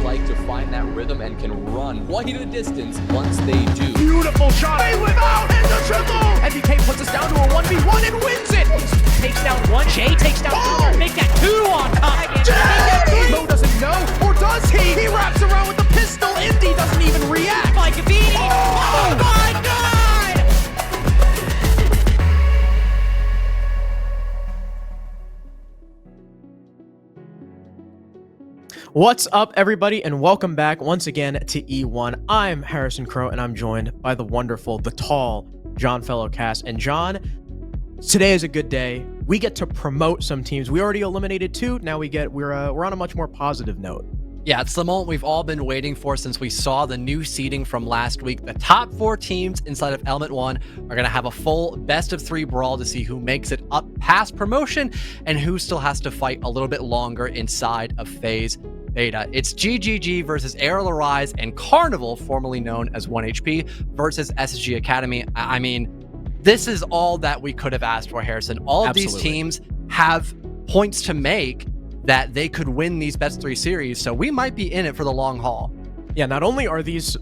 like to find that rhythm and can run quite a distance once they do. Beautiful shot. They without and the triple. MBK puts us down to a 1v1 and wins it. Takes down one. Jay takes down another. Make that two on top. Jay! Mo doesn't know, or does he? He wraps around with the pistol. Indy doesn't even react. By Kafe. Oh my God! What's up, everybody, and welcome back once again to E1. I'm Harrison Crow, and I'm joined by the wonderful, the tall John Fellowcast. And John, today is a good day. We get to promote some teams. We already eliminated two. Now we're on a much more positive note. Yeah, it's the moment we've all been waiting for since we saw the new seeding from last week. The top 4 teams inside of Element 1 are going to have a full best-of-3 brawl to see who makes it up past promotion and who still has to fight a little bit longer inside of Phase Beta. It's GGG versus Arial and Carnival, formerly known as 1HP, versus SSG Academy. I mean, this is all that we could have asked for, Harrison. All of these teams have points to make that they could win these best 3 series, so we might be in it for the long haul. Yeah, not only are these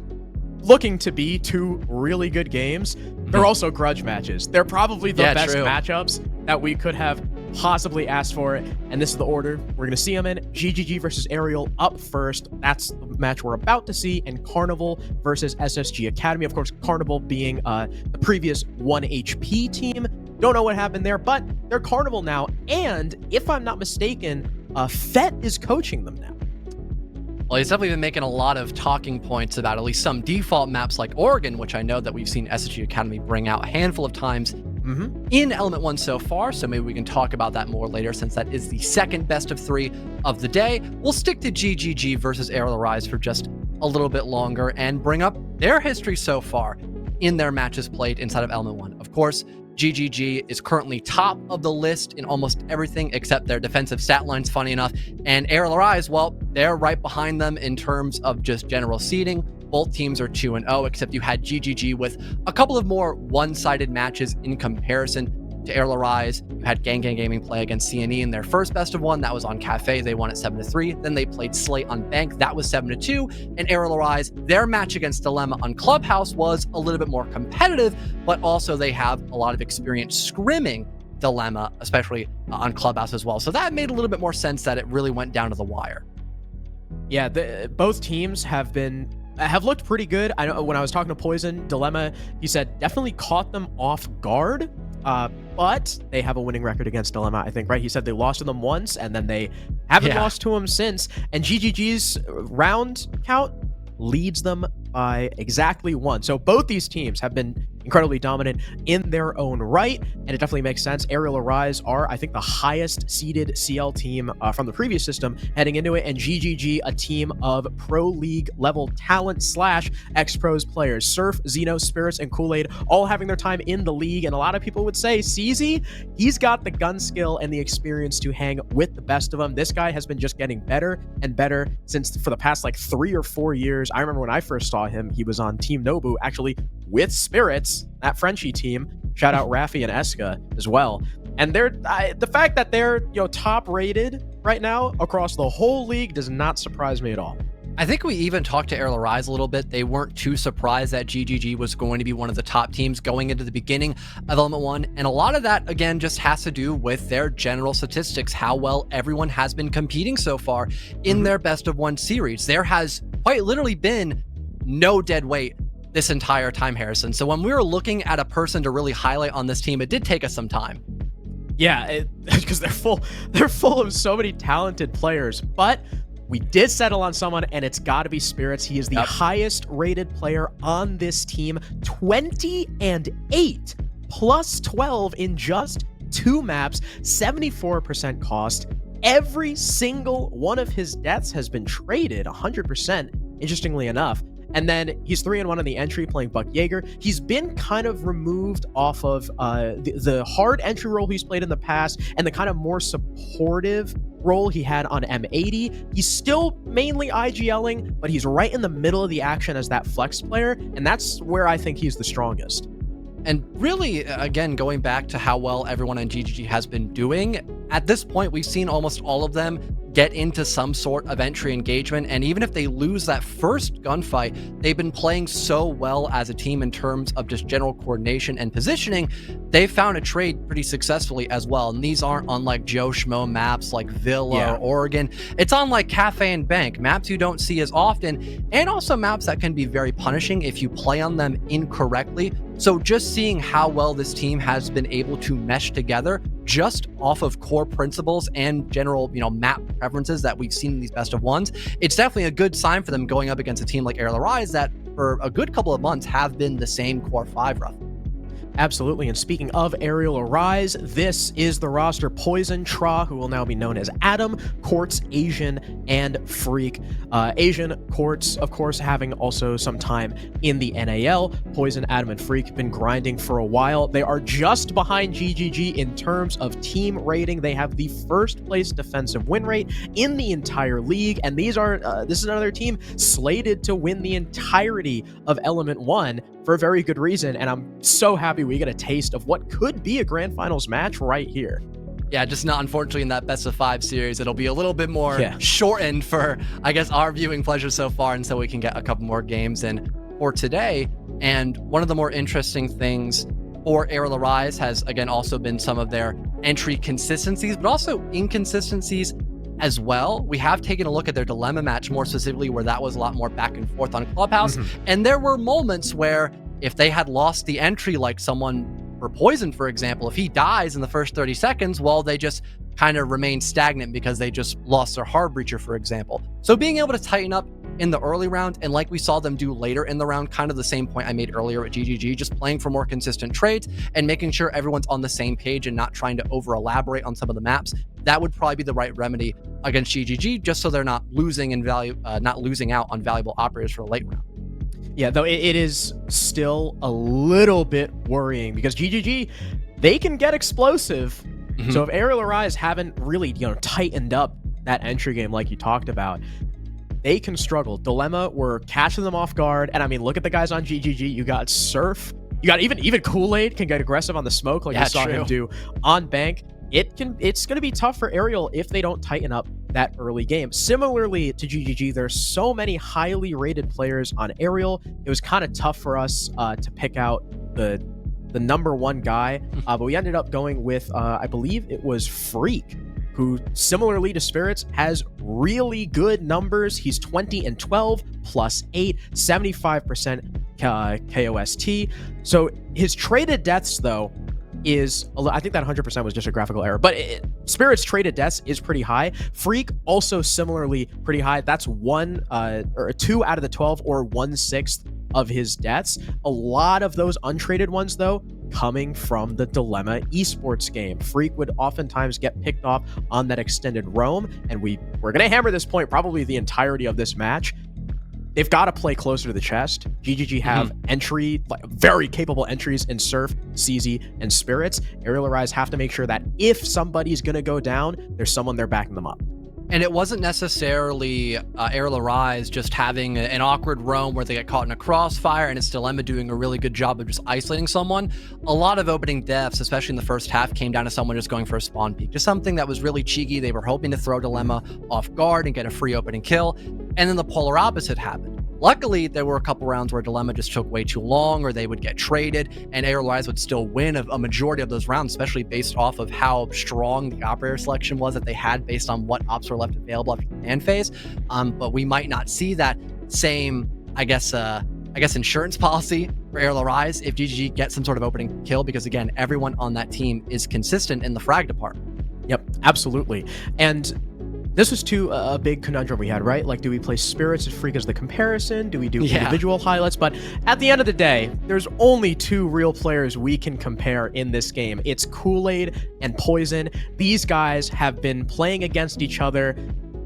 looking to be 2 really good games, they're also grudge matches. They're probably the best matchups that we could have possibly asked for, and this is the order we're going to see them in. GGG versus Arial up first. That's the match we're about to see, and Carnival versus SSG Academy. Of course, Carnival being the previous 1HP team. Don't know what happened there, but they're Carnival now, and if I'm not mistaken, Fett is coaching them now. Well, he's definitely been making a lot of talking points about at least some default maps like Oregon, which I know that we've seen SSG Academy bring out a handful of times in Element 1 so far, so maybe we can talk about that more later since that is the second best of 3 of the day. We'll stick to GGG versus Arial for just a little bit longer and bring up their history so far in their matches played inside of Element 1. Of course, GGG is currently top of the list in almost everything except their defensive stat lines, funny enough. And Arial, well, they're right behind them in terms of just general seeding. Both teams are 2-0, except you had GGG with a couple of more one-sided matches in comparison to Arial. You had Gang Gaming play against CNE in their first best of 1. That was on Kafe. They won at 7-3. Then they played Slate on Bank. That was 7-2. And Arial, their match against Dilemma on Clubhouse was a little bit more competitive, but also they have a lot of experience scrimming Dilemma, especially on Clubhouse as well. So that made a little bit more sense that it really went down to the wire. Yeah, both teams have looked pretty good. I know when I was talking to Poison, Dilemma, he said definitely caught them off guard, but they have a winning record against Dilemma, I think, right? He said they lost to them once, and then they haven't lost to them since, and GGG's round count leads them by exactly 1. So both these teams have been incredibly dominant in their own right, and it definitely makes sense. Arial are, I think, the highest seeded CL team from the previous system heading into it, and GGG, a team of Pro League level talent / ex-pros players. Surf, Xeno, Spirits, and Kool-Aid all having their time in the league, and a lot of people would say, CZ, he's got the gun skill and the experience to hang with the best of them. This guy has been just getting better and better for the past 3 or 4 years. I remember when I first saw him, he was on Team Nobu, actually with Spirits, that Frenchie team. Shout out Rafi and Eska as well. And the fact that they're top rated right now across the whole league does not surprise me at all. I think we even talked to Arial a little bit. They weren't too surprised that GGG was going to be one of the top teams going into the beginning of Element 1. And a lot of that, again, just has to do with their general statistics, how well everyone has been competing so far in their best of 1 series. There has quite literally been no dead weight this entire time, Harrison. So when we were looking at a person to really highlight on this team, it did take us some time. Yeah, because they're full of so many talented players, but we did settle on someone, and it's got to be Spirits. He is the highest rated player on this team, 20-8 plus 12 in just 2 maps, 74% cost. Every single one of his deaths has been traded 100%, interestingly enough. And then he's 3-1 on the entry playing Buck Yeager. He's been kind of removed off of the hard entry role he's played in the past and the kind of more supportive role he had on M80. He's still mainly IGLing, but he's right in the middle of the action as that flex player, and that's where I think he's the strongest. And really, again, going back to how well everyone on GGG has been doing, at this point, we've seen almost all of them get into some sort of entry engagement. And even if they lose that first gunfight, they've been playing so well as a team in terms of just general coordination and positioning. They found a trade pretty successfully as well. And these aren't on like Joe Schmo maps like Villa or Oregon. It's on like Kafe and Bank, maps you don't see as often, and also maps that can be very punishing if you play on them incorrectly. So just seeing how well this team has been able to mesh together just off of core principles and general, map preferences that we've seen in these best of ones, it's definitely a good sign for them going up against a team like Arial that for a good couple of months have been the same core 5 roughly. Absolutely. And speaking of Arial Arise, this is the roster: Poison, Tra, who will now be known as Adam, Quartz, Asian, and Freak. Asian, Quartz, of course, having also some time in the NAL. Poison, Adam, and Freak have been grinding for a while. They are just behind GGG in terms of team rating. They have the first place defensive win rate in the entire league, and this is another team slated to win the entirety of Element 1 for a very good reason, and I'm so happy we get a taste of what could be a grand finals match right here. Yeah, just not unfortunately in that best of 5 series. It'll be a little bit more shortened for, I guess, our viewing pleasure so far, and so we can get a couple more games in for today. And one of the more interesting things for Arial Arise has, again, also been some of their entry consistencies, but also inconsistencies as well. We have taken a look at their dilemma match more specifically, where that was a lot more back and forth on Clubhouse. And there were moments where if they had lost the entry, like someone for Poison, for example, if he dies in the first 30 seconds, well, they just kind of remain stagnant because they just lost their hard breacher, for example. So being able to tighten up in the early round, and like we saw them do later in the round, kind of the same point I made earlier at GGG, just playing for more consistent trades and making sure everyone's on the same page and not trying to over elaborate on some of the maps, that would probably be the right remedy against GGG, just so they're not losing out on valuable operators for the late round. Yeah, though it is still a little bit worrying because GGG, they can get explosive. So if Arial Arise haven't really, tightened up that entry game like you talked about, they can struggle. Dilemma, we're catching them off guard. And I mean, look at the guys on GGG. You got Surf. You got even Kool-Aid can get aggressive on the smoke like you saw him do on Bank. It's going to be tough for Arial if they don't tighten up that early game. Similarly to GGG, there's so many highly rated players on Arial. It was kind of tough for us to pick out the number one guy, but we ended up going with, I believe it was Freak, who similarly to Spirits has really good numbers. He's 20 and 12 plus 8, 75% KOST. So his traded deaths though is, I think that 100% was just a graphical error, but Spirits traded deaths is pretty high. Freak also similarly pretty high. That's 2 out of the 12 or 1/6 of his deaths. A lot of those untraded ones though coming from the Dilemma Esports game. Freak would oftentimes get picked off on that extended roam, and we're going to hammer this point probably the entirety of this match. They've got to play closer to the chest. GGG have very capable entries in Surf, CZ, and Spirits. Arial Arise have to make sure that if somebody's going to go down, there's someone there backing them up. And it wasn't necessarily Arial Arise just having an awkward roam where they get caught in a crossfire, and it's Dilemma doing a really good job of just isolating someone. A lot of opening deaths, especially in the first half, came down to someone just going for a spawn peek. Just something that was really cheeky. They were hoping to throw Dilemma off guard and get a free opening kill. And then the polar opposite happened. Luckily, there were a couple rounds where Dilemma just took way too long, or they would get traded, and Arial Arise would still win a majority of those rounds, especially based off of how strong the operator selection was that they had based on what ops were left available after the fan phase. But we might not see that same, I guess insurance policy for Arial Arise if GGG gets some sort of opening kill, because again, everyone on that team is consistent in the frag department. Yep, absolutely. And this was a big conundrum we had, right? Like, do we play Spirits and Freak as the comparison? Do we do individual highlights? But at the end of the day, there's only 2 real players we can compare in this game. It's Kool-Aid and Poison. These guys have been playing against each other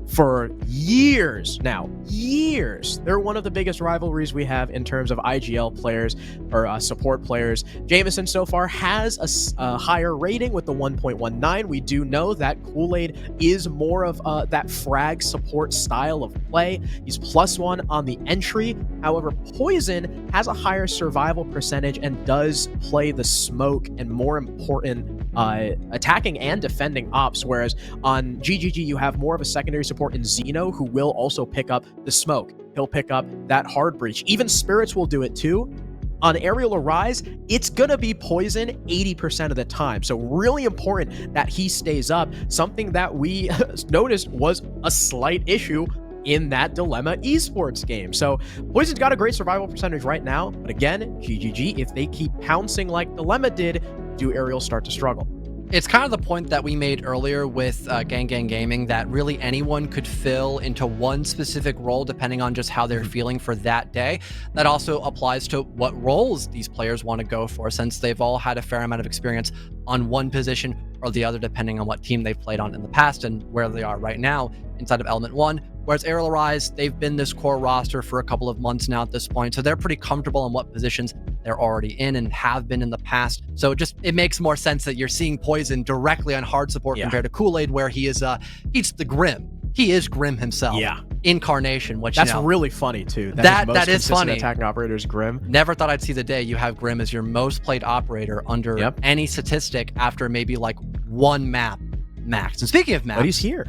for years now. Years. They're one of the biggest rivalries we have in terms of IGL players or support players. Jameson so far has a higher rating with the 1.19. We do know that Kool-Aid is more of that frag support style of play. He's +1 on the entry. However, Poison has a higher survival percentage and does play the smoke and, more important, attacking and defending ops, whereas on GGG you have more of a secondary support in Xeno, who will also pick up the smoke. He'll pick up that hard breach. Even Spirits will do it too. On Arial Arise, it's gonna be poison 80% of the time. So really important that he stays up. Something that we noticed was a slight issue in that Dilemma Esports game. So Poison's got a great survival percentage right now, but again, GGG, if they keep pouncing like Dilemma did, do Arial start to struggle? It's kind of the point that we made earlier with Gang Gaming, that really anyone could fill into one specific role depending on just how they're feeling for that day. That also applies to what roles these players want to go for, since they've all had a fair amount of experience on one position or the other, depending on what team they've played on in the past and where they are right now inside of Element 1. Whereas Arial Arise, they've been this core roster for a couple of months now at this point, so they're pretty comfortable in what positions they're already in and have been in the past. So it makes more sense that you're seeing Poison directly on hard support compared to Kool-Aid, where he's the Grim. He is Grim himself. Incarnation, which that's really funny too. That is funny. Attacking operator is Grim. Never thought I'd see the day you have Grim as your most played operator under any statistic after maybe like one map max. And speaking of maps, but he's here.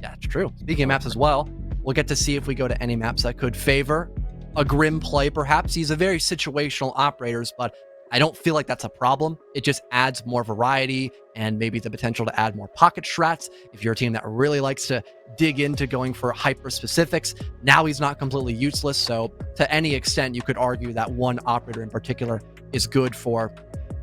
Yeah, it's true. Speaking of maps as well, we'll get to see if we go to any maps that could favor a Grim play, perhaps. He's a very situational operator, but I don't feel like that's a problem. It just adds more variety and maybe the potential to add more pocket strats. If you're a team that really likes to dig into going for hyper specifics, now he's not completely useless. So to any extent, you could argue that one operator in particular is good for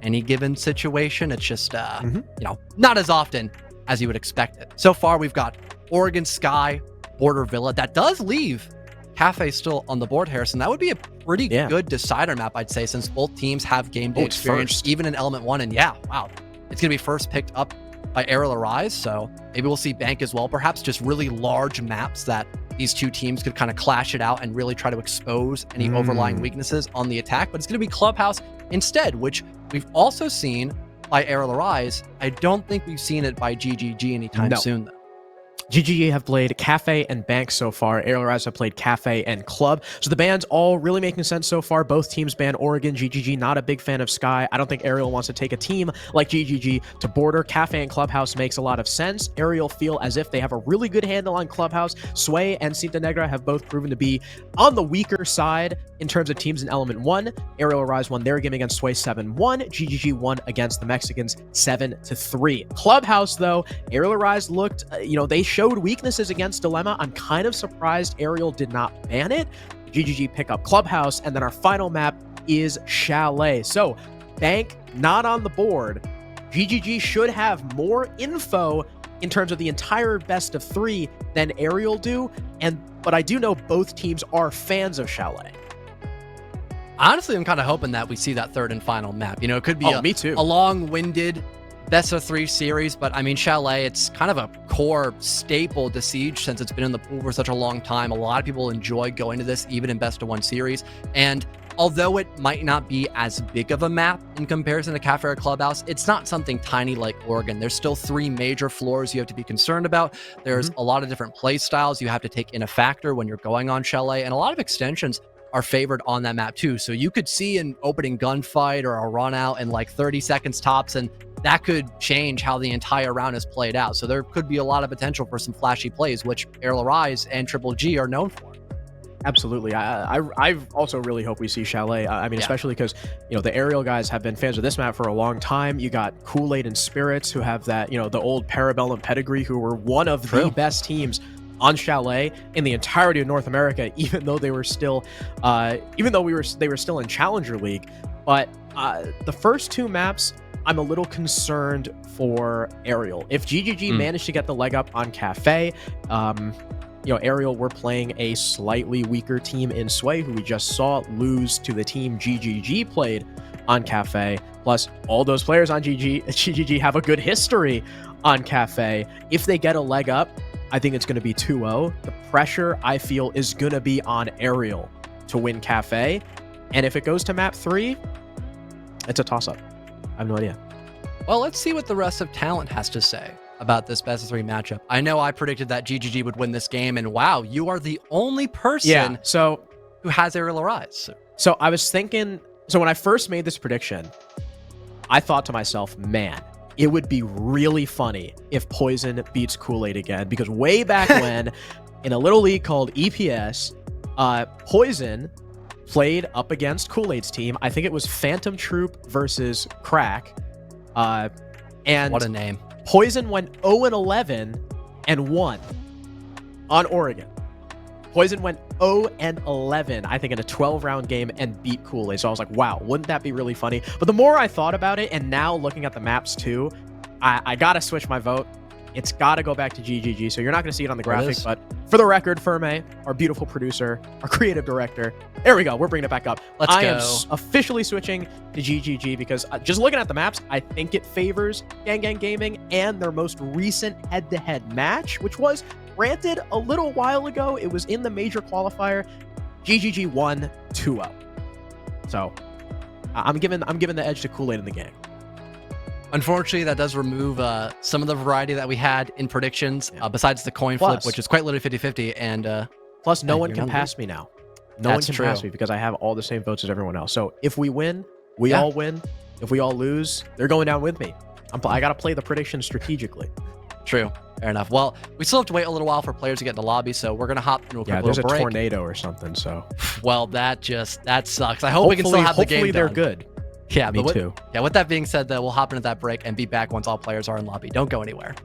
any given situation. It's just, not as often as you would expect it. So far, we've got Oregon Sky, Border Villa. That does leave Kafe still on the board, Harrison. That would be a pretty good decider map, I'd say, since both teams have game day experience, even in Element 1. And it's going to be first picked up by Arial Arise. So maybe we'll see Bank as well. Perhaps just really large maps that these two teams could kind of clash it out and really try to expose any overlying weaknesses on the attack. But it's going to be Clubhouse instead, which we've also seen by Arial Arise. I don't think we've seen it by GGG anytime soon, though. GGG have played Kafe and Bank so far. Arial Arise have played Kafe and Club. So the bans all really making sense so far. Both teams ban Oregon. GGG not a big fan of Sky. I don't think Arial wants to take a team like GGG to Border. Kafe and Clubhouse makes a lot of sense. Arial feel as if they have a really good handle on Clubhouse. Sway and Cinta Negra have both proven to be on the weaker side in terms of teams in Element 1. Arial Arise won their game against Sway 7-1. GGG won against the Mexicans 7-3. Clubhouse, though, Arial Arise looked, they showed weaknesses against Dilemma. I'm kind of surprised Arial did not ban it. GGG pick up Clubhouse, and then our final map is Chalet. So, Bank not on the board. GGG should have more info in terms of the entire best of 3 than Arial do, but I do know both teams are fans of Chalet. Honestly, I'm kind of hoping that we see that third and final map. It could be a long-winded best of 3 series, but I mean, Chalet, it's kind of a core staple to Siege since it's been in the pool for such a long time. A lot of people enjoy going to this, even in best of 1 series. And although it might not be as big of a map in comparison to Kafe or Clubhouse, it's not something tiny like Oregon. There's still 3 major floors you have to be concerned about. There's a lot of different play styles you have to take in a factor when you're going on Chalet, and a lot of extensions are favored on that map too. So you could see an opening gunfight or a run out in like 30 seconds tops, and that could change how the entire round is played out. So there could be a lot of potential for some flashy plays, which Arial Arise and Triple G are known for. Absolutely. I also really hope we see Chalet. Especially because, the Arial guys have been fans of this map for a long time. You got Kool-Aid and Spirits, who have that, the old Parabellum pedigree, who were one of the best teams on Chalet in the entirety of North America, even though they were still, they were still in Challenger League. But the first 2 maps, I'm a little concerned for Arial. If GGG managed to get the leg up on Kafe, Arial were playing a slightly weaker team in Sway, who we just saw lose to the team GGG played on Kafe. Plus, all those players on GGG have a good history on Kafe. If they get a leg up, I think it's going to be 2-0. The pressure, I feel, is going to be on Arial to win Kafe. And if it goes to map 3, it's a toss-up. I have no idea. Well, let's see what the rest of Talent has to say about this best of 3 matchup. I know I predicted that GGG would win this game, and wow, you are the only person who has Arial Arise. So I was thinking, when I first made this prediction, I thought to myself, man, it would be really funny if Poison beats Kool-Aid again, because way back when, in a little league called EPS, Poison played up against Kool-Aid's team. I think it was Phantom Troop versus Crack. And What a name. Poison went 0-11 and won on Oregon. Poison went 0-11, I think, in a 12-round game and beat Kool-Aid. So I was like, wow, wouldn't that be really funny? But the more I thought about it, and now looking at the maps too, I got to switch my vote. It's got to go back to GGG. So you're not going to see it on the graphic, but for the record, Ferme, our beautiful producer, our creative director, there we go. We're bringing it back up. Let's I go. am officially switching to GGG because just looking at the maps, I think it favors Gang Gang Gaming and their most recent head-to-head match, which was, granted, a little while ago. It was in the major qualifier. GGG won 2-0. So I'm giving the edge to Kool-Aid in the gang. Unfortunately, that does remove some of the variety that we had in predictions, besides the coin flip, Plus- which is quite literally 50-50. And Plus, no Yeah, one you're can not pass me now. No one That's can true. pass me because I have all the same votes as everyone else. So if we win, we Yeah. all win. If we all lose, they're going down with me. I got to play the prediction strategically. true. Fair enough. Well, we still have to wait a little while for players to get in the lobby, so we're going to hop into a quick Yeah, there's a little break. tornado or something. So Well, that sucks. I hope we can still have the game hopefully they're done. good. Yeah, Me but with, too. Yeah, with that being said, though, we'll hop into that break and be back once all players are in lobby. Don't go anywhere.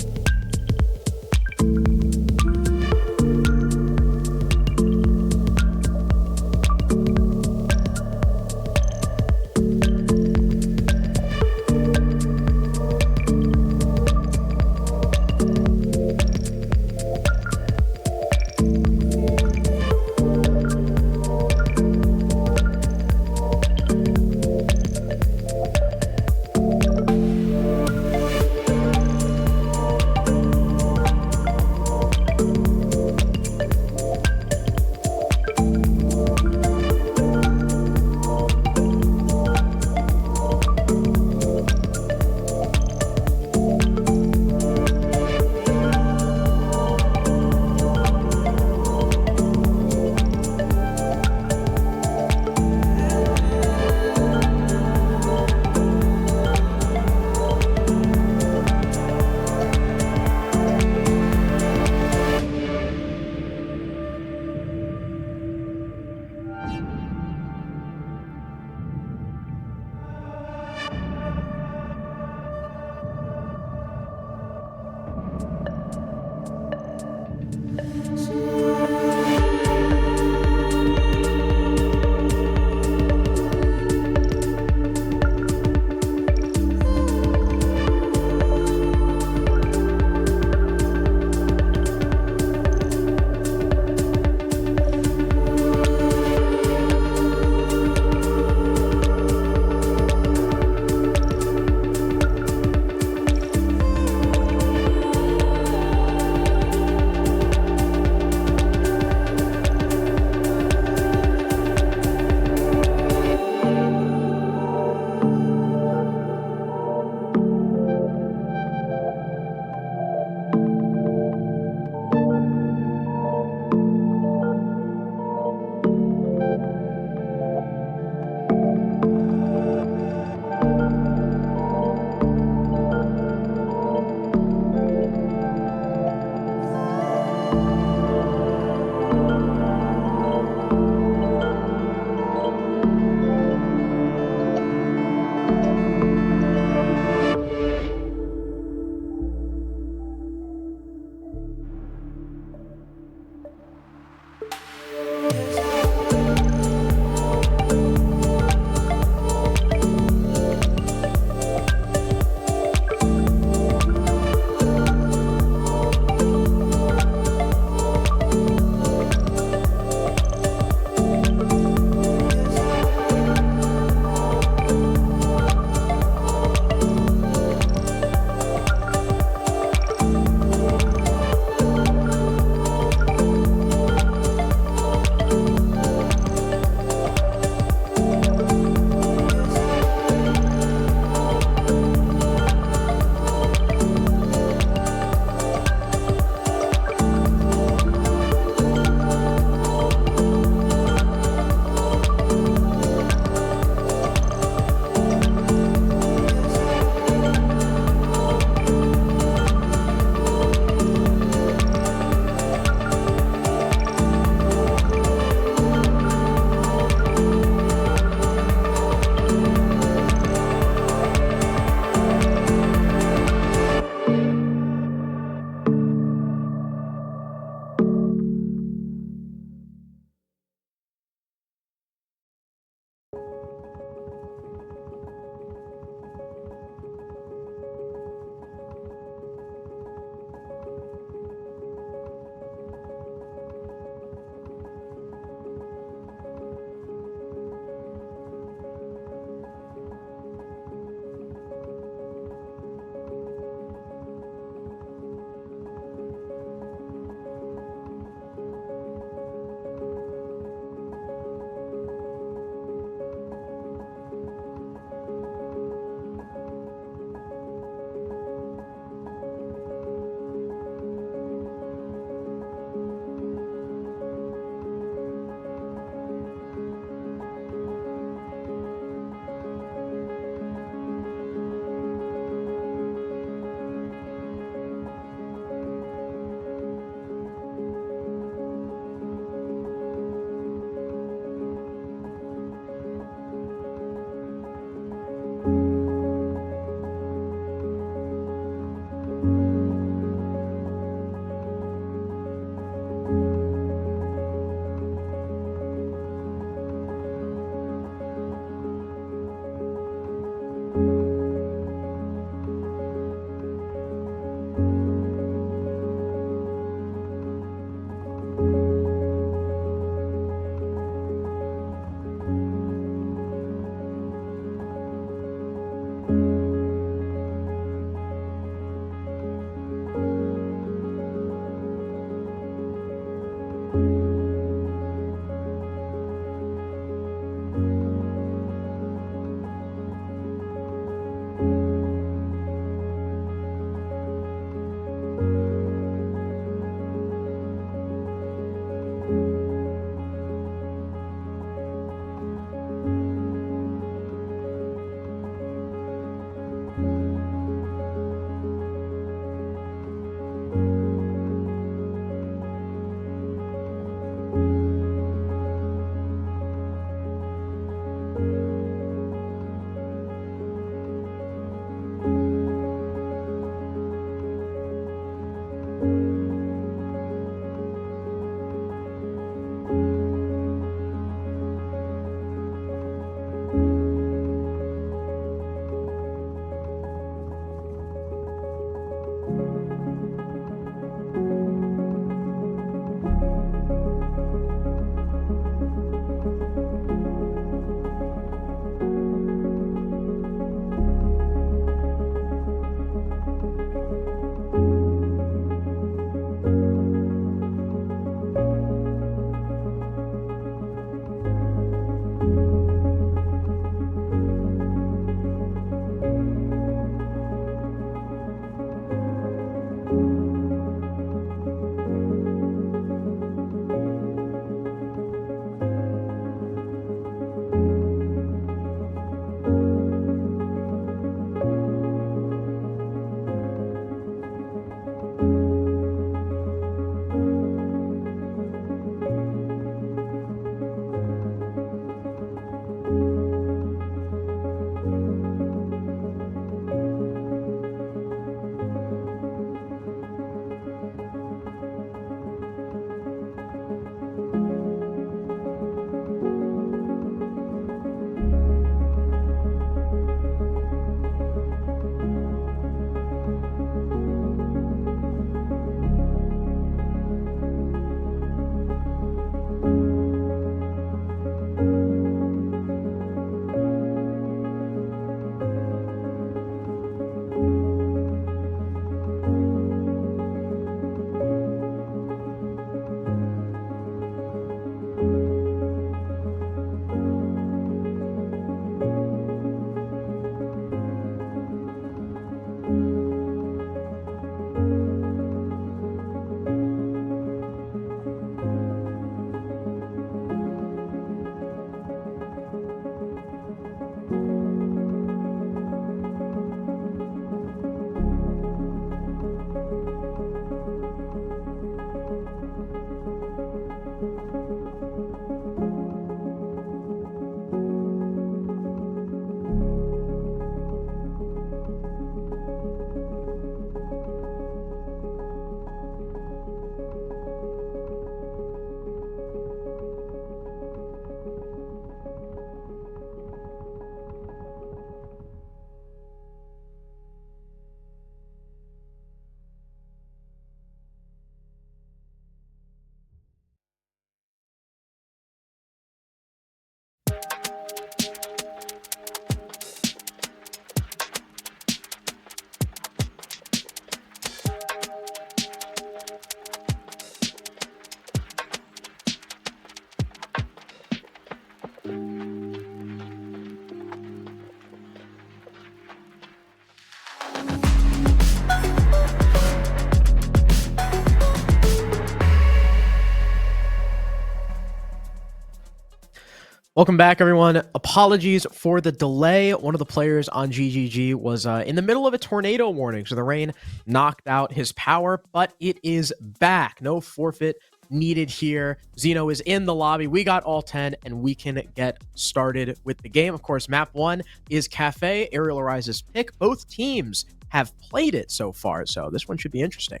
Welcome back, everyone. Apologies for the delay. One of the players on GGG was in the middle of a tornado warning, so the rain knocked out his power, but it is back. No forfeit needed here. Zeno is in the lobby. We got all 10, and we can get started with the game. Of course, map 1 is Kafe, Arial Arise's pick. Both teams have played it so far, so this one should be interesting.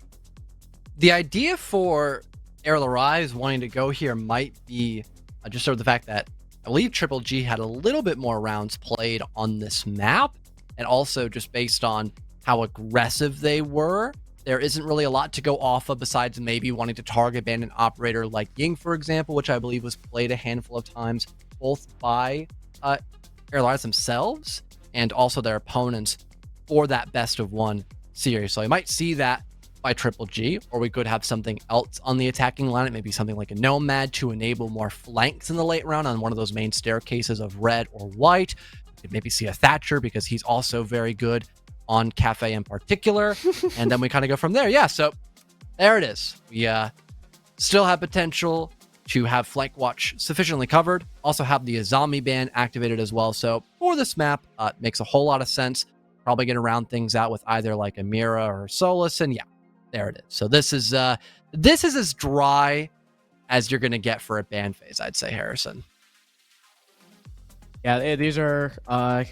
The idea for Arial Arise wanting to go here might be just sort of the fact that I believe Triple G had a little bit more rounds played on this map, and also just based on how aggressive they were, there isn't really a lot to go off of besides maybe wanting to target ban an operator like Ying, for example, which I believe was played a handful of times, both by Arial Arise themselves and also their opponents for that best of one series. So I might see that by Triple G, or we could have something else on the attacking line, maybe something like a Nomad to enable more flanks in the late round on one of those main staircases of red or white. We could maybe see a Thatcher because he's also very good on Kafe in particular. And then we kind of go from there. Yeah, so there it is. We still have potential to have flank watch sufficiently covered. Also have the Azami ban activated as well. So for this map, makes a whole lot of sense. Probably going to round things out with either like a Mira or Solus, and yeah, there it is. So this is as dry as you're going to get for a ban phase, I'd say, Harrison. Yeah, these are, I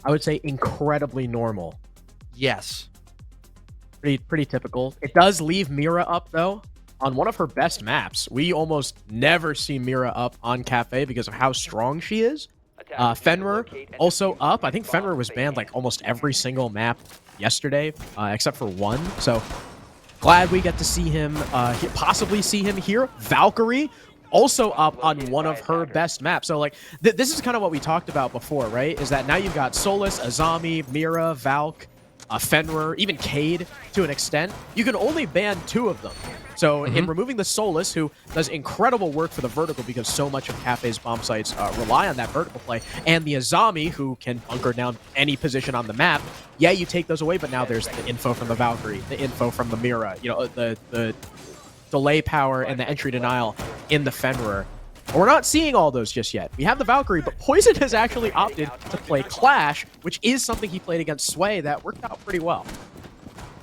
would say, incredibly normal. Yes. Pretty typical. It does leave Mira up, though. On one of her best maps, we almost never see Mira up on Kafe because of how strong she is. Fenrir also up. I think Fenrir was banned like almost every single map yesterday, except for one. So glad we get to see him, possibly see him here. Valkyrie also up on one of her best maps. So like this is kind of what we talked about before, right? Is that now you've got Solus, Azami, Mira, Valk, Fenrir, even Cade to an extent. You can only ban 2 of them. So in removing the Solus, who does incredible work for the vertical because so much of Kafe's bomb sites rely on that vertical play, and the Azami, who can bunker down any position on the map, yeah, you take those away, but now there's the info from the Valkyrie, the info from the Mira, you know, the delay power and the entry denial in the Fenrir. We're not seeing all those just yet. We have the Valkyrie, but Poison has actually opted to play Clash, which is something he played against Sway that worked out pretty well.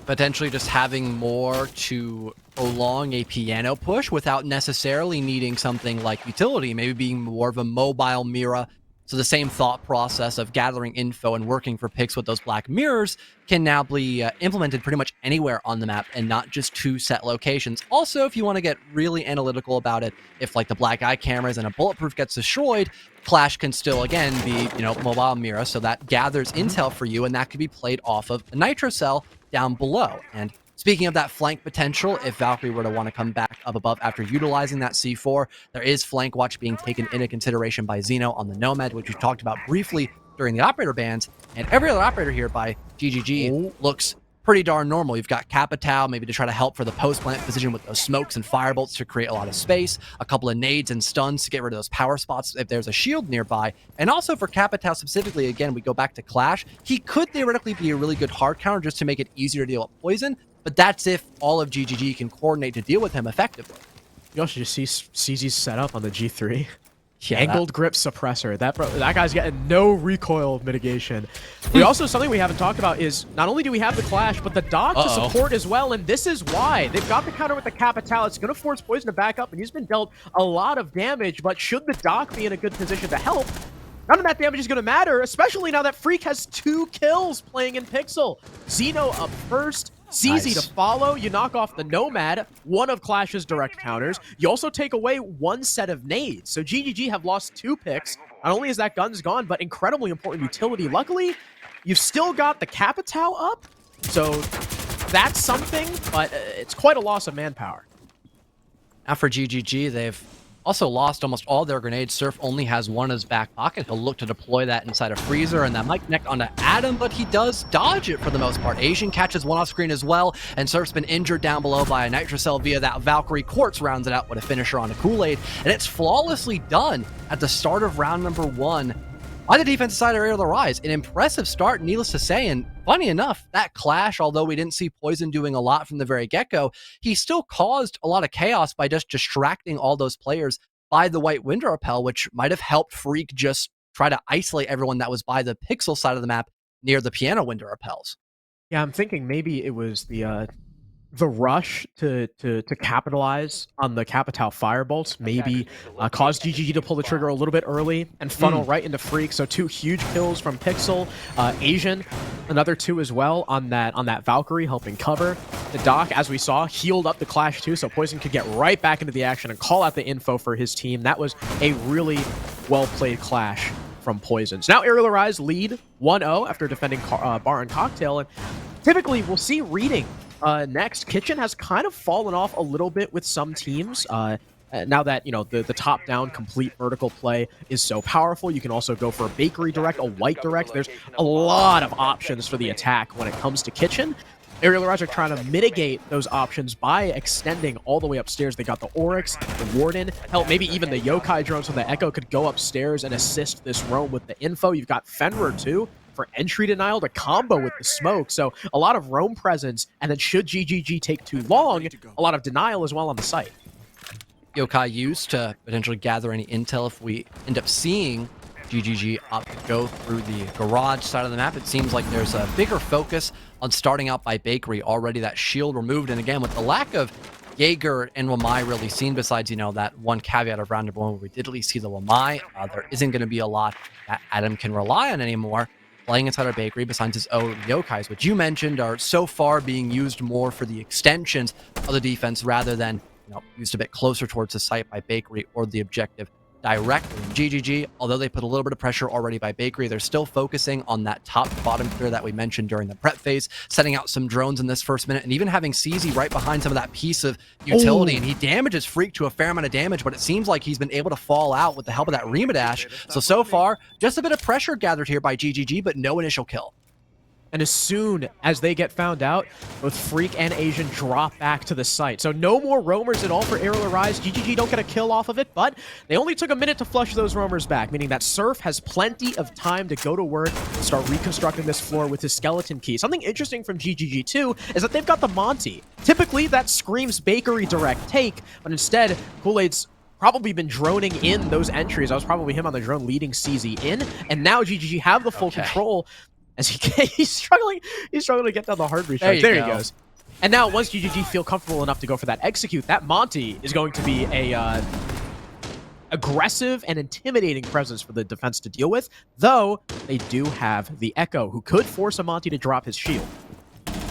Potentially just having more to prolong a piano push without necessarily needing something like utility, maybe being more of a mobile Mira. So the same thought process of gathering info and working for picks with those black mirrors can now be implemented pretty much anywhere on the map and not just 2 set locations. Also, if you want to get really analytical about it, if like the black eye cameras and a bulletproof gets destroyed, Clash can still again be, you know, mobile Mira, so that gathers intel for you, and that could be played off of a Nitro Cell down below. And speaking of that flank potential, if Valkyrie were to want to come back up above after utilizing that C4, there is flank watch being taken into consideration by Zeno on the Nomad, which we talked about briefly during the operator bans. And every other operator here by GGG looks pretty darn normal. You've got Capitao, maybe to try to help for the post-plant position with those smokes and firebolts to create a lot of space, a couple of nades and stuns to get rid of those power spots if there's a shield nearby. And also for Capitao specifically, again, we go back to Clash, he could theoretically be a really good hard counter just to make it easier to deal with poison, but that's if all of GGG can coordinate to deal with him effectively. You also just see CZ's setup on the G3. Yeah, Angled grip suppressor. That guy's getting no recoil mitigation. We also, something we haven't talked about is not only do we have the Clash, but the dodge to support as well, and this is why. They've got the counter with the Capitao. It's going to force Poison to back up, and he's been dealt a lot of damage, but should the Doc be in a good position to help, none of that damage is going to matter, especially now that Freak has 2 kills playing in Pixel. Zeno up first. CZ to follow. You knock off the Nomad, one of Clash's direct counters. You also take away 1 set of nades. So GGG have lost 2 picks. Not only is that gun's gone, but incredibly important utility. Luckily, you've still got the Capitao up. So that's something, but it's quite a loss of manpower. Now for GGG, they've also lost almost all their grenades. Surf only has 1 in his back pocket. He'll look to deploy that inside a freezer, and that might connect onto Adam, but he does dodge it for the most part. Asian catches 1 off screen as well, and Surf's been injured down below by a Nitro Cell via that Valkyrie. Quartz rounds it out with a finisher on a Kool-Aid, and it's flawlessly done at the start of round number 1 by the defensive side of Arial Arise. An impressive start, needless to say, and funny enough, that Clash, although we didn't see Poison doing a lot from the very get-go, he still caused a lot of chaos by just distracting all those players by the white window repel, which might have helped Freak just try to isolate everyone that was by the pixel side of the map near the piano window repels. Yeah, I'm thinking maybe it was the rush to capitalize on the Capital Firebolts maybe caused GGG to pull the trigger a little bit early and funnel right into Freak. So 2 huge kills from Pixel, Asian, another 2 as well on that Valkyrie helping cover. The Doc, as we saw, healed up the Clash too, so Poison could get right back into the action and call out the info for his team. That was a really well-played Clash from Poison. So now Arial Arise lead 1-0 after defending Bar and Cocktail, and typically we'll see reading next. Kitchen has kind of fallen off a little bit with some teams. Now that, you know, the top-down complete vertical play is so powerful, you can also go for a bakery direct, a white direct. There's a lot of options for the attack when it comes to Kitchen. Arial Arise are trying to mitigate those options by extending all the way upstairs. They got the Oryx, the Warden, hell, maybe even the Yokai drone, so the Echo could go upstairs and assist this roam with the info. You've got Fenrir, too, for entry denial to combo with the smoke. So a lot of roam presence, and then should GGG take too long, a lot of denial as well on the site. Yokai used to potentially gather any intel if we end up seeing GGG opt to go through the garage side of the map. It seems like there's a bigger focus on starting out by Bakery, already that shield removed. And again, with the lack of Jaeger and Wamai really seen, besides, you know, that one caveat of round number 1 where we did at least see the Wamai, there isn't going to be a lot that Adam can rely on anymore. Playing inside our Bakery, besides his own Yokais, which you mentioned are so far being used more for the extensions of the defense rather than, you know, used a bit closer towards the site by Bakery or the objective directly. GGG, although they put a little bit of pressure already by Bakery, they're still focusing on that top-bottom clear that we mentioned during the prep phase, setting out some drones in this first minute, and even having CZ right behind some of that piece of utility. And he damages Freak to a fair amount of damage, but it seems like he's been able to fall out with the help of that Rima dash. So far, just a bit of pressure gathered here by GGG, but no initial kill. And as soon as they get found out, both Freak and Asian drop back to the site. So no more roamers at all for Arial Arise. GGG don't get a kill off of it, but they only took a minute to flush those roamers back, meaning that Surf has plenty of time to go to work and start reconstructing this floor with his skeleton key. Something interesting from GGG too is that they've got the Monty. Typically that screams Bakery direct take, but instead Kool-Aid's probably been droning in those entries. That was probably him on the drone leading CZ in, and now GGG have the full control. As he's struggling to get down the hard recharge. There he goes. And now, once GGG feel comfortable enough to go for that execute, that Monty is going to be a aggressive and intimidating presence for the defense to deal with, though they do have the Echo, who could force a Monty to drop his shield.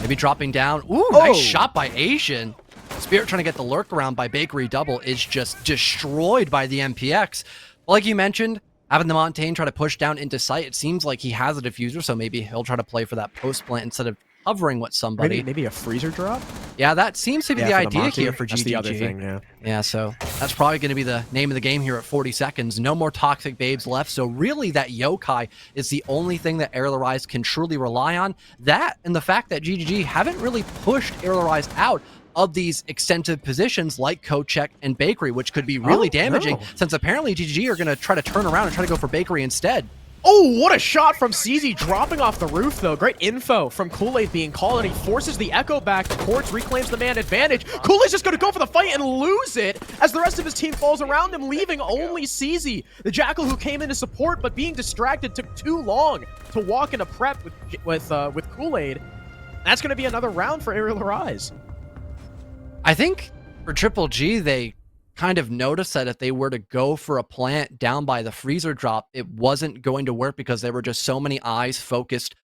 Maybe dropping down. Ooh, nice shot by Asian. Spirit trying to get the lurk around by Bakery double is just destroyed by the MPX. Like you mentioned, having the Montaigne try to push down into sight, it seems like he has a diffuser, so maybe he'll try to play for that post plant instead of hovering with somebody. Maybe a freezer drop? Yeah, that seems to be the idea here for GGG. That's the other thing, yeah. Yeah, so that's probably going to be the name of the game here at 40 seconds. No more Toxic Babes left, so really that Yokai is the only thing that Arial Arise can truly rely on. That and the fact that GGG haven't really pushed Arial Arise out of these extensive positions like Kochek and Bakery, which could be really damaging, since apparently GGG are going to try to turn around and try to go for Bakery instead. Oh, what a shot from CZ dropping off the roof, though. Great info from Kool-Aid being called, and he forces the Echo back. The Quartz reclaims the man advantage. Kool-Aid's just going to go for the fight and lose it as the rest of his team falls around him, leaving only CZ. The Jackal, who came in to support, but being distracted, took too long to walk into prep with Kool-Aid. That's going to be another round for Arial Arise. I think for Triple G, they kind of noticed that if they were to go for a plant down by the freezer drop, it wasn't going to work because there were just so many eyes focused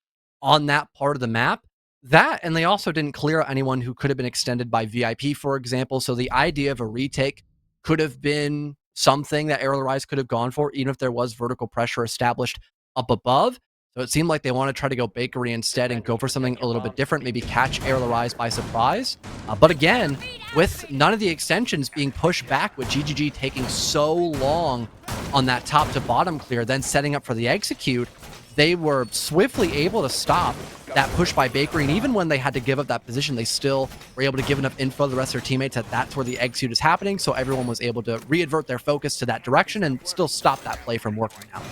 on that part of the map. That, and they also didn't clear out anyone who could have been extended by VIP, for example. So the idea of a retake could have been something that Arial Arise could have gone for, even if there was vertical pressure established up above. So it seemed like they want to try to go Bakery instead and go for something a little bit different, maybe catch Arial Arise by surprise. But again, with none of the extensions being pushed back, with GGG taking so long on that top to bottom clear, then setting up for the execute, they were swiftly able to stop that push by Bakery. And even when they had to give up that position, they still were able to give enough info to the rest of their teammates that that's where the execute is happening. So everyone was able to readvert their focus to that direction and still stop that play from working out.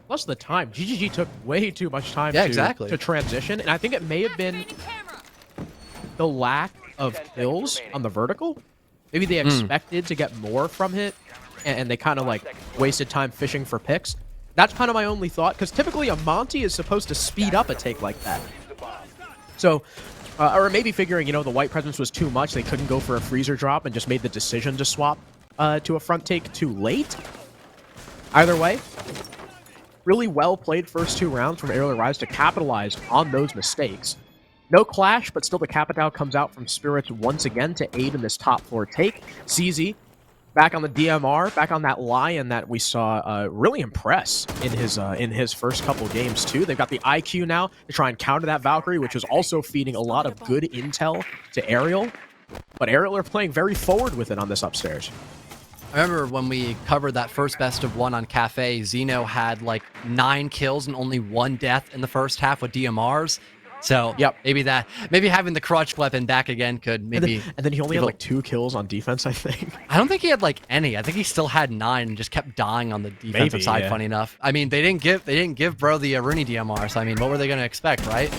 Plus the time. GGG took way too much time to transition, and I think it may have been the lack of kills on the vertical. Maybe they expected to get more from it, and they kind of like wasted time fishing for picks. That's kind of my only thought, because typically a Monty is supposed to speed up a take like that. So, or maybe figuring, the white presence was too much, they couldn't go for a freezer drop and just made the decision to swap to a front take too late. Either way, really well played first 2 rounds from Arial Rise to capitalize on those mistakes. No clash, but still the Capital comes out from Spirits once again to aid in this top 4 take. CZ back on the DMR, back on that Lion that we saw really impress in his first couple games too. They've got the IQ now to try and counter that Valkyrie, which is also feeding a lot of good intel to Arial. But Arial are playing very forward with it on this upstairs. I remember when we covered that first best of 1 on Kafe, Zeno had like 9 kills and only 1 death in the first half with DMRs. So yep. maybe having the crutch weapon back again could maybe. And then he only had like 2 kills on defense, I think. I don't think he had like any. I think he still had 9 and just kept dying on the defensive side. Yeah. Funny enough, I mean they didn't give bro the Rooney DMR. So I mean, what were they going to expect, right?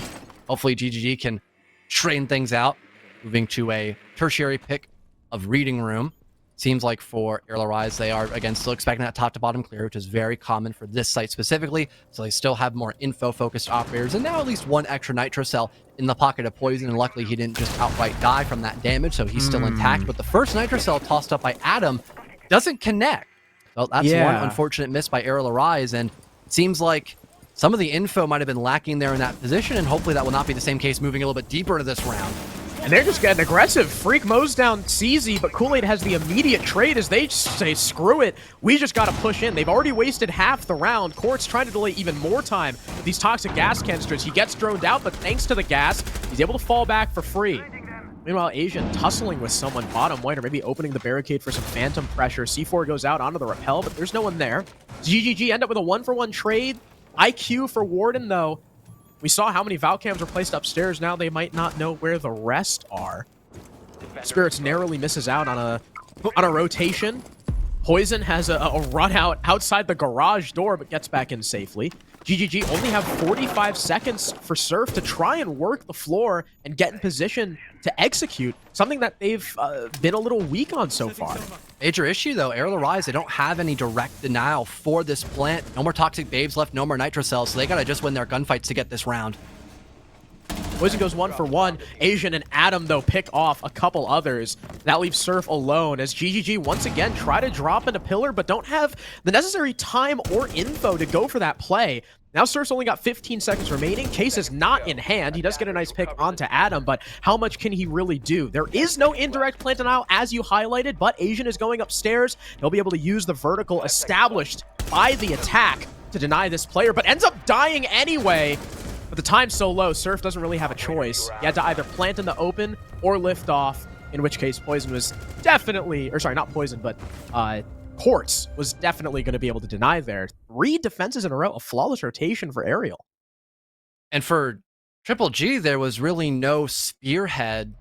Hopefully GGG can straighten things out. Moving to a tertiary pick of Reading Room. Seems like for Arial Rise, they are, again, still expecting that top to bottom clear, which is very common for this site specifically. So they still have more info-focused operators, and now at least 1 extra Nitro Cell in the pocket of Poison, and luckily he didn't just outright die from that damage, so he's still intact. But the first Nitro Cell tossed up by Adam doesn't connect. So that's one unfortunate miss by Arial Rise, and it seems like some of the info might have been lacking there in that position, and hopefully that will not be the same case moving a little bit deeper into this round. And they're just getting aggressive. Freak mows down CZ, but Kool-Aid has the immediate trade as they just say, screw it. We just got to push in. They've already wasted half the round. Court's trying to delay even more time with these toxic gas canisters. He gets droned out, but thanks to the gas, he's able to fall back for free. Meanwhile, Asian tussling with someone bottom white, or maybe opening the barricade for some phantom pressure. C4 goes out onto the rappel, but there's no one there. GGG end up with a 1-for-1 trade. IQ for Warden, though. We saw how many Valcams were placed upstairs. Now they might not know where the rest are. Spirits narrowly misses out on a rotation. Poison has a run out outside the garage door, but gets back in safely. GGG only have 45 seconds for Surf to try and work the floor and get in position to execute, something that they've been a little weak on so far. Major issue, though. Arial Rise, they don't have any direct denial for this plant. No more Toxic Babes left, no more Nitro Cells, so they gotta just win their gunfights to get this round. Poison goes 1-for-1. Asian and Adam, though, pick off a couple others. That leaves Surf alone as GGG once again try to drop into Pillar, but don't have the necessary time or info to go for that play. Now Surf's only got 15 seconds remaining. Case is not in hand. He does get a nice pick onto Adam, but how much can he really do? There is no indirect plant denial, as you highlighted, but Asian is going upstairs. He'll be able to use the vertical established by the attack to deny this player, but ends up dying anyway. But the time's so low, Surf doesn't really have a choice. He had to either plant in the open or lift off, in which case Poison was definitely, or sorry, not Poison, but Quartz was definitely going to be able to deny there. 3 defenses in a row, a flawless rotation for Arial. And for Triple G, there was really no spearhead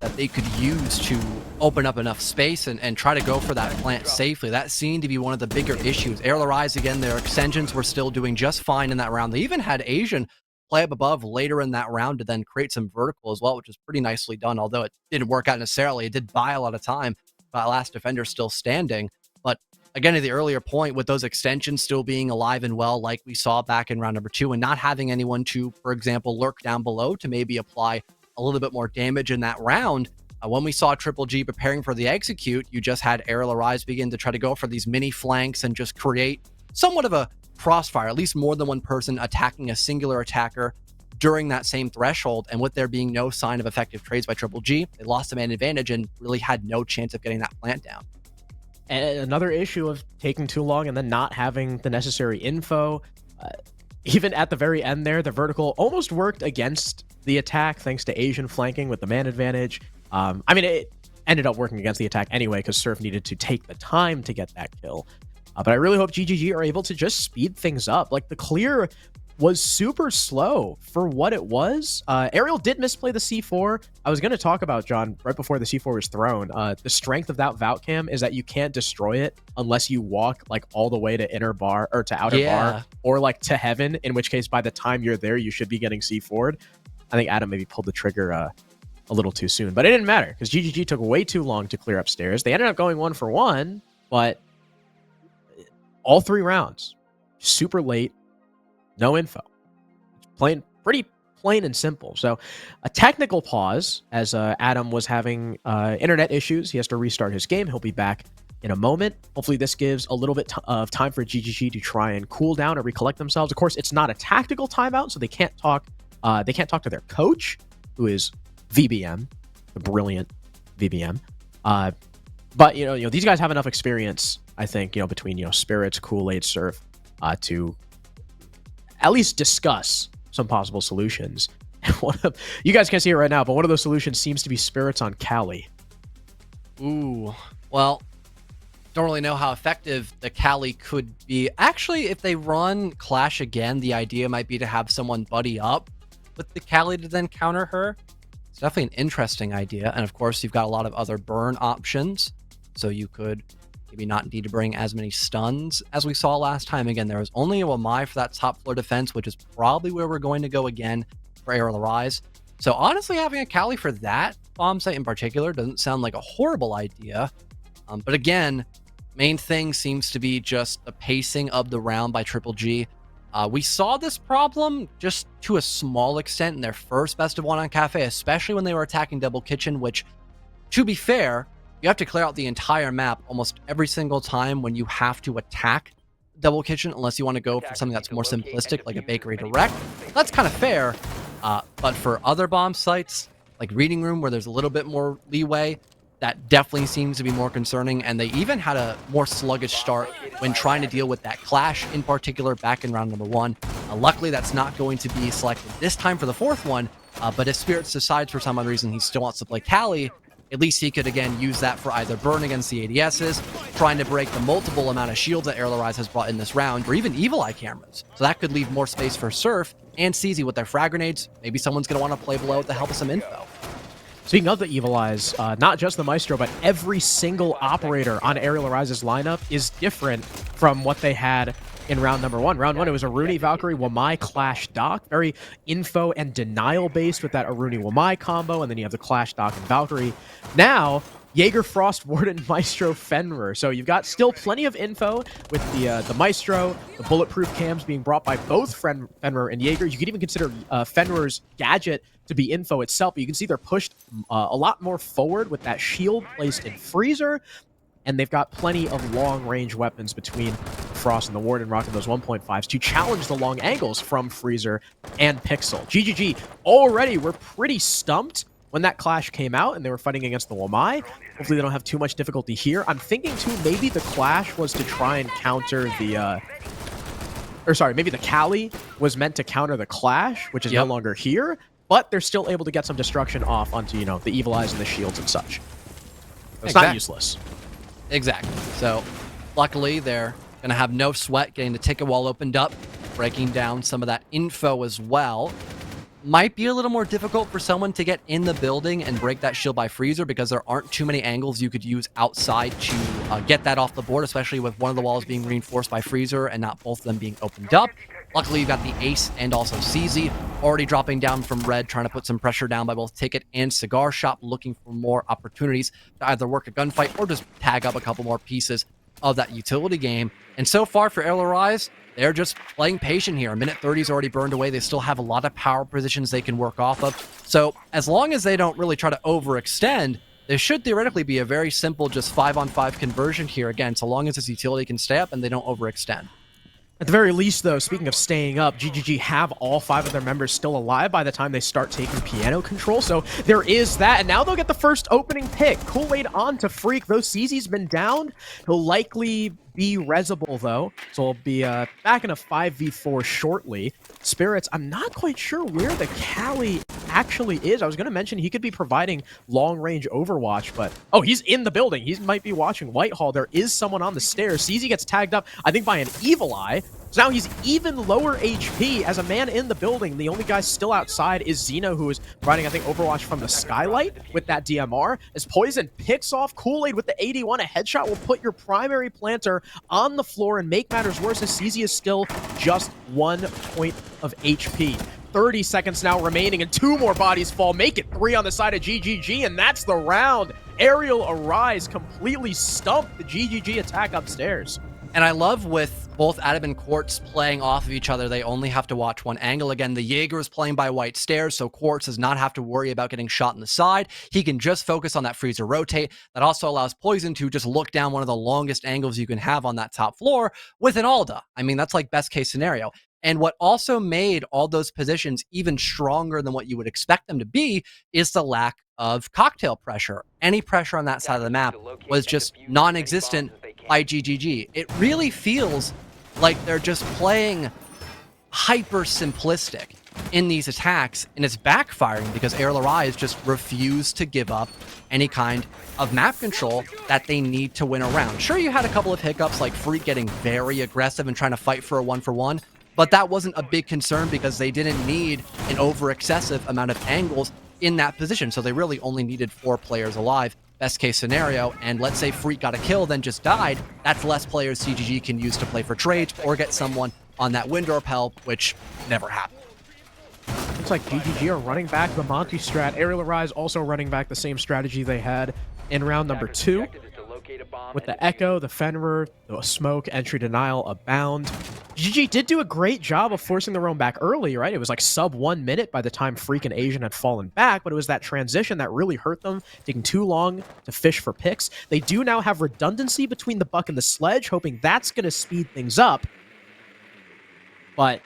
that they could use to open up enough space and try to go for that plant safely. That seemed to be one of the bigger issues. Arial Rise, again, their extensions were still doing just fine in that round. They even had Asian play up above later in that round to then create some vertical as well, which is pretty nicely done, although it didn't work out necessarily. It did buy a lot of time. That last defender still standing. But again, to the earlier point, with those extensions still being alive and well, like we saw back in round number 2, and not having anyone to, for example, lurk down below to maybe apply a little bit more damage in that round, when we saw Triple G preparing for the execute, you just had Arial Rise begin to try to go for these mini flanks and just create somewhat of a crossfire, at least more than one person attacking a singular attacker during that same threshold. And with there being no sign of effective trades by Triple G, they lost the man advantage and really had no chance of getting that plant down. And another issue of taking too long and then not having the necessary info. Even at the very end there, the vertical almost worked against the attack thanks to Asian flanking with the man advantage. I mean, it ended up working against the attack anyway because Surf needed to take the time to get that kill. But I really hope GGG are able to just speed things up. Like, the clear was super slow for what it was. Arial did misplay the C4. I was going to talk about, John, right before the C4 was thrown. The strength of that Valcam is that you can't destroy it unless you walk like all the way to inner bar or to outer bar or like to heaven, in which case by the time you're there, you should be getting C4'd. I think Adam maybe pulled the trigger a little too soon. But it didn't matter because GGG took way too long to clear upstairs. They ended up going 1-for-1, but all 3 rounds, super late, no info. Playing pretty plain and simple. So a technical pause as Adam was having internet issues. He has to restart his game. He'll be back in a moment. Hopefully this gives a little bit of time for GGG to try and cool down and recollect themselves. Of course, it's not a tactical timeout, so they can't talk to their coach, who is VBM, the brilliant VBM. But you know, these guys have enough experience, I think, between Spirits, Kool-Aid, Surf, to at least discuss some possible solutions. And you guys can't see it right now, but one of those solutions seems to be Spirits on Cali. Ooh, well, don't really know how effective the Cali could be. Actually, if they run Clash again, the idea might be to have someone buddy up with the Cali to then counter her. It's definitely an interesting idea. And of course, you've got a lot of other burn options. So you could maybe not need to bring as many stuns as we saw last time. Again, there was only a Wamai for that top floor defense, which is probably where we're going to go again for Arial Rise. So honestly, having a Cali for that bomb site in particular doesn't sound like a horrible idea. But again, main thing seems to be just the pacing of the round by Triple G. We saw this problem just to a small extent in their first best of 1 on Kafe, especially when they were attacking Double Kitchen, which, to be fair, you have to clear out the entire map almost every single time when you have to attack Double Kitchen, unless you want to go for something that's more simplistic, like a Bakery Direct. That's kind of fair, but for other bomb sites, like Reading Room, where there's a little bit more leeway, that definitely seems to be more concerning, and they even had a more sluggish start when trying to deal with that Clash in particular back in round number 1. Luckily, that's not going to be selected this time for the 4th one, but if Spirits decides for some other reason he still wants to play Cali, at least he could, again, use that for either burn against the ADSs, trying to break the multiple amount of shields that Arial Rise has brought in this round, or even Evil Eye cameras. So that could leave more space for Surf and CZ with their frag grenades. Maybe someone's going to want to play below with the help of some info. Speaking of the Evil Eyes, not just the Maestro, but every single operator on Arial Rise's lineup is different from what they had in round number 1. Round 1, it was Aruni, Valkyrie, Wamai, Clash, Doc. Very info and denial based with that Aruni Wamai combo, and then you have the Clash, Doc, and Valkyrie. Now, Jaeger, Frost, Warden, Maestro, Fenrir. So you've got still plenty of info with the Maestro, the bulletproof cams being brought by both Fenrir and Jaeger. You could even consider Fenrir's gadget to be info itself, but you can see they're pushed a lot more forward with that shield placed in Freezer, and they've got plenty of long-range weapons between Frost and the Warden rocking those 1.5s to challenge the long angles from Freezer and Pixel. GGG already were pretty stumped when that Clash came out and they were fighting against the Wamai. Hopefully they don't have too much difficulty here. I'm thinking too, maybe the Clash was to try and counter the maybe the Cali was meant to counter the Clash, which is no longer here, but they're still able to get some destruction off onto, the Evil Eyes and the shields and such. It's not useless. Exactly. So luckily they're going to have no sweat getting the ticket wall opened up, breaking down some of that info as well. Might be a little more difficult for someone to get in the building and break that shield by Freezer because there aren't too many angles you could use outside to get that off the board, especially with one of the walls being reinforced by Freezer and not both of them being opened up. Luckily, you've got the Ace and also CZ already dropping down from red, trying to put some pressure down by both Ticket and Cigar Shop, looking for more opportunities to either work a gunfight or just tag up a couple more pieces of that utility game. And so far for Arial Rise, they're just playing patient here. Minute 30 is already burned away. They still have a lot of power positions they can work off of. So as long as they don't really try to overextend, this should theoretically be a very simple just 5-on-5 conversion here. Again, so long as this utility can stay up and they don't overextend. At the very least, though, speaking of staying up, GGG have all 5 of their members still alive by the time they start taking piano control, so there is that, and now they'll get the first opening pick. Kool-Aid on to Freak, though CZ's been downed. He'll likely be resable, though, so he'll be back in a 5v4 shortly. Spirits, I'm not quite sure where the Cali actually is. I was going to mention he could be providing long-range overwatch, but... Oh, he's in the building. He might be watching Whitehall. There is someone on the stairs. CZ gets tagged up, I think, by an Evil Eye. So now he's even lower HP as a man in the building. The only guy still outside is Xeno, who is providing, I think, overwatch from the skylight with that DMR. As Poison picks off Kool-Aid with the 81, a headshot will put your primary planter on the floor and make matters worse as CZ is still just 1 point of HP. 30 seconds now remaining, and 2 more bodies fall. Make it 3 on the side of GGG, and that's the round. Arial Arise completely stumped the GGG attack upstairs. And I love with both Adam and Quartz playing off of each other, they only have to watch one angle. Again, the Jaeger is playing by white stairs, so Quartz does not have to worry about getting shot in the side. He can just focus on that freezer rotate. That also allows Poison to just look down one of the longest angles you can have on that top floor with an Alda. I mean, that's like best case scenario. And what also made all those positions even stronger than what you would expect them to be is the lack of cocktail pressure. Any pressure on that side of the map was just non-existent by GGG. It really feels like they're just playing hyper simplistic in these attacks, and it's backfiring because Arial Arise just refused to give up any kind of map control that they need to win a round. Sure, you had a couple of hiccups like Freak getting very aggressive and trying to fight for a 1-for-1, but that wasn't a big concern because they didn't need an over-excessive amount of angles in that position, so they really only needed 4 players alive, best case scenario, and let's say Freak got a kill, then just died, that's less players GGG can use to play for trades or get someone on that window of help, which never happened. Looks like GGG are running back the Monty strat. Arial Arise also running back the same strategy they had in round number 2. With the Echo, the Fenrir, the Smoke, Entry Denial, Abound. GG did do a great job of forcing the roam back early, right? It was like sub 1 minute by the time Freak and Asian had fallen back, but it was that transition that really hurt them, taking too long to fish for picks. They do now have redundancy between the Buck and the Sledge, hoping that's going to speed things up. But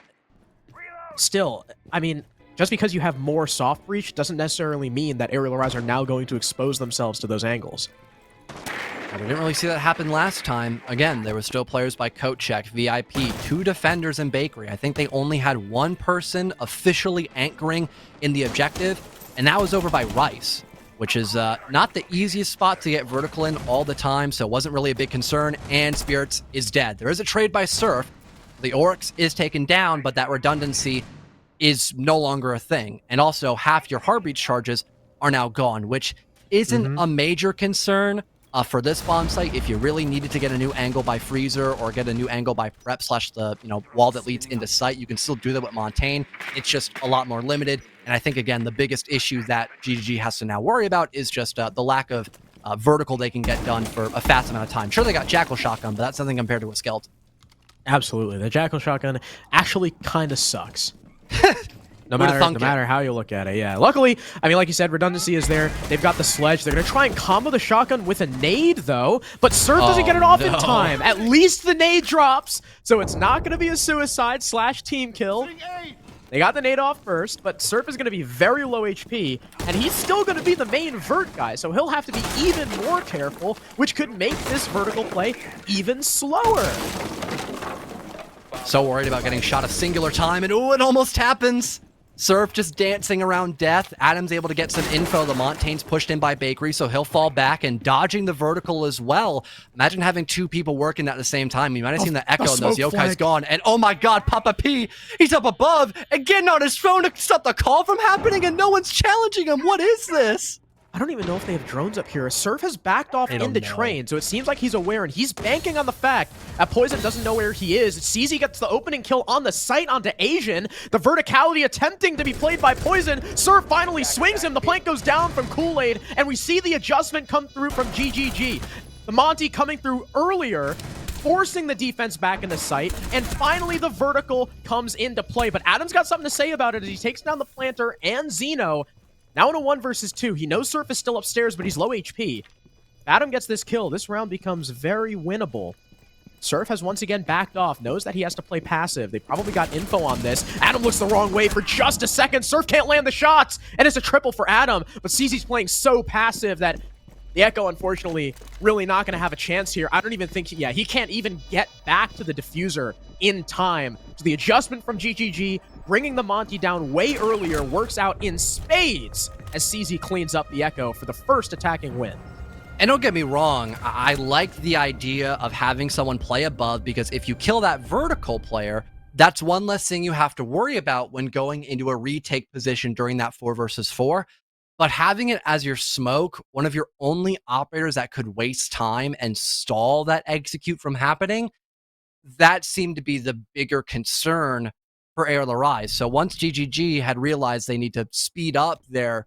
still, I mean, just because you have more soft breach doesn't necessarily mean that Arial Arise are now going to expose themselves to those angles. We didn't really see that happen last time. Again, there were still players by Coatcheck, VIP, 2 defenders, and Bakery. I think they only had 1 person officially anchoring in the objective, and that was over by Rice, which is not the easiest spot to get vertical in all the time, so it wasn't really a big concern, and Spirits is dead. There is a trade by Surf. The Oryx is taken down, but that redundancy is no longer a thing. And also, half your Heartbeat charges are now gone, which isn't a major concern for this bomb site. If you really needed to get a new angle by Freezer or get a new angle by Prep / the wall that leads into site, you can still do that with Montaigne. It's just a lot more limited. And I think, again, the biggest issue that GGG has to now worry about is just the lack of vertical they can get done for a fast amount of time. Sure, they got Jackal Shotgun, but that's something compared to a Skeleton. Absolutely. The Jackal Shotgun actually kind of sucks. No matter how you look at it, yeah. Luckily, I mean, like you said, redundancy is there. They've got the Sledge. They're going to try and combo the Shotgun with a nade, though. But Surf doesn't get it off in time. At least the nade drops. So it's not going to be a suicide / team kill. They got the nade off first, but Surf is going to be very low HP. And he's still going to be the main vert guy. So he'll have to be even more careful, which could make this vertical play even slower. So worried about getting shot a singular time, and ooh, it almost happens. Surf just dancing around death. Adam's able to get some info. The Montaigne's pushed in by Bakery, so he'll fall back and dodging the vertical as well. Imagine having 2 people working at the same time. You might have seen the Echo and those Yokai's gone. And oh my god, Papa P, he's up above and getting on his phone to stop the call from happening, and no one's challenging him. What is this? I don't even know if they have drones up here. Surf has backed off into train, so it seems like he's aware, and he's banking on the fact that Poison doesn't know where he is. CZ gets the opening kill on the site onto Asian. The verticality attempting to be played by Poison. Surf finally swings him. The plank goes down from Kool-Aid, and we see the adjustment come through from GGG. The Monty coming through earlier, forcing the defense back into sight, and finally the vertical comes into play. But Adam's got something to say about it as he takes down the Planter and Xeno. Now in a 1 versus 2, he knows Surf is still upstairs, but he's low HP. If Adam gets this kill, this round becomes very winnable. Surf has once again backed off, knows that he has to play passive. They probably got info on this. Adam looks the wrong way for just a second. Surf can't land the shots, and it's a triple for Adam. But CZ's playing so passive that the Echo, unfortunately, really not going to have a chance here. I don't even think, he can't even get back to the diffuser in time. So the adjustment from GGG, bringing the Monty down way earlier, works out in spades as CZ cleans up the Echo for the first attacking win. And don't get me wrong, I like the idea of having someone play above, because if you kill that vertical player, that's one less thing you have to worry about when going into a retake position during that 4 versus 4. But having it as your smoke, one of your only operators that could waste time and stall that execute from happening, that seemed to be the bigger concern for Arial Arise. So once GGG had realized they need to speed up their,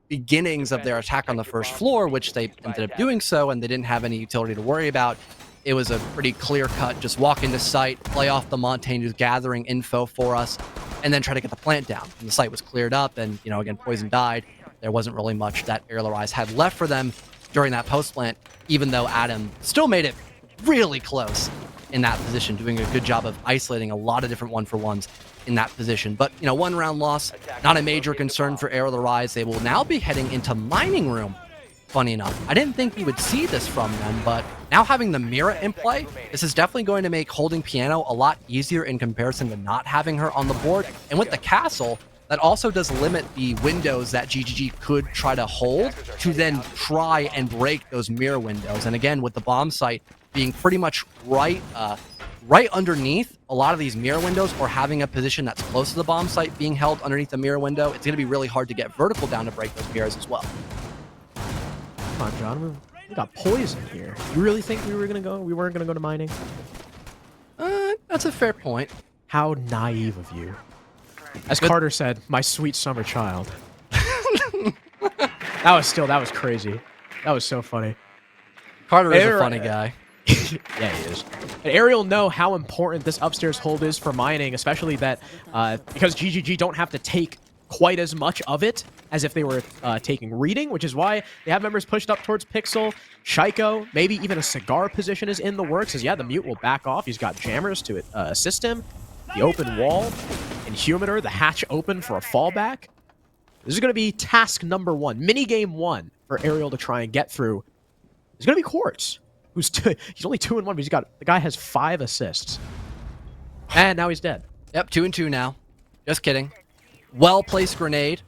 beginnings of their attack on the first floor, which they ended up doing so, and they didn't have any utility to worry about, it was a pretty clear cut, just walk into site, play off the Montaigne who's gathering info for us, and then try to get the plant down. And the site was cleared up, and, again, Poison died. There wasn't really much that Arial Arise had left for them during that post-plant, even though Adam still made it really close in that position, doing a good job of isolating a lot of different one-for-ones in that position. But, one round loss, not a major concern for Arial Arise. They will now be heading into Mining Room, funny enough. I didn't think we would see this from them, but now having the Mira in play, this is definitely going to make holding Piano a lot easier in comparison to not having her on the board. And with the castle, that also does limit the windows that GGG could try to hold to then try and break those Mira windows. And again, with the bomb site being pretty much right underneath a lot of these mirror windows, or having a position that's close to the bomb site being held underneath the mirror window, it's going to be really hard to get vertical down to break those mirrors as well. Come on, John. We got Poison here. You really think we weren't gonna go to mining? That's a fair point. How naive of you. As Carter said, my sweet summer child. That was crazy. That was so funny. Carter is a funny guy. Yeah, he is. And Arial know how important this upstairs hold is for mining, especially that because GGG don't have to take quite as much of it as if they were taking reading, which is why they have members pushed up towards Pixel. Shaiko, maybe even a cigar position is in the works, as yeah, the mute will back off. He's got jammers to assist him. The open wall, Inhumator, the hatch open for a fallback. This is going to be task number 1, minigame 1 for Arial to try and get through. It's going to be Quartz, who's he's only 2-1, but the guy has 5 assists. And now he's dead. Yep, 2-2 now. Just kidding. Well-placed grenade.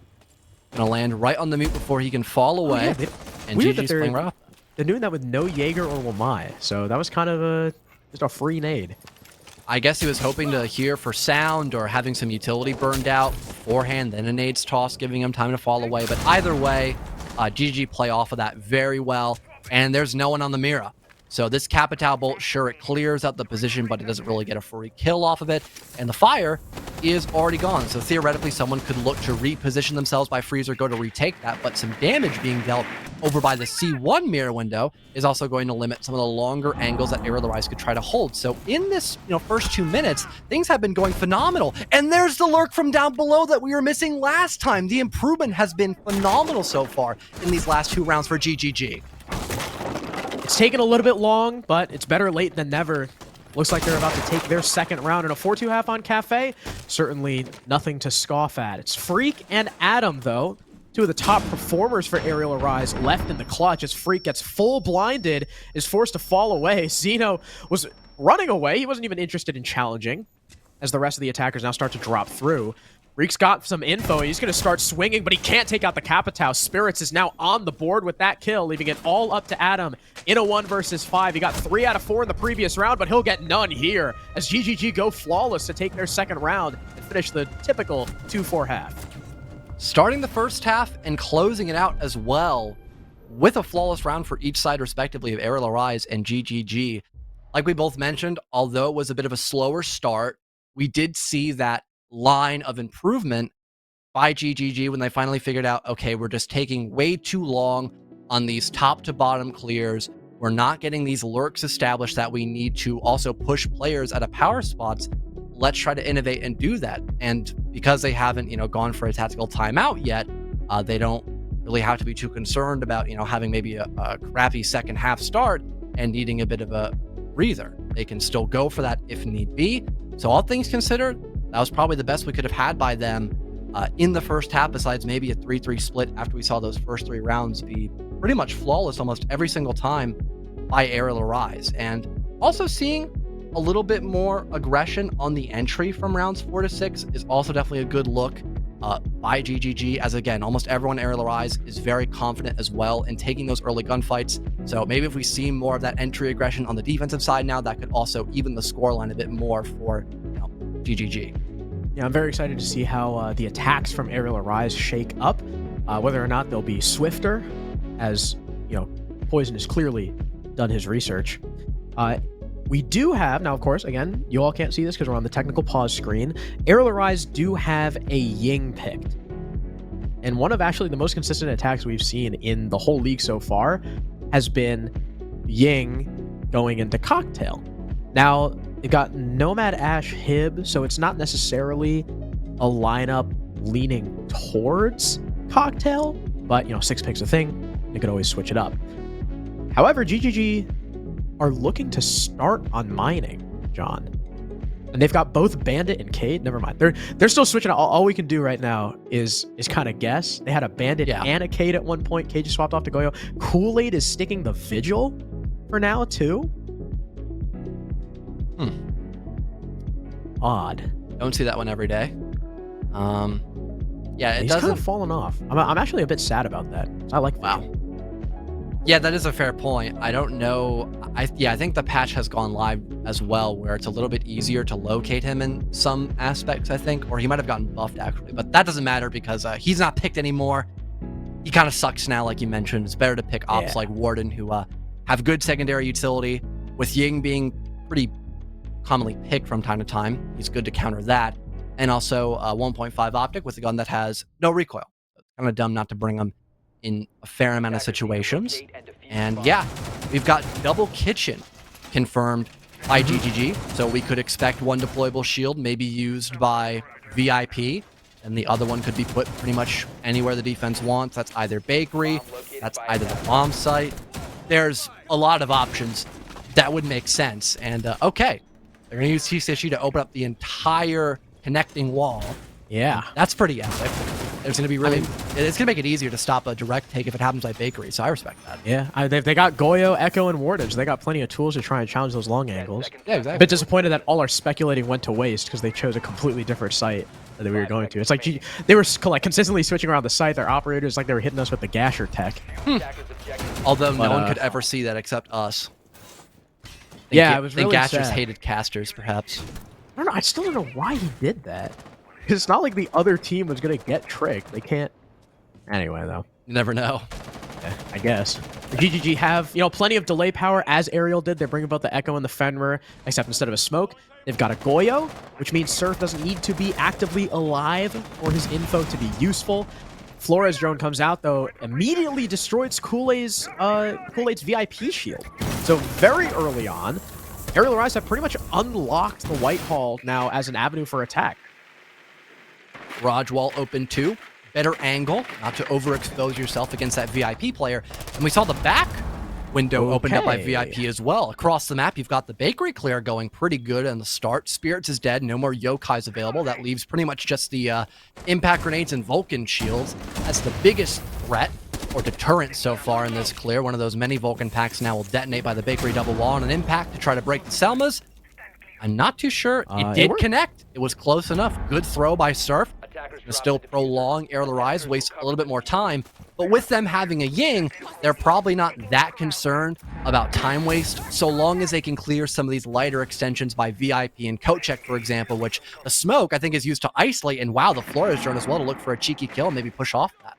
Gonna land right on the mute before he can fall away. Oh, yeah, and GG's playing right off. They're doing that with no Jaeger or Wamai, so that was kind of just a free nade. I guess he was hoping to hear for sound or having some utility burned out beforehand, then a nade's toss, giving him time to fall away. But either way, GG play off of that very well, and there's no one on the Mira. So this Capital Bolt, sure, it clears out the position, but it doesn't really get a free kill off of it. And the fire is already gone. So theoretically, someone could look to reposition themselves by freeze or go to retake that, but some damage being dealt over by the C1 mirror window is also going to limit some of the longer angles that Arial Arise could try to hold. So in this first 2 minutes, things have been going phenomenal. And there's the lurk from down below that we were missing last time. The improvement has been phenomenal so far in these last 2 rounds for GGG. It's taken a little bit long, but it's better late than never. Looks like they're about to take their second round in a 4-2 half on Kafe. Certainly nothing to scoff at. It's Freak and Adam, though. 2 of the top performers for Arial Arise left in the clutch as Freak gets full blinded, is forced to fall away. Zeno was running away. He wasn't even interested in challenging as the rest of the attackers now start to drop through. Freak's got some info. He's going to start swinging, but he can't take out the Capitao. Spirits is now on the board with that kill, leaving it all up to Adam in a 1 versus 5. He got 3 out of 4 in the previous round, but he'll get none here as GGG go flawless to take their second round and finish the typical 2-4 half. Starting the first half and closing it out as well with a flawless round for each side, respectively, of Arial Arise and GGG. Like we both mentioned, although it was a bit of a slower start, we did see that line of improvement by GGG when they finally figured out, okay, we're just taking way too long on these top to bottom clears. We're not getting these lurks established that we need to also push players at a power spots. Let's try to innovate and do that. And because they haven't, gone for a tactical timeout yet, they don't really have to be too concerned about, having maybe a crappy second half start and needing a bit of a breather. They can still go for that if need be. So all things considered, that was probably the best we could have had by them in the first half, besides maybe a 3-3 split after we saw those first 3 rounds be pretty much flawless almost every single time by Arial Arise. And also seeing a little bit more aggression on the entry from rounds 4 to 6 is also definitely a good look by GGG, as again, almost everyone Arial Arise is very confident as well in taking those early gunfights. So maybe if we see more of that entry aggression on the defensive side now, that could also even the scoreline a bit more for GGG. Yeah, I'm very excited to see how the attacks from Arial Arise shake up, whether or not they'll be swifter, as Poison has clearly done his research. We do have, now of course, again, you all can't see this because we're on the technical pause screen. Arial Arise do have a Ying picked. And one of actually the most consistent attacks we've seen in the whole league so far has been Ying going into Cocktail. Now, they've got Nomad Ash Hib, so it's not necessarily a lineup leaning towards Cocktail, but, 6 picks a thing. You could always switch it up. However, GGG are looking to start on mining, John. And they've got both Bandit and Cade. Never mind. They're still switching. All we can do right now is kind of guess. They had a Bandit and a Cade at one point. Cade just swapped off to Goyo. Kool-Aid is sticking the Vigil for now, too. Odd. Don't see that one every day. Yeah, He's kind of fallen off. I'm actually a bit sad about that. I like Vigil. Yeah, that is a fair point. I don't know. I think the patch has gone live as well, where it's a little bit easier to locate him in some aspects, I think. Or he might have gotten buffed, actually. But that doesn't matter because he's not picked anymore. He kind of sucks now, like you mentioned. It's better to pick ops like Warden, who have good secondary utility. With Ying being pretty commonly picked from time to time, he's good to counter that. And also 1.5 optic with a gun that has no recoil. It's kind of dumb not to bring him in a fair amount of situations. And yeah, we've got double kitchen confirmed by GGG, so we could expect one deployable shield maybe used by VIP, and the other one could be put pretty much anywhere the defense wants. That's either bakery, that's either the bomb site. There's a lot of options that would make sense. And okay, they're gonna use TCSG to open up the entire connecting wall. Yeah, that's pretty epic. It's gonna be really. It's gonna make it easier to stop a direct take if it happens by bakery. So I respect that. Yeah, they got Goyo, Echo, and Wardage. They got plenty of tools to try and challenge those long angles. Yeah, exactly. A bit disappointed that all our speculating went to waste because they chose a completely different site that we were going to. It's like they were like consistently switching around the site. Their operators, like they were hitting us with the Gasher tech. Although no one could ever see that except us. It was really Gashers sad. hated casters, perhaps. I don't know. I still don't know why he did that. It's not like the other team was going to get tricked. They can't. Anyway, though. You never know. Yeah, I guess. The GGG have, plenty of delay power, as Arial did. They're bringing both the Echo and the Fenrir, except instead of a smoke, they've got a Goyo, which means Surf doesn't need to be actively alive for his info to be useful. Flores drone comes out, though, immediately destroys Kool-Aid's VIP shield. So very early on, Arial Arise have pretty much unlocked the Whitehall now as an avenue for attack. Raj wall open too. Better angle, not to overexpose yourself against that VIP player. And we saw the back window opened up by VIP as well. Across the map, you've got the bakery clear going pretty good on the start. Spirits is dead, no more yokais available. That leaves pretty much just the impact grenades and Vulcan shields. That's the biggest threat or deterrent so far in this clear. One of those many Vulcan packs now will detonate by the bakery double wall on an impact to try to break the Selmas. I'm not too sure. It did connect. It was close enough. Good throw by Surf. To still prolong Arial Arise, waste a little bit more time. But with them having a Ying, they're probably not that concerned about time waste, so long as they can clear some of these lighter extensions by VIP and Coat Check, for example, which the smoke, I think, is used to isolate. And wow, the Flores drone as well to look for a cheeky kill and maybe push off that.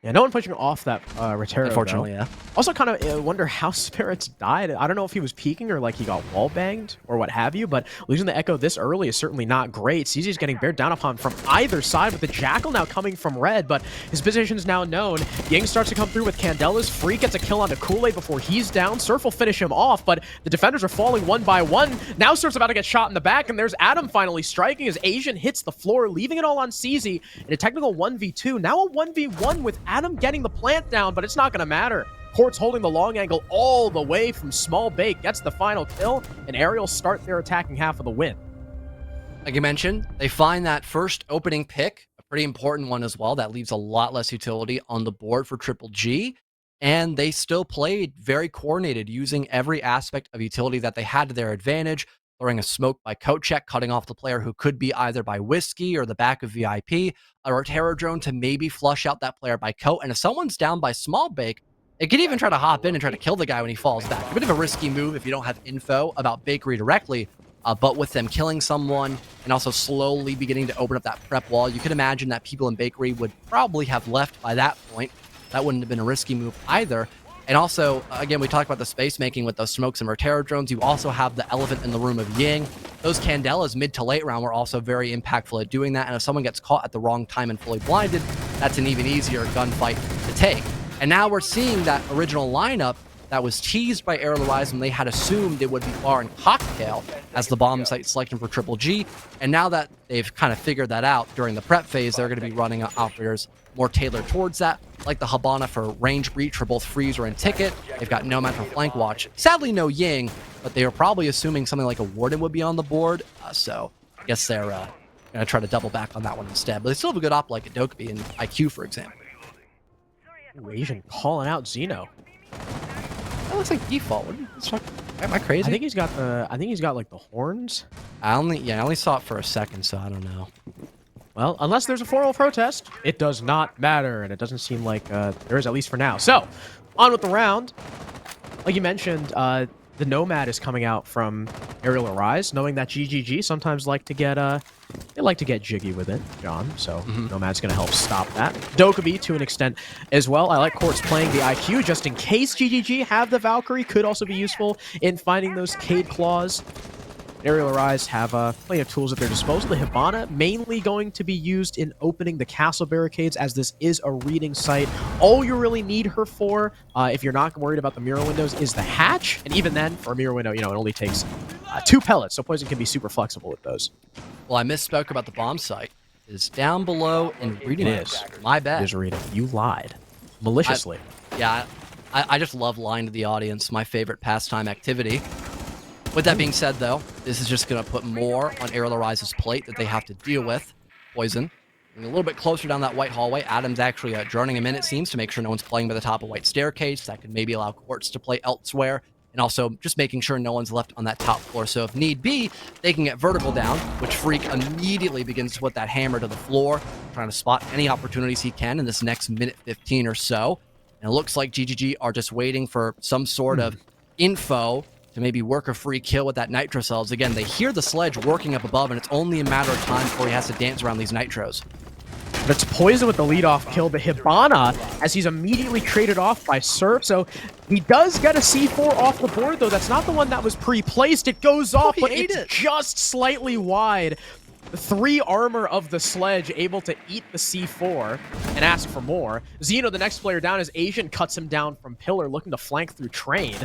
Yeah, no one pushing off that Retero. Unfortunately, though. yeah. Also, kind of wonder how Spirits died. I don't know if he was peeking or like he got wall banged or what have you, but losing the Echo this early is certainly not great. CZ's getting bared down upon from either side with the Jackal now coming from red, but his position is now known. Ying starts to come through with Candela's Freak, gets a kill onto Kool-Aid before he's down. Surf will finish him off, but the defenders are falling one by one. Now Surf's about to get shot in the back, and there's Adam finally striking as Asian hits the floor, leaving it all on CZ in a technical 1v2. Now a 1v1 with Adam getting the plant down, but it's not going to matter. Port's holding the long angle all the way from Small Bake, gets the final kill, and Arial start their attacking half of the win. Like you mentioned, they find that first opening pick, a pretty important one as well. That leaves a lot less utility on the board for Triple G, and they still played very coordinated, using every aspect of utility that they had to their advantage, throwing a smoke by Coat Check, cutting off the player who could be either by Whiskey or the back of VIP, a Rotero drone to maybe flush out that player by Coat, and if someone's down by Small Bake, it could even try to hop in and try to kill the guy when he falls back. A bit of a risky move if you don't have info about Bakery directly, but with them killing someone and also slowly beginning to open up that prep wall, you could imagine that people in Bakery would probably have left by that point. That wouldn't have been a risky move either. And also, again, we talked about the space making with those smokes and Rotero drones. You also have the elephant in the room of Ying. Those Candelas mid to late round were also very impactful at doing that. And if someone gets caught at the wrong time and fully blinded, that's an even easier gunfight to take. And now we're seeing that original lineup that was teased by Arial when they had assumed it would be Bar and Cocktail as the bomb site selection for Triple G. And now that they've kind of figured that out during the prep phase, they're going to be running operators more tailored towards that, like the Habana for range breach for both Freezer and Ticket. They've got Nomad for flank watch. Sadly, no Ying, but they were probably assuming something like a Warden would be on the board. So I guess they're going to try to double back on that one instead. But they still have a good op like a Dokkaebi and IQ, for example. Ooh, Asian calling out Xeno. That looks like default. Am I crazy? I think he's got the. I think he's got like the horns. I only saw it for a second, so I don't know. Well, unless there's a formal protest, it does not matter, and it doesn't seem like there is, at least for now. So, on with the round. Like you mentioned, the Nomad is coming out from Aerial Arise, knowing that GGG sometimes like to get they like to get jiggy with it, John. So Nomad's going to help stop that. Dokkaebi to an extent as well. I like Quartz playing the IQ just in case GGG have the Valkyrie. Could also be useful in finding those Cade Claws. Aerial Arise have plenty of tools at their disposal. The Hibana mainly going to be used in opening the castle barricades, as this is a reading site. All you really need her for, if you're not worried about the mirror windows, is the hatch. And even then, for a mirror window, you know, it only takes 2 pellets, so Poison can be super flexible with those. Well, I misspoke about the bomb site. It's down below in reading. It is. My bad. It is reading. You lied. Maliciously. I just love lying to the audience. My favorite pastime activity. With that being said, though, this is just going to put more on Arial Arise's plate that they have to deal with. Poison. And a little bit closer down that white hallway. Adam's actually droning him in, it seems, to make sure no one's playing by the top of white staircase. That could maybe allow Quartz to play elsewhere. And also just making sure no one's left on that top floor. So if need be, they can get vertical down, which Freak immediately begins to put that hammer to the floor, trying to spot any opportunities he can in this next minute 15 or so. And it looks like GGG are just waiting for some sort of info to maybe work a free kill with that Nitro Cells. Again, they hear the sledge working up above, and it's only a matter of time before he has to dance around these Nitros. But it's Poison with the leadoff kill, the Hibana, as he's immediately traded off by Surf. So he does get a C4 off the board, though. That's not the one that was pre-placed. It goes off, but it's just slightly wide. The 3 armor of the sledge able to eat the C4 and ask for more. Xeno, the next player down, as Asian cuts him down from Pillar, looking to flank through Train.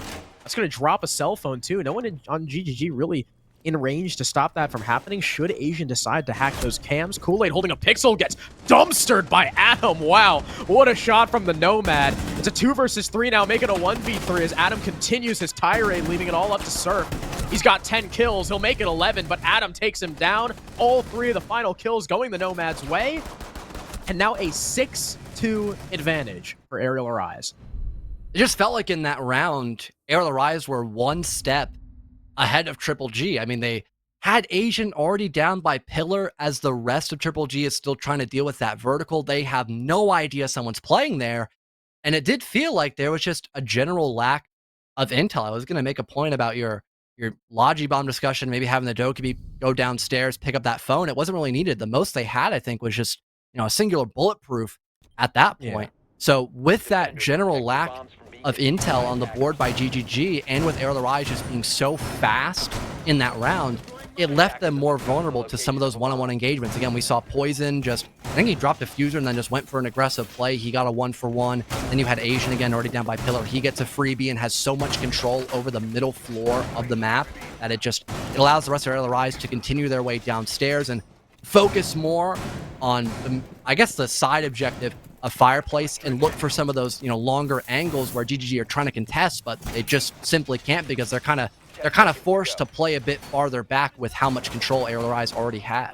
That's going to drop a cell phone, too. No one on GGG really in range to stop that from happening. Should Asian decide to hack those cams? Kool-Aid holding a pixel gets dumpstered by Adam. Wow, what a shot from the Nomad. It's a 2 versus 3 now, making a 1v3 as Adam continues his tirade, leaving it all up to Surf. He's got 10 kills. He'll make it 11, but Adam takes him down. All 3 of the final kills going the Nomad's way. And now a 6-2 advantage for Arial Arise. It just felt like in that round, Arial Arise were one step ahead of Triple G. I mean, they had Asian already down by Pillar, as the rest of Triple G is still trying to deal with that vertical. They have no idea someone's playing there. And it did feel like there was just a general lack of intel. I was going to make a point about your Logi Bomb discussion, maybe having the Dokkaebi go downstairs, pick up that phone. It wasn't really needed. The most they had, I think, was just, you know, a singular bulletproof at that point. Yeah. So with that general lack of intel on the board by GGG, and with Arial Arise just being so fast in that round, it left them more vulnerable to some of those one-on-one engagements. Again, we saw Poison just, I think he dropped a fuser and then just went for an aggressive play. He got a 1-for-1. Then you had Asian again already down by Pillar. He gets a freebie and has so much control over the middle floor of the map that it allows the rest of Arial Arise to continue their way downstairs and focus more on, I guess, the side objective of Fireplace, and look for some of those, you know, longer angles where GGG are trying to contest, but they just simply can't, because they're kind of forced to play a bit farther back with how much control Arial Arise already had.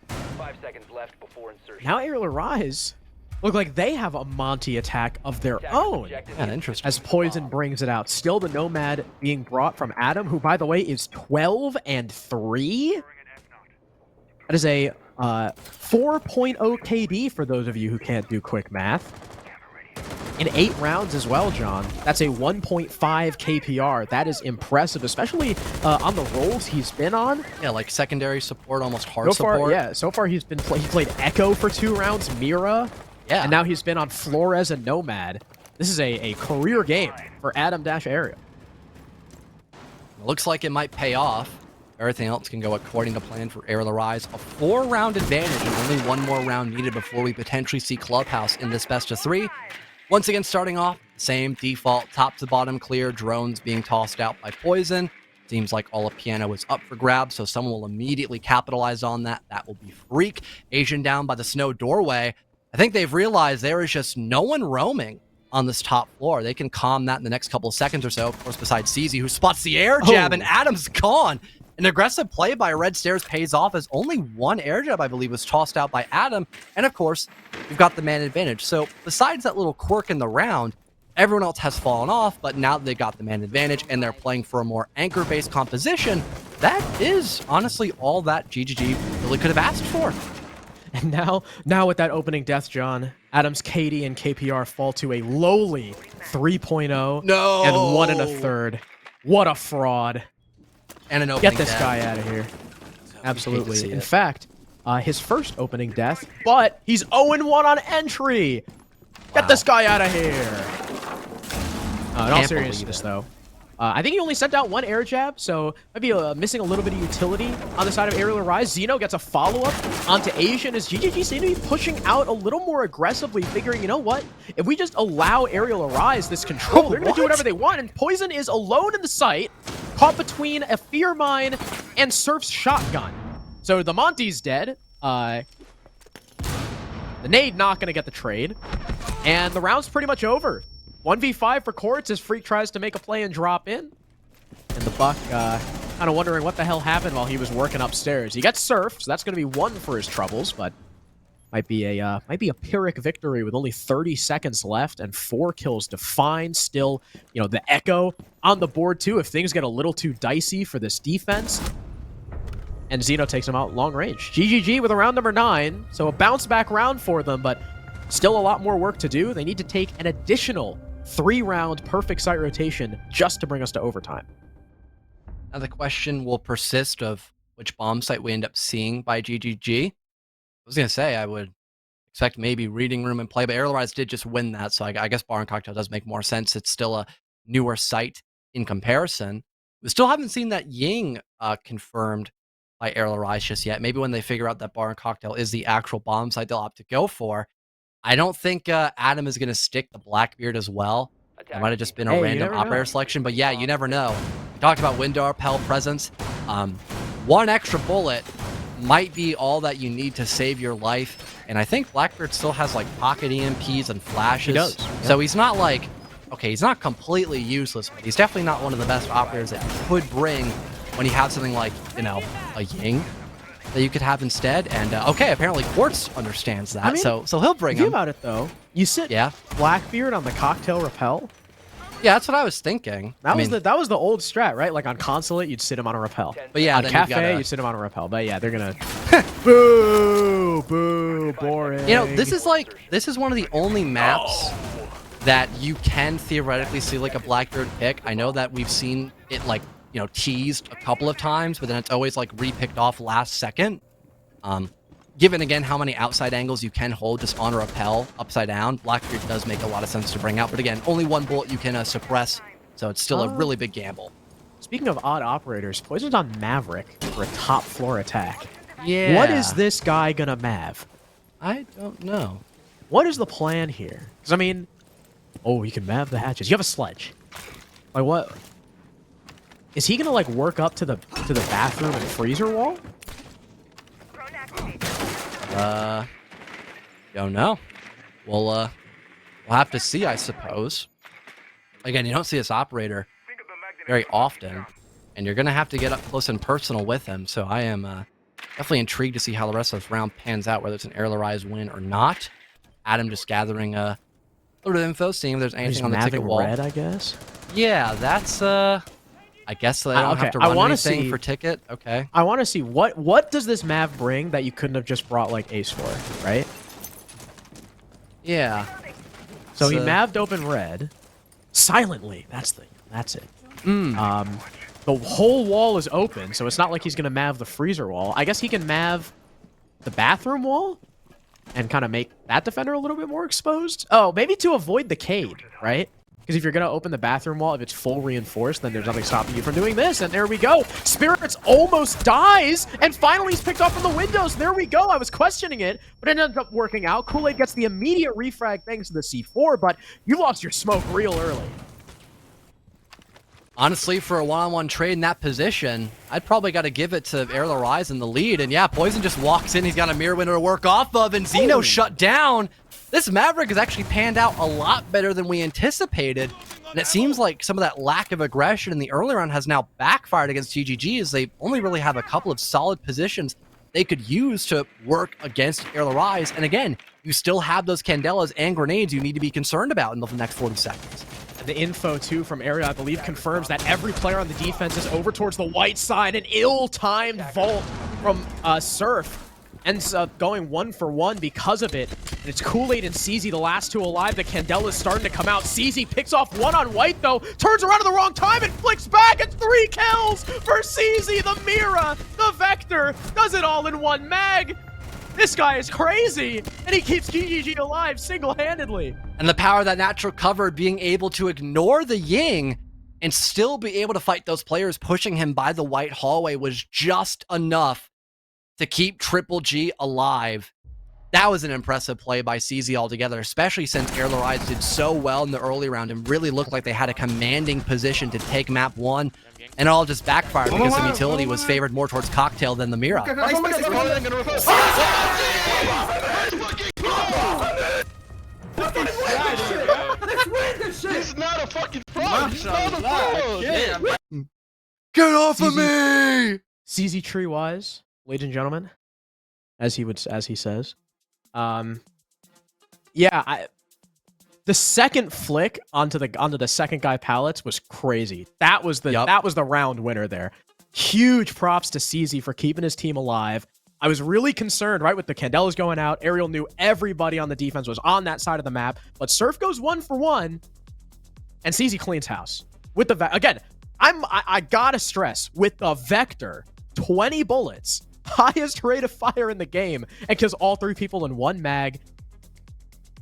5 seconds left before insertion. Now Arial Arise look like they have a Monty attack of their own. Yeah, interesting. As Poison brings it out. Still the Nomad being brought from Adam, who, by the way, is 12-3. That is a 4.0 KD for those of you who can't do quick math. In 8 rounds as well, John. That's a 1.5 KPR. That is impressive, especially on the roles he's been on. Yeah, like secondary support, almost hard support. Yeah, so far he's been he played Echo for 2 rounds, Mira, yeah, and now he's been on Flores and Nomad. This is a career game for Adam-Arial. It looks like it might pay off. Everything else can go according to plan for Arial Arise. A 4-round advantage and only one more round needed before we potentially see Clubhouse in this best of 3. Once again, starting off, same default, top to bottom clear, drones being tossed out by Poison. Seems like all of Piano is up for grabs, so someone will immediately capitalize on that. That will be Freak. Asian down by the snow doorway. I think they've realized there is just no one roaming on this top floor. They can calm that in the next couple of seconds or so. Of course, besides CZ, who spots the air jab, and Adam's gone. An aggressive play by Red Stairs pays off as only one air jab, I believe, was tossed out by Adam. And of course, we've got the man advantage. So besides that little quirk in the round, everyone else has fallen off, but now that they got the man advantage and they're playing for a more anchor-based composition, that is honestly all that GGG really could have asked for. And now with that opening death, John, Adam's KD and KPR fall to a lowly 3.0 No! and 1 1/3. What a fraud. And an opening Get this death. guy out of here. Absolutely. see In it. fact, his first opening death, but he's 0-1 on entry. Get this guy out of here. In all Can't seriousness, believe it. though, I think he only sent out one air jab, so might be missing a little bit of utility on the side of Arial Arise. Xeno gets a follow-up onto Asian as GGG seem to be pushing out a little more aggressively, figuring, you know what? If we just allow Arial Arise this control, they're going to do whatever they want, and Poison is alone in the site, caught between a Fear Mine and Surf's shotgun. So the Monty's dead. The nade not going to get the trade, and the round's pretty much over. 1v5 for Quartz as Freak tries to make a play and drop in. And the Buck kind of wondering what the hell happened while he was working upstairs. He gets surfed, so that's going to be 1 for his troubles, but might be a Pyrrhic victory with only 30 seconds left and 4 kills to find. Still, you know, the Echo on the board too if things get a little too dicey for this defense. And Xeno takes him out long range. GGG with a round number 9, so a bounce back round for them, but still a lot more work to do. They need to take an additional 3-round perfect site rotation just to bring us to overtime. Now the question will persist of which bomb site we end up seeing by GGG. I was going to say I would expect maybe Reading Room and Play, but Arial Arise did just win that, so I guess Bar and Cocktail does make more sense. It's still a newer site in comparison. We still haven't seen that Ying confirmed by Arial Arise just yet. Maybe when they figure out that Bar and Cocktail is the actual bomb site they'll opt to go for. I don't think Adam is going to stick the Blackbeard as well. It might have just been a Hey, you random never operator know. selection, but yeah, you never know. We talked about window repel presence. One extra bullet might be all that you need to save your life, and I think Blackbeard still has like pocket EMPs and flashes. He does, So he's not like, okay, he's not completely useless, but he's definitely not one of the best operators that you could bring when you have something like, you know, a Ying that you could have instead. And okay, apparently Quartz understands that, I mean, so he'll bring Think him. about it though. You sit Yeah, Blackbeard on the cocktail repel. yeah, that's what I was thinking. That I was mean, that was the old strat, right? Like on Consulate, you'd sit him on a repel. but yeah, On then Cafe, you've gotta- you'd sit him on a repel. But yeah, they're gonna boo, boo, boring. You know, this is one of the only maps that you can theoretically see like a Blackbeard pick. I know that we've seen it like, you know, teased a couple of times, but then it's always like re-picked off last second. Given again how many outside angles you can hold just on a rappel upside down, Blackbeard does make a lot of sense to bring out. But again, only one bullet you can suppress, so it's still a really big gamble. Speaking of odd operators, Poison's on Maverick for a top floor attack. Yeah. What is this guy gonna Mav? I don't know. What is the plan here? Because I mean, oh, you can Mav the hatches. You have a sledge. Like what? Is he gonna like work up to the bathroom and freezer wall? Don't know. We'll have to see, I suppose. Again, you don't see this operator very often, and you're gonna have to get up close and personal with him. So I am definitely intrigued to see how the rest of this round pans out, whether it's an Arial Arise win or not. Adam just gathering a little bit of info, seeing if there's anything He's on the ticket Maving wall. red, I guess. Yeah, that's I guess they don't okay, have to I run wanna anything see- for ticket. Okay. I want to see what does this Mav bring that you couldn't have just brought like Ace for, right? Yeah. So he So- Mav'd open red silently. That's it. The whole wall is open, so it's not like he's gonna Mav the freezer wall. I guess he can Mav the bathroom wall. and kind of make that defender a little bit more exposed. Oh, maybe to avoid the Cade, right? Because if you're going to open the bathroom wall, if it's full reinforced, then there's nothing stopping you from doing this. And there we go. Spirits almost dies, and finally he's picked off from the windows. There we go. I was questioning it, but it ended up working out. Kool-Aid gets the immediate refrag thanks to the C4, but you lost your smoke real early. Honestly, for a one-on-one trade in that position, I'd probably got to give it to Arial Rise in the lead. And yeah, Poison just walks in. He's got a mirror window to work off of, and Xeno shut down. This Maverick has actually panned out a lot better than we anticipated. And it seems like some of that lack of aggression in the early round has now backfired against GGG, as they only really have a couple of solid positions they could use to work against Arial Rise. And again, you still have those Candelas and grenades you need to be concerned about in the next 40 seconds. The info, too, from Arial, I believe, confirms that every player on the defense is over towards the white side. An ill-timed vault from Surf ends up going 1-for-1 because of it. And it's Kool-Aid and CZ, the last two alive. The Candela's starting to come out. CZ picks off one on white, though. Turns around at the wrong time and flicks back. It's 3 kills for CZ. The Mira, the Vector, does it all in one mag. This guy is crazy, and he keeps GGG alive single-handedly. And the power of that natural cover, being able to ignore the Ying and still be able to fight those players pushing him by the white hallway, was just enough to keep Triple G alive. That was an impressive play by CZ altogether, especially since Arial Rise did so well in the early round and really looked like they had a commanding position to take map 1. And it all just backfired because the utility was favored more towards Cocktail than the Mira. He's not a fucking fraud. He's not a fraud. Get off of me! CZ tree-wise, ladies and gentlemen, as he says. Yeah, the second flick onto the second guy pallets was crazy. That was the round winner there. Huge props to CZ for keeping his team alive. I was really concerned, right, with the Candelas going out. Arial knew everybody on the defense was on that side of the map, but Surf goes 1-for-1, and CZ cleans house with the again. I gotta stress, with the Vector, 20 bullets, highest rate of fire in the game, and kills all 3 people in one mag.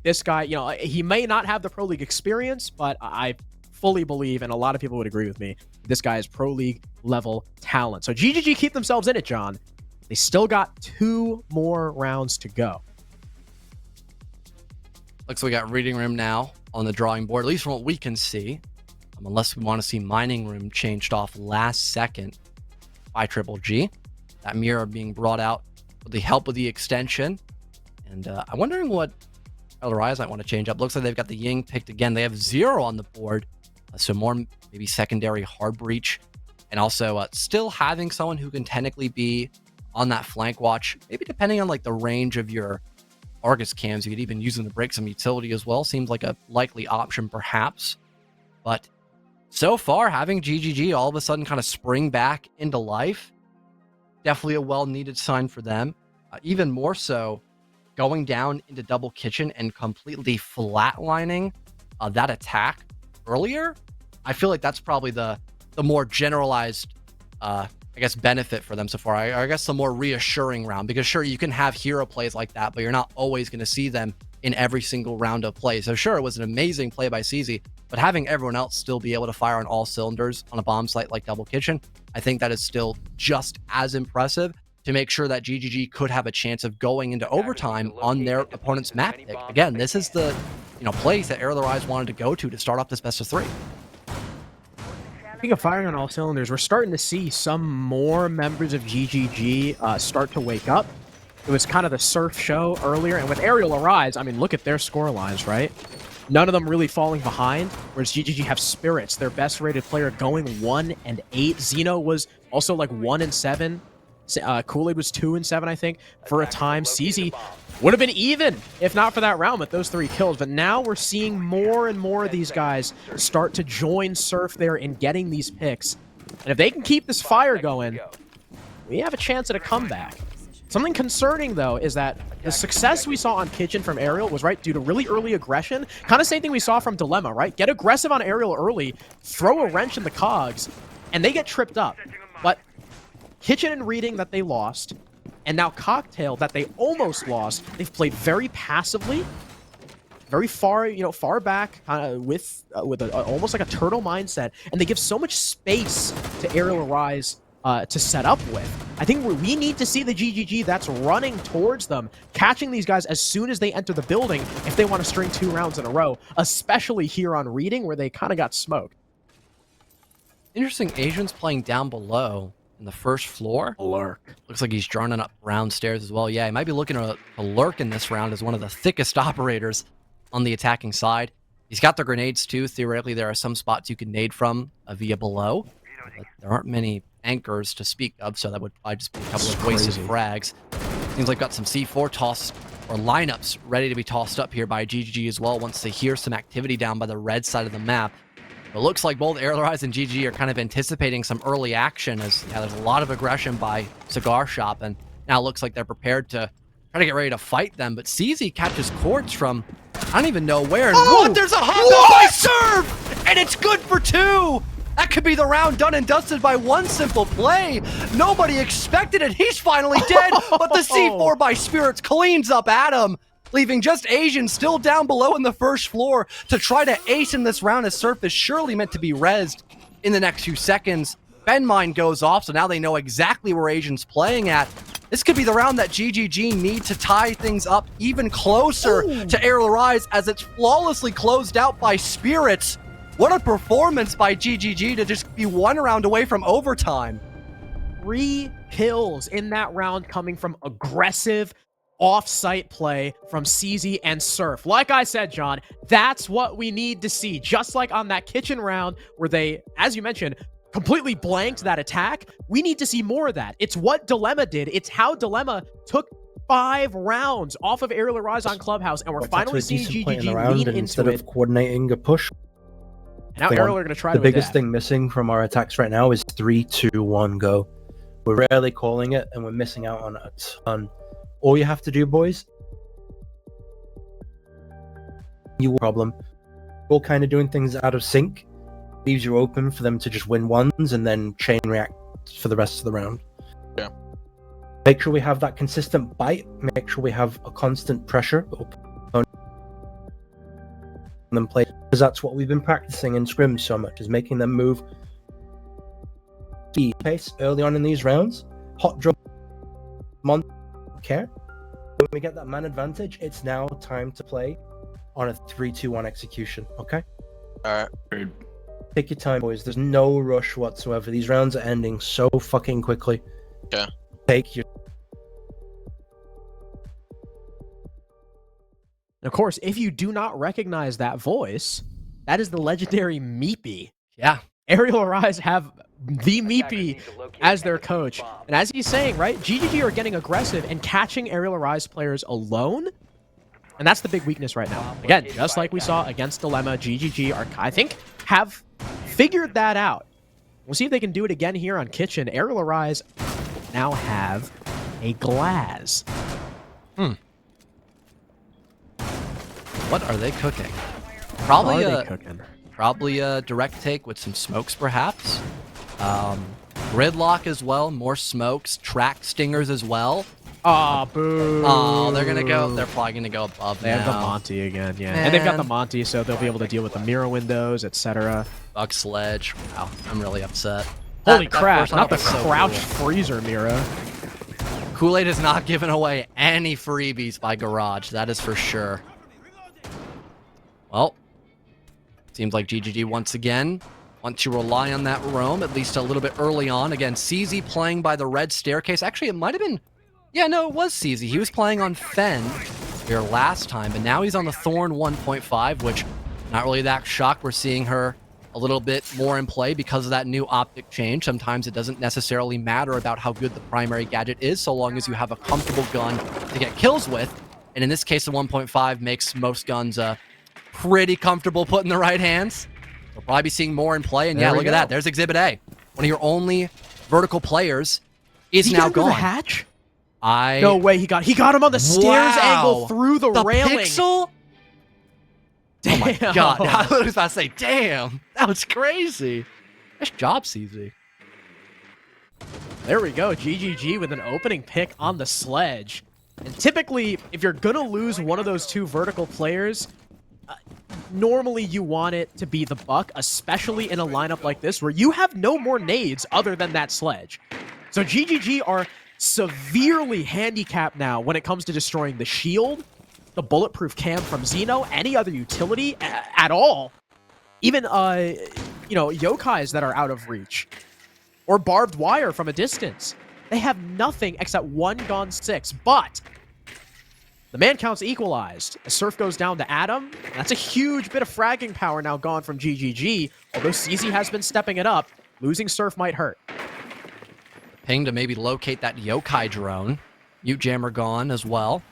This guy, you know, he may not have the Pro League experience, but I fully believe, and a lot of people would agree with me, this guy is Pro League level talent. So GGG keep themselves in it, John. They still got 2 more rounds to go. Looks like we got Reading Room now on the drawing board, at least from what we can see. Unless we want to see Mining Room changed off last second by Triple G. That mirror being brought out with the help of the extension. And I'm wondering what Arial Rise might want to change up. Looks like they've got the Ying picked again. They have 0 on the board. So more maybe secondary hard breach. And also still having someone who can technically be on that flank watch. Maybe depending on like the range of your Argus cams, you could even use them to break some utility as well. Seems like a likely option perhaps. But so far, having GGG all of a sudden kind of spring back into life, definitely a well-needed sign for them. Even more so, going down into Double Kitchen and completely flatlining that attack earlier. I feel like that's probably the more generalized, I guess, benefit for them so far. I guess the more reassuring round, because sure, you can have hero plays like that, but you're not always going to see them in every single round of play. So sure, it was an amazing play by CZ, but having everyone else still be able to fire on all cylinders on a bomb site like Double Kitchen, I think that is still just as impressive to make sure that GGG could have a chance of going into overtime on their opponent's map pick. Again, this is the place that Arial Rise wanted to go to start off this best of 3. Speaking of firing on all cylinders, we're starting to see some more members of GGG start to wake up. It was kind of the Surf show earlier, and with Arial Rise, I mean, look at their score lines, right? None of them really falling behind, whereas GGG have Spirits, their best rated player, going 1-8. Xeno was also like 1-7. Kool-Aid was 2-7, I think, for a time. CZ would have been even if not for that round with those 3 kills. But now we're seeing more and more of these guys start to join Surf there in getting these picks. And if they can keep this fire going, we have a chance at a comeback. Something concerning, though, is that the success we saw on Kitchen from Arial was, right, due to really early aggression. Kind of same thing we saw from Dilemma, right? Get aggressive on Arial early, throw a wrench in the cogs, and they get tripped up. But Kitchen and Reading that they lost, And now Cocktail, that they almost lost, they've played very passively, very far, far back, with almost like a turtle mindset, and they give so much space to Arial Arise to set up with. I think we need to see the GGG that's running towards them, catching these guys as soon as they enter the building if they want to string 2 rounds in a row, especially here on Reading where they kind of got smoked. Interesting, Asian's playing down below in the first floor. Lurk. Looks Looks like he's drawing up round stairs as well. Yeah, he might be looking to lurk in this round as one of the thickest operators on the attacking side. He's got the grenades too. Theoretically, there are some spots you can nade from via below. But there aren't many anchors to speak of, so that would probably just be a couple of wasted frags. Seems like got some C4 tossed, or lineups ready to be tossed up here by GGG as well once they hear some activity down by the red side of the map. It looks like both Arial Arise and GGG are kind of anticipating some early action as there's a lot of aggression by Cigar Shop, and now it looks like they're prepared to try to get ready to fight them. But CZ catches Quartz from I don't even know where. And what? There's a hop by serve, and it's good for 2. That could be the round done and dusted by one simple play. Nobody expected it. He's finally dead, but the C4 by Spirits cleans up Adam, leaving just Asian still down below in the first floor to try to ace in this round as Surf is surely meant to be rezzed in the next few seconds. Ben Mine goes off, so now they know exactly where Asian's playing at. This could be the round that GGG need to tie things up even closer to Arial Arise as it's flawlessly closed out by Spirits. What a performance by GGG to just be 1 round away from overtime. 3 kills in that round coming from aggressive off-site play from CZ and Surf. Like I said, John, that's what we need to see. Just like on that kitchen round where they, as you mentioned, completely blanked that attack. We need to see more of that. It's what Dilemma did. It's how Dilemma took 5 rounds off of Arial Arise on Clubhouse, and we're finally seeing GGG lean into instead it. Of coordinating a push. And now Arial are going to try to The biggest adapt. thing missing from our attacks right now is 3, 2, 1, go. We're rarely calling it, and we're missing out on a ton. All you have to do, boys, you problem. All kind of doing things out of sync leaves you open for them to just win ones and then chain react for the rest of the round. Yeah. Make sure we have that consistent bite. Make sure we have a constant pressure on them play, because that's what we've been practicing in scrims so much, is making them move speed pace early on in these rounds. Hot drop care. When we get that man advantage, it's now time to play on a 3-2-1 execution. Okay. All right. Take your time, boys. There's no rush whatsoever. These rounds are ending so fucking quickly. Yeah. Take your. Of course, if you do not recognize that voice, that is the legendary Meepy. Yeah. Arial Arise have the Meepy as their coach. And as he's saying, right, GGG are getting aggressive and catching Arial Arise players alone. And that's the big weakness right now. Again, just like we saw against Dilemma, GGG are, I think, have figured that out. We'll see if they can do it again here on Kitchen. Arial Arise now have a Glass. What are they cooking? Probably What are they cooking? Probably a direct take with some smokes, perhaps. Gridlock as well, more smokes, track stingers as well. Aw, boo. Oh, they're probably gonna go above They have the Monty again, yeah. And they've got the Monty, so they'll be able to deal with the mirror windows, etc. Buck Sledge. Wow, I'm really upset. Holy That crap, first not the lineup was so crouch cool. freezer mirror. Kool-Aid has not given away any freebies by Garage, that is for sure. Well, seems like GGG once again want to rely on that roam, at least a little bit early on. Again, CZ playing by the red staircase. Actually, it might have been... Yeah, no, it was CZ. He was playing on Fen here last time, but now he's on the Thorn 1.5, which not really that shocked. We're seeing her a little bit more in play because of that new optic change. Sometimes it doesn't necessarily matter about how good the primary gadget is, so long as you have a comfortable gun to get kills with. And in this case, the 1.5 makes most guns pretty comfortable put in the right hands. We'll probably be seeing more in play. And yeah, look at that. There's Exhibit A. One of your only vertical players is now gone. The hatch? No No way, he got him on the stairs angle through the railing. Pixel? Damn. Oh my god. I was about to say, damn. That was crazy. Nice job, CZ. There we go. GGG with an opening pick on the sledge. And typically, if you're going to lose one of those two vertical players, normally you want it to be the Buck, especially in a lineup like this where you have no more nades other than that sledge. So GGG are severely handicapped now when it comes to destroying the shield, the bulletproof cam from Xeno, any other utility at all. Even, you know, yokais that are out of reach. Or barbed wire from a distance. They have nothing except 1 gone 6. But the man count's equalized. A Surf goes down to Adam. That's a huge bit of fragging power now gone from GGG. Although CZ has been stepping it up, losing Surf might hurt. Ping to maybe locate that yokai drone. Mute Jammer gone as well.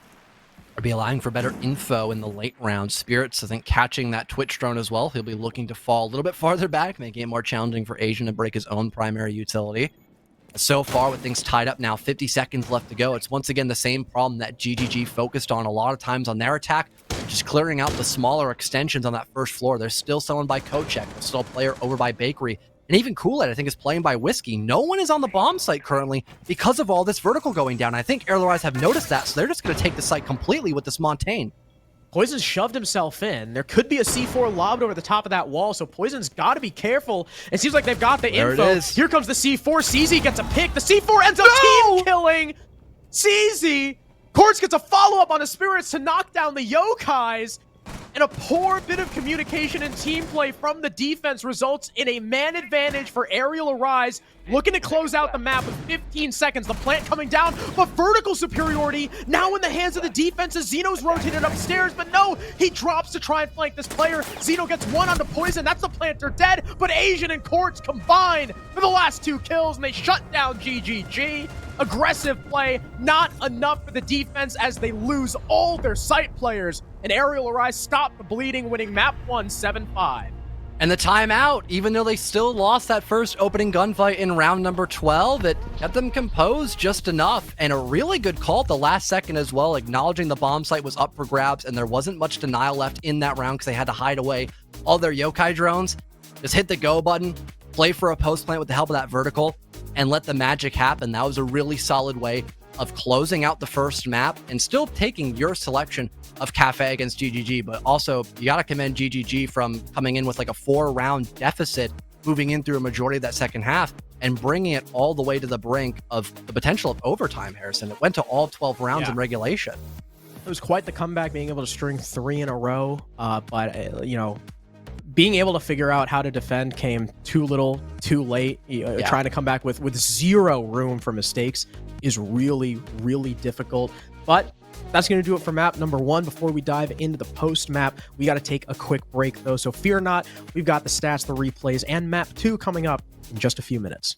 Or be allowing for better info in the late round. Spirits, I think, catching that Twitch drone as well. He'll be looking to fall a little bit farther back, making it more challenging for Asian to break his own primary utility. So far, with things tied up now, 50 seconds left to go, it's once again the same problem that GGG focused on a lot of times on their attack, just clearing out the smaller extensions on that first floor. They're still selling by Kochek, still a player over by Bakery. And even Kool-Aid, I think, is playing by Whiskey. No one is on the bomb site currently because of all this vertical going down. I think Arial have noticed that, so they're just going to take the site completely with this Montaigne. Poison shoved himself in. There could be a C4 lobbed over the top of that wall, so Poison's got to be careful. It seems like they've got the There info. it is. Here comes the C4. CZ gets a pick. The C4 ends up team killing CZ. Quartz gets a follow-up on the Spirits to knock down the Yokais. And a poor bit of communication and team play from the defense results in a man advantage for Arial Arise, looking to close out the map with 15 seconds. The plant coming down, but vertical superiority now in the hands of the defense as Xeno's rotated upstairs, but no, he drops to try and flank this player. Xeno gets one onto Poison. That's the planter dead, but Asian and Quartz combine for the last 2 kills, and they shut down GGG. Aggressive play, not enough for the defense as they lose all their site players. And Arial Arise stopped the bleeding, winning map 1 7-5. And the timeout, even though they still lost that first opening gunfight in round number 12, it kept them composed just enough. And a really good call at the last second as well, acknowledging the bomb site was up for grabs and there wasn't much denial left in that round because they had to hide away all their yokai drones. Just hit the go button, play for a post plant with the help of that vertical, and let the magic happen. That was a really solid way of closing out the first map and still taking your selection of Kafe against GGG. But also, you got to commend GGG from coming in with like a 4-round deficit, moving in through a majority of that second half and bringing it all the way to the brink of the potential of overtime, Harrison. It went to all 12 rounds in regulation. It was quite the comeback, being able to string 3 in a row. But, you know, being able to figure out how to defend came too little, too late. Trying to come back with zero room for mistakes is really, really difficult. But that's going to do it for map number 1. Before we dive into the post map, we got to take a quick break, though. So fear not, we've got the stats, the replays, and map 2 coming up in just a few minutes.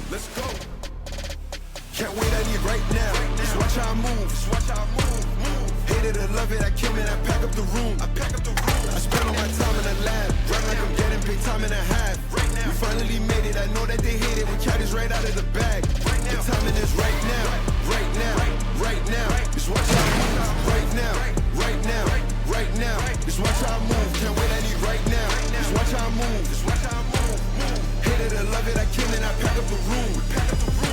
Let's go. Can't wait, I need right now. Just watch how I move. Just watch how I move. Hate it or love it, I kill it, I pack up the room. I spend all my time in the lab. Running like I'm getting paid time and a half. We finally made it, I know that they hate it. We carry this right out of the bag. The timing is right now. Right now. Right now. Just watch how I move. Right now. Right now. Right now. Just watch how I move. Can't wait, I need right now. Just watch how I move. Just watch how I move. Hate it or love it, I kill it, I pack up the room.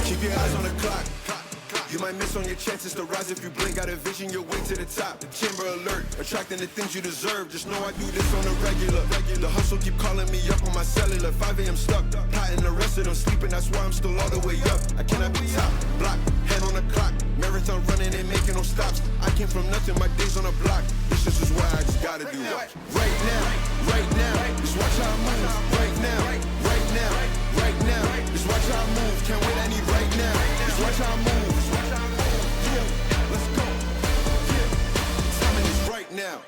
Keep your eyes on the clock. You might miss on your chances to rise if you blink. Got a vision, your way to the top. The chamber alert, attracting the things you deserve. Just know I do this on a regular. The hustle keep calling me up on my cellular. 5 a.m. stuck, plotting the rest of them sleeping. That's why I'm still all the way up. I cannot be top, block, hand on the clock. Marathon running, ain't making no stops. I came from nothing, my days on the block. This just is what I just gotta do. Right now, right now. Just watch how I move. Right now, right now, right now. Just watch how I move. Can't wait, I need right now. Just watch how I move. Let's go. Timing is right now.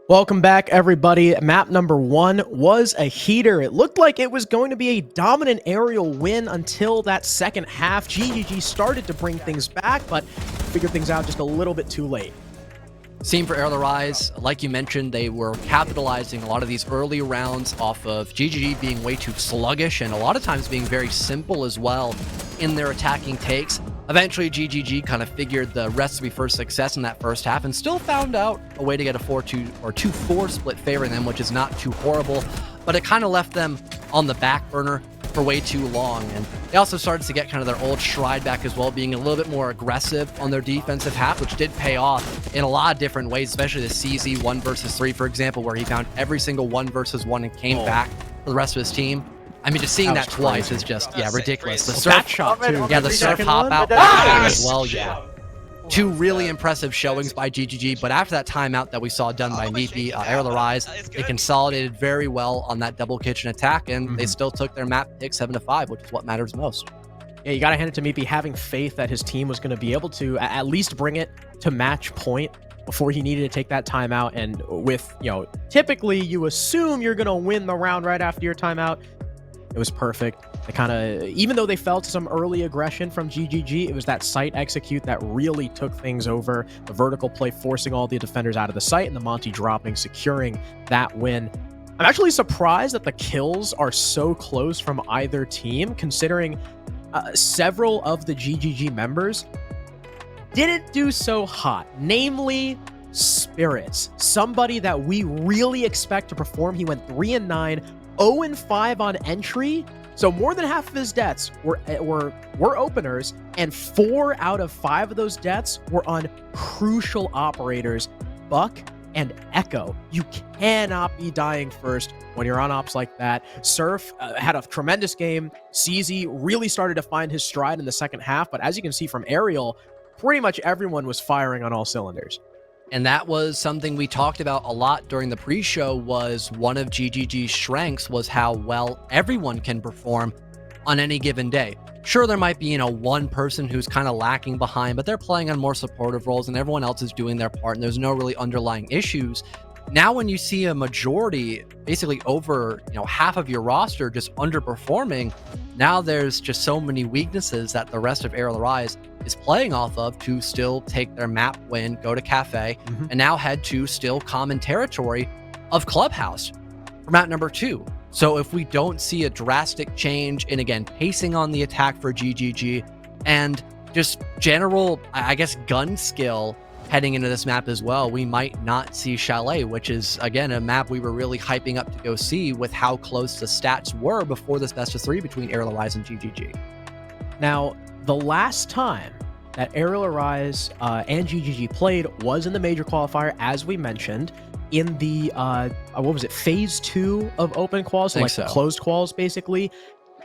Welcome back, everybody. Map number 1 was a heater. It looked like it was going to be a dominant aerial win until that second half. GGG started to bring things back, but figured things out just a little bit too late. Same for Arial, like you mentioned, they were capitalizing a lot of these early rounds off of GGG being way too sluggish and a lot of times being very simple as well in their attacking takes. Eventually, GGG kind of figured the recipe for success in that first half and still found out a way to get a 4-2 or 2-4 split favoring them, which is not too horrible, but it kind of left them on the back burner for way too long. And they also started to get kind of their old stride back as well, being a little bit more aggressive on their defensive half, which did pay off in a lot of different ways, especially the CZ 1 versus 3, for example, where he found every single 1 versus 1 and came back for the rest of his team. I mean, just seeing that twice is just, ridiculous. The surf shot, too. Yeah, the surf hop out as well, yeah. 2 really impressive showings by GGG, but after that timeout that we saw done by Meepy, Arial, they consolidated very well on that double kitchen attack, and they still took their map pick 7-5, which is what matters most. Yeah, you got to hand it to Meepy, having faith that his team was going to be able to at least bring it to match point before he needed to take that timeout. And with, typically you assume you're going to win the round right after your timeout. It was perfect. They kind of, even though they felt some early aggression from GGG, it was that site execute that really took things over. The vertical play forcing all the defenders out of the site and the Monty dropping, securing that win. I'm actually surprised that the kills are so close from either team, considering several of the GGG members didn't do so hot, namely Spirits, somebody that we really expect to perform. He went 3-9, 0-5 on entry, so more than half of his deaths were openers, and 4 out of 5 of those deaths were on crucial operators, Buck and Echo. You cannot be dying first when you're on ops like that. Surf had a tremendous game. CZ really started to find his stride in the second half, but as you can see from Arial, pretty much everyone was firing on all cylinders. And that was something we talked about a lot during the pre-show. Was one of GGG's strengths was how well everyone can perform on any given day. Sure, there might be, one person who's kind of lacking behind, but they're playing on more supportive roles and everyone else is doing their part and there's no really underlying issues. Now, when you see a majority, basically over, half of your roster just underperforming, now there's just so many weaknesses that the rest of Arial Rise is playing off of to still take their map win, go to Kafe, and now head to still common territory of Clubhouse for map number 2. So if we don't see a drastic change in, again, pacing on the attack for GGG and just general, I guess, gun skill heading into this map as well, we might not see Chalet, which is, again, a map we were really hyping up to go see with how close the stats were before this best of 3 between Arial Rise and GGG. Now, the last time that Arial Rise and GGG played was in the major qualifier, as we mentioned, in the phase 2 of open quals, so like the closed quals basically.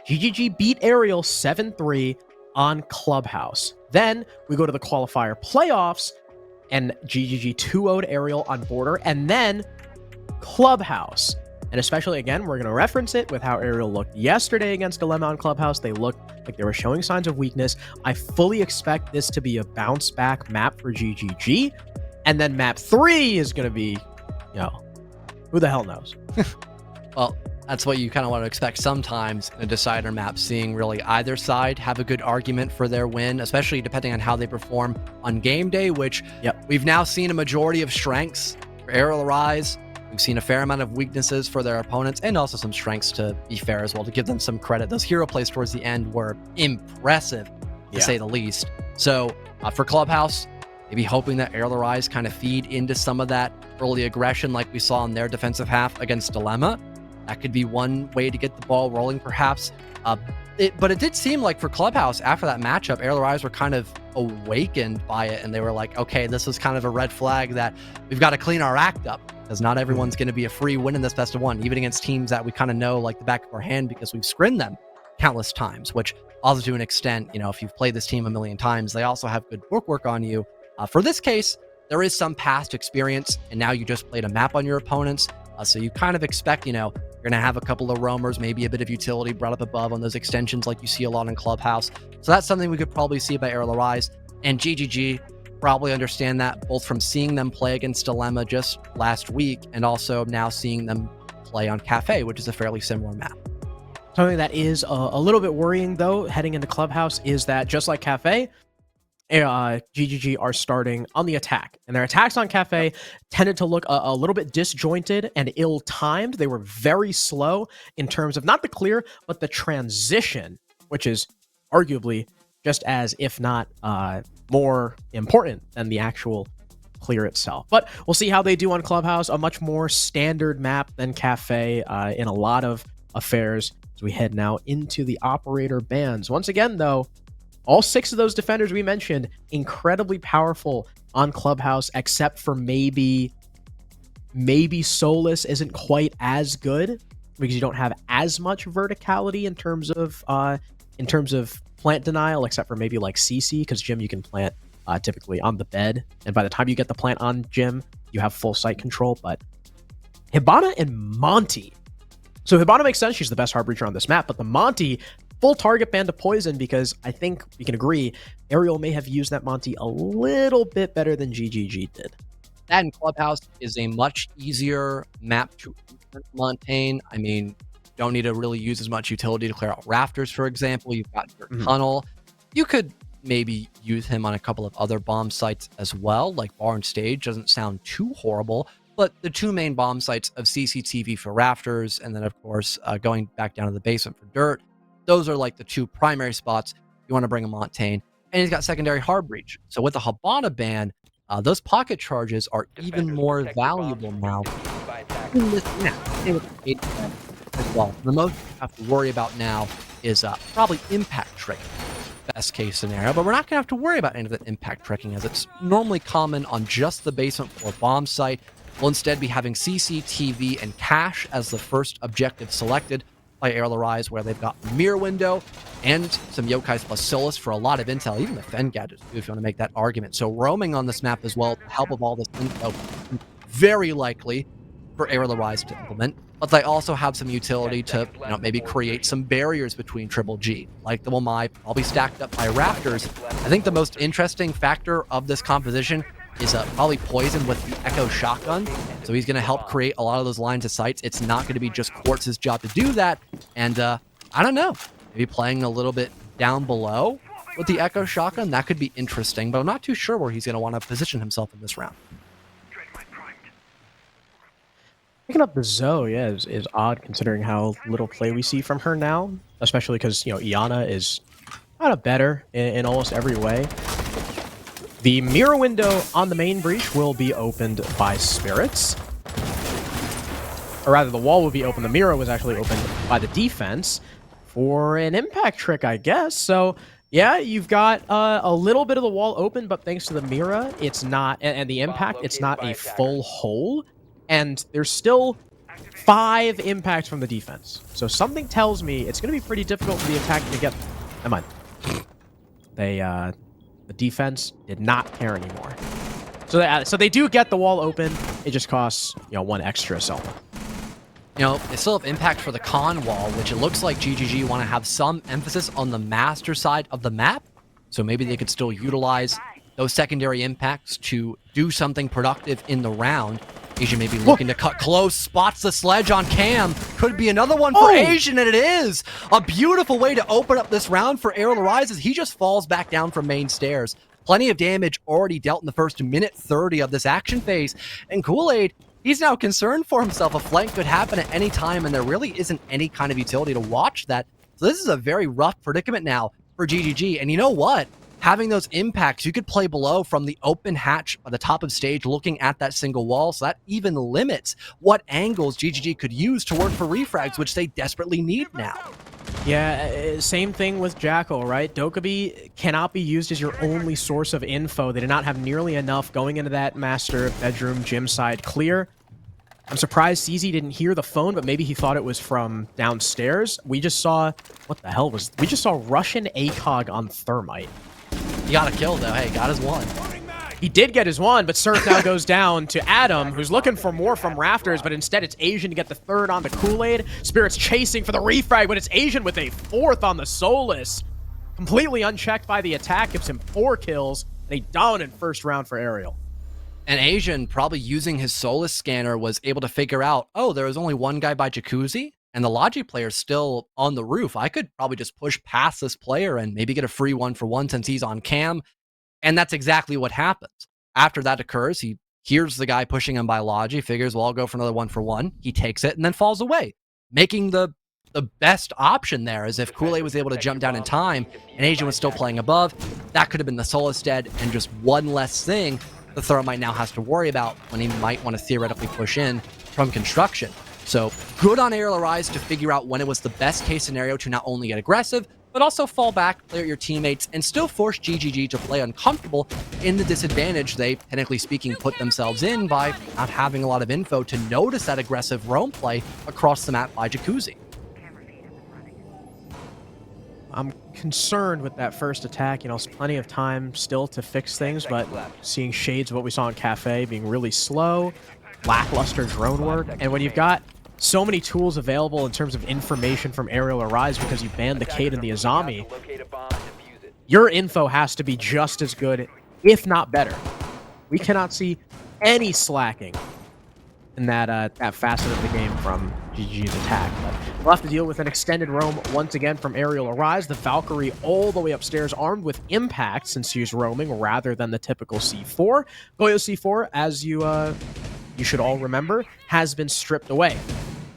GGG beat Arial 7-3 on Clubhouse. Then we go to the qualifier playoffs and GGG 2-0'd Arial on border, and then Clubhouse. And especially, again, we're going to reference it with how Arial looked yesterday against Dilemma on Clubhouse. They looked like they were showing signs of weakness. I fully expect this to be a bounce back map for GGG. And then map 3 is going to be, who the hell knows? Well, that's what you kind of want to expect sometimes in a decider map, seeing really either side have a good argument for their win, especially depending on how they perform on game day, which we've now seen a majority of strengths for Arial Rise. We've seen a fair amount of weaknesses for their opponents and also some strengths, to be fair as well, to give them some credit. Those hero plays towards the end were impressive, to say the least. So for Clubhouse, maybe hoping that Arial Rise kind of feed into some of that early aggression like we saw in their defensive half against Dilemma. That could be one way to get the ball rolling, perhaps. But it did seem like for Clubhouse, after that matchup, Arial Rise were kind of awakened by it, and they were like, okay, this is kind of a red flag that we've got to clean our act up, because not everyone's going to be a free win in this best of 1, even against teams that we kind of know like the back of our hand because we've scrimmed them countless times, which also to an extent, if you've played this team a million times, they also have good work on you. For this case, there is some past experience, and now you just played a map on your opponents. So you kind of expect, you're going to have a couple of roamers, maybe a bit of utility brought up above on those extensions like you see a lot in Clubhouse. So that's something we could probably see by Arial Rise. And GGG probably understand that, both from seeing them play against Dilemma just last week and also now seeing them play on Kafe, which is a fairly similar map. Something that is a little bit worrying, though, heading into Clubhouse, is that just like Kafe, GGG are starting on the attack, and their attacks on Kafe tended to look a little bit disjointed and ill-timed. They were very slow in terms of not the clear, but the transition, which is arguably just as, if not more important than the actual clear itself. But we'll see how they do on Clubhouse, a much more standard map than Kafe in a lot of affairs as we head now into the operator bans. Once again, though, all 6 of those defenders we mentioned, incredibly powerful on Clubhouse, except for maybe Solus isn't quite as good because you don't have as much verticality in terms of plant denial, except for maybe like CC, because Jim you can plant typically on the bed, and by the time you get the plant on Jim, you have full site control. But Hibana and Monty. So Hibana makes sense, she's the best Heartbreacher on this map, but the Monty, full target ban to poison, because I think we can agree Arial may have used that Monty a little bit better than GGG did. That in Clubhouse is a much easier map to Montaigne. I mean, don't need to really use as much utility to clear out rafters, for example. You've got your tunnel. You could maybe use him on a couple of other bomb sites as well, like Barn Stage doesn't sound too horrible. But the 2 main bomb sites of CCTV for rafters, and then of course going back down to the basement for dirt, those are like the 2 primary spots you want to bring a Montaigne. And he's got secondary hard breach. So with the Hibana ban, those pocket charges are even more valuable now in this map. As well. The most you have to worry about now is probably impact tricking, best case scenario, but we're not going to have to worry about any of that impact tricking, as it's normally common on just the basement floor bomb site. We'll instead be having CCTV and cache as the first objective selected by Arial Rise, where they've got Mirror Window and some Yokai's plus Solus for a lot of intel, even the Fen gadgets, if you want to make that argument. So roaming on this map as well, with the help of all this info, very likely for Arial Arise to implement, but they also have some utility to, maybe create some barriers between Triple G, like the Wamai probably stacked up by Raptors. I think the most interesting factor of this composition is probably Poison with the Echo Shotgun. So he's going to help create a lot of those lines of sights. It's not going to be just Quartz's job to do that. And I don't know, maybe playing a little bit down below with the Echo Shotgun, that could be interesting, but I'm not too sure where he's going to want to position himself in this round. Picking up the Zoe, is odd considering how little play we see from her now, especially because, Iana is kind of better in almost every way. The mirror window on the main breach will be opened by Spirits. Or rather, the wall will be open. The mirror was actually opened by the defense for an impact trick, I guess. So, yeah, you've got a little bit of the wall open, but thanks to the mirror, it's not, and the impact, it's not a full hole. And there's still 5 impacts from the defense. So something tells me it's going to be pretty difficult for the attack to get... Never mind. The defense did not care anymore. So they do get the wall open. It just costs, 1 extra Selma. They still have impact for the con wall, which it looks like GGG want to have some emphasis on the master side of the map. So maybe they could still utilize those secondary impacts to do something productive in the round. Asian may be looking to cut close, spots the sledge on Cam. Could be another one for Asian, and it is! A beautiful way to open up this round for Arial Arise as he just falls back down from main stairs. Plenty of damage already dealt in the first minute 30 of this action phase. And Kool-Aid, he's now concerned for himself. A flank could happen at any time, and there really isn't any kind of utility to watch that. So this is a very rough predicament now for GGG. And you know what? Having those impacts, you could play below from the open hatch at the top of stage looking at that single wall, so that even limits what angles GGG could use to work for refrags, which they desperately need now. Yeah, same thing with Jackal, right? Dokkaebi cannot be used as your only source of info. They did not have nearly enough going into that master bedroom gym side clear. I'm surprised CZ didn't hear the phone, but maybe he thought it was from downstairs. We just saw... What the hell was... We just saw Russian ACOG on Thermite. He got a kill, though. Hey, got his 1. He did get his 1, but Surf now goes down to Adam, who's looking for more from Rafters, but instead it's Asian to get the 3rd on the Kool-Aid. Spirit's chasing for the refrag, but it's Asian with a 4th on the Solus. Completely unchecked by the attack, gives him 4 kills, and a dominant first round for Arial. And Asian, probably using his Solus scanner, was able to figure out, oh, there was only 1 guy by Jacuzzi, and the Logi player's still on the roof. I could probably just push past this player and maybe get a free 1-for-1 since he's on cam. And that's exactly what happens. After that occurs, he hears the guy pushing him by Logi, figures, well, I'll go for another 1-for-1. He takes it and then falls away, making the best option there, as if Kool-Aid was able to jump down in time and Asian was still playing above. That could have been the Solus dead, and just one less thing the Thermite now has to worry about when he might want to theoretically push in from construction. So good on Arial Arise to figure out when it was the best case scenario to not only get aggressive, but also fall back, play at your teammates, and still force GGG to play uncomfortable in the disadvantage they, technically speaking, put themselves in by not having a lot of info to notice that aggressive roam play across the map by Jacuzzi. I'm concerned with that first attack. Plenty of time still to fix things, but seeing shades of what we saw in Kafe being really slow, lackluster drone work, and when you've got so many tools available in terms of information from Arial Arise because you banned the Cade and the Azami, your info has to be just as good, if not better. We cannot see any slacking in that facet of the game from GG's attack. But we'll have to deal with an extended roam once again from Arial Arise. The Valkyrie all the way upstairs, armed with impact since she's roaming rather than the typical C4. Goyo C4, as you should all remember, has been stripped away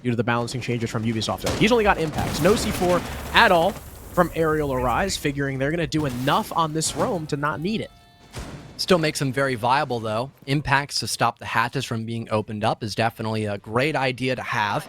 due to the balancing changes from Ubisoft. He's only got impacts. No C4 at all from Arial Arise, figuring they're going to do enough on this roam to not need it. Still makes him very viable, though. Impacts to stop the hatches from being opened up is definitely a great idea to have.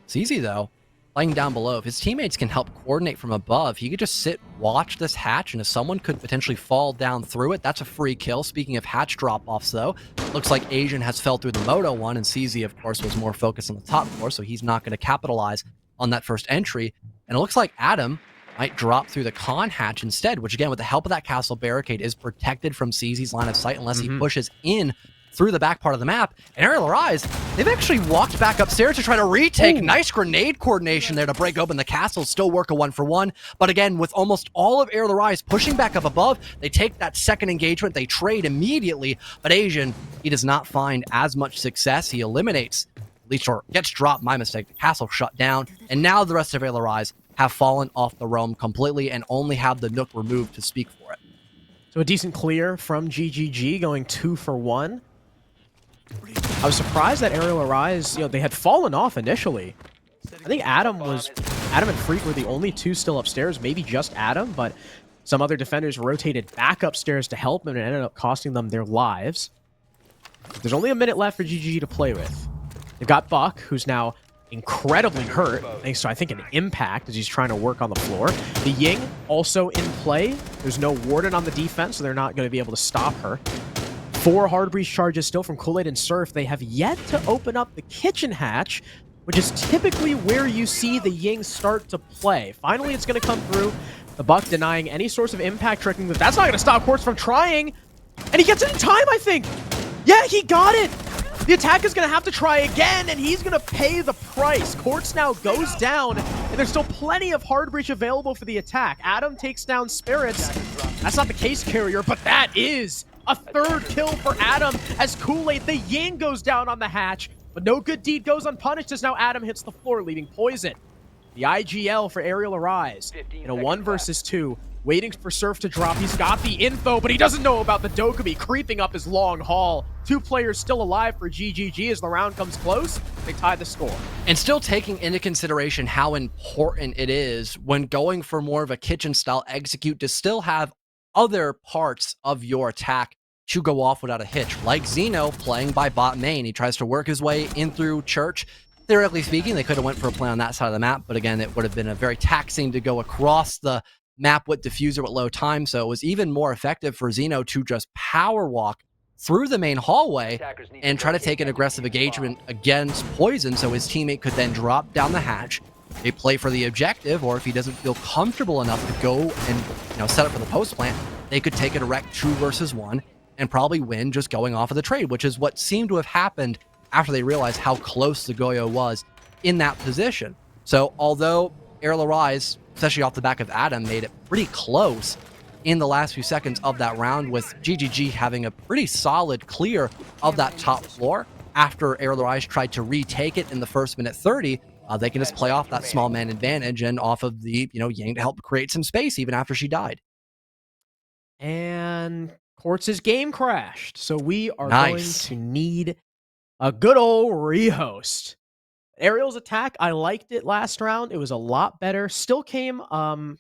It's easy, though. Playing down below, if his teammates can help coordinate from above, he could just sit, watch this hatch, and if someone could potentially fall down through it, that's a free kill. Speaking of hatch drop-offs, though, looks like Asian has fell through the Moto one, and CZ, of course, was more focused on the top floor, so he's not going to capitalize on that first entry. And it looks like Adam might drop through the con hatch instead, which, again, with the help of that castle barricade, is protected from CZ's line of sight unless he pushes in through the back part of the map. And Arial Rise, they've actually walked back upstairs to try to retake. Ooh. Nice grenade coordination there to break open the castle, still work a 1-for-1. But again, with almost all of Arial Rise pushing back up above, they take that second engagement, they trade immediately. But Asian, he does not find as much success. He eliminates, at least, or gets dropped, my mistake. The castle shut down. And now the rest of Arial Rise have fallen off the roam completely and only have the Nook removed to speak for it. So a decent clear from GGG, going 2-for-1. I was surprised that Arial Arise, they had fallen off initially. I think Adam and Freak were the only two still upstairs, maybe just Adam, but some other defenders rotated back upstairs to help them and ended up costing them their lives. There's only a minute left for GGG to play with. They've got Buck, who's now incredibly hurt, thanks to, I think, an impact as he's trying to work on the floor. The Ying also in play. There's no Warden on the defense, so they're not going to be able to stop her. 4 hard breach charges still from Kool-Aid and Surf. They have yet to open up the kitchen hatch, which is typically where you see the Ying start to play. Finally, it's going to come through. The Buck denying any source of impact, tricking, but that's not going to stop Quartz from trying. And he gets it in time, I think. Yeah, he got it. The attack is going to have to try again, and he's going to pay the price. Quartz now goes down, and there's still plenty of hard breach available for the attack. Adam takes down Spirits. That's not the case carrier, but that is a 3rd kill for Adam as Kool-Aid, the Ying, goes down on the hatch. But no good deed goes unpunished as now Adam hits the floor, leaving Poison. The IGL for Arial Arise in a 1 versus 2. Waiting for Surf to drop. He's got the info, but he doesn't know about the Dokkaebi creeping up his long haul. 2 players still alive for GGG as the round comes close. They tie the score. And still taking into consideration how important it is when going for more of a kitchen-style execute to still have other parts of your attack to go off without a hitch. Like Xeno playing by bot main. He tries to work his way in through Church. Theoretically speaking, they could have went for a play on that side of the map, but again, it would have been a very taxing to go across the map with diffuser at low time, so it was even more effective for Xeno to just power walk through the main hallway and try to take an aggressive engagement against Poison so his teammate could then drop down the hatch. They play for the objective, or if he doesn't feel comfortable enough to go and set up for the post plant, they could take a direct 2 versus 1 and probably win just going off of the trade, which is what seemed to have happened after they realized how close the Goyo was in that position. So although Arial Arise, especially off the back of Adam, made it pretty close in the last few seconds of that round, with GGG having a pretty solid clear of that top floor after Arial Arise tried to retake it in the first minute 30, they can just play off that small man advantage and off of the Ying to help create some space even after she died. And Quartz's game crashed, so we are going to need a good old rehost. Ariel's attack, I liked it last round. It was a lot better. Still came a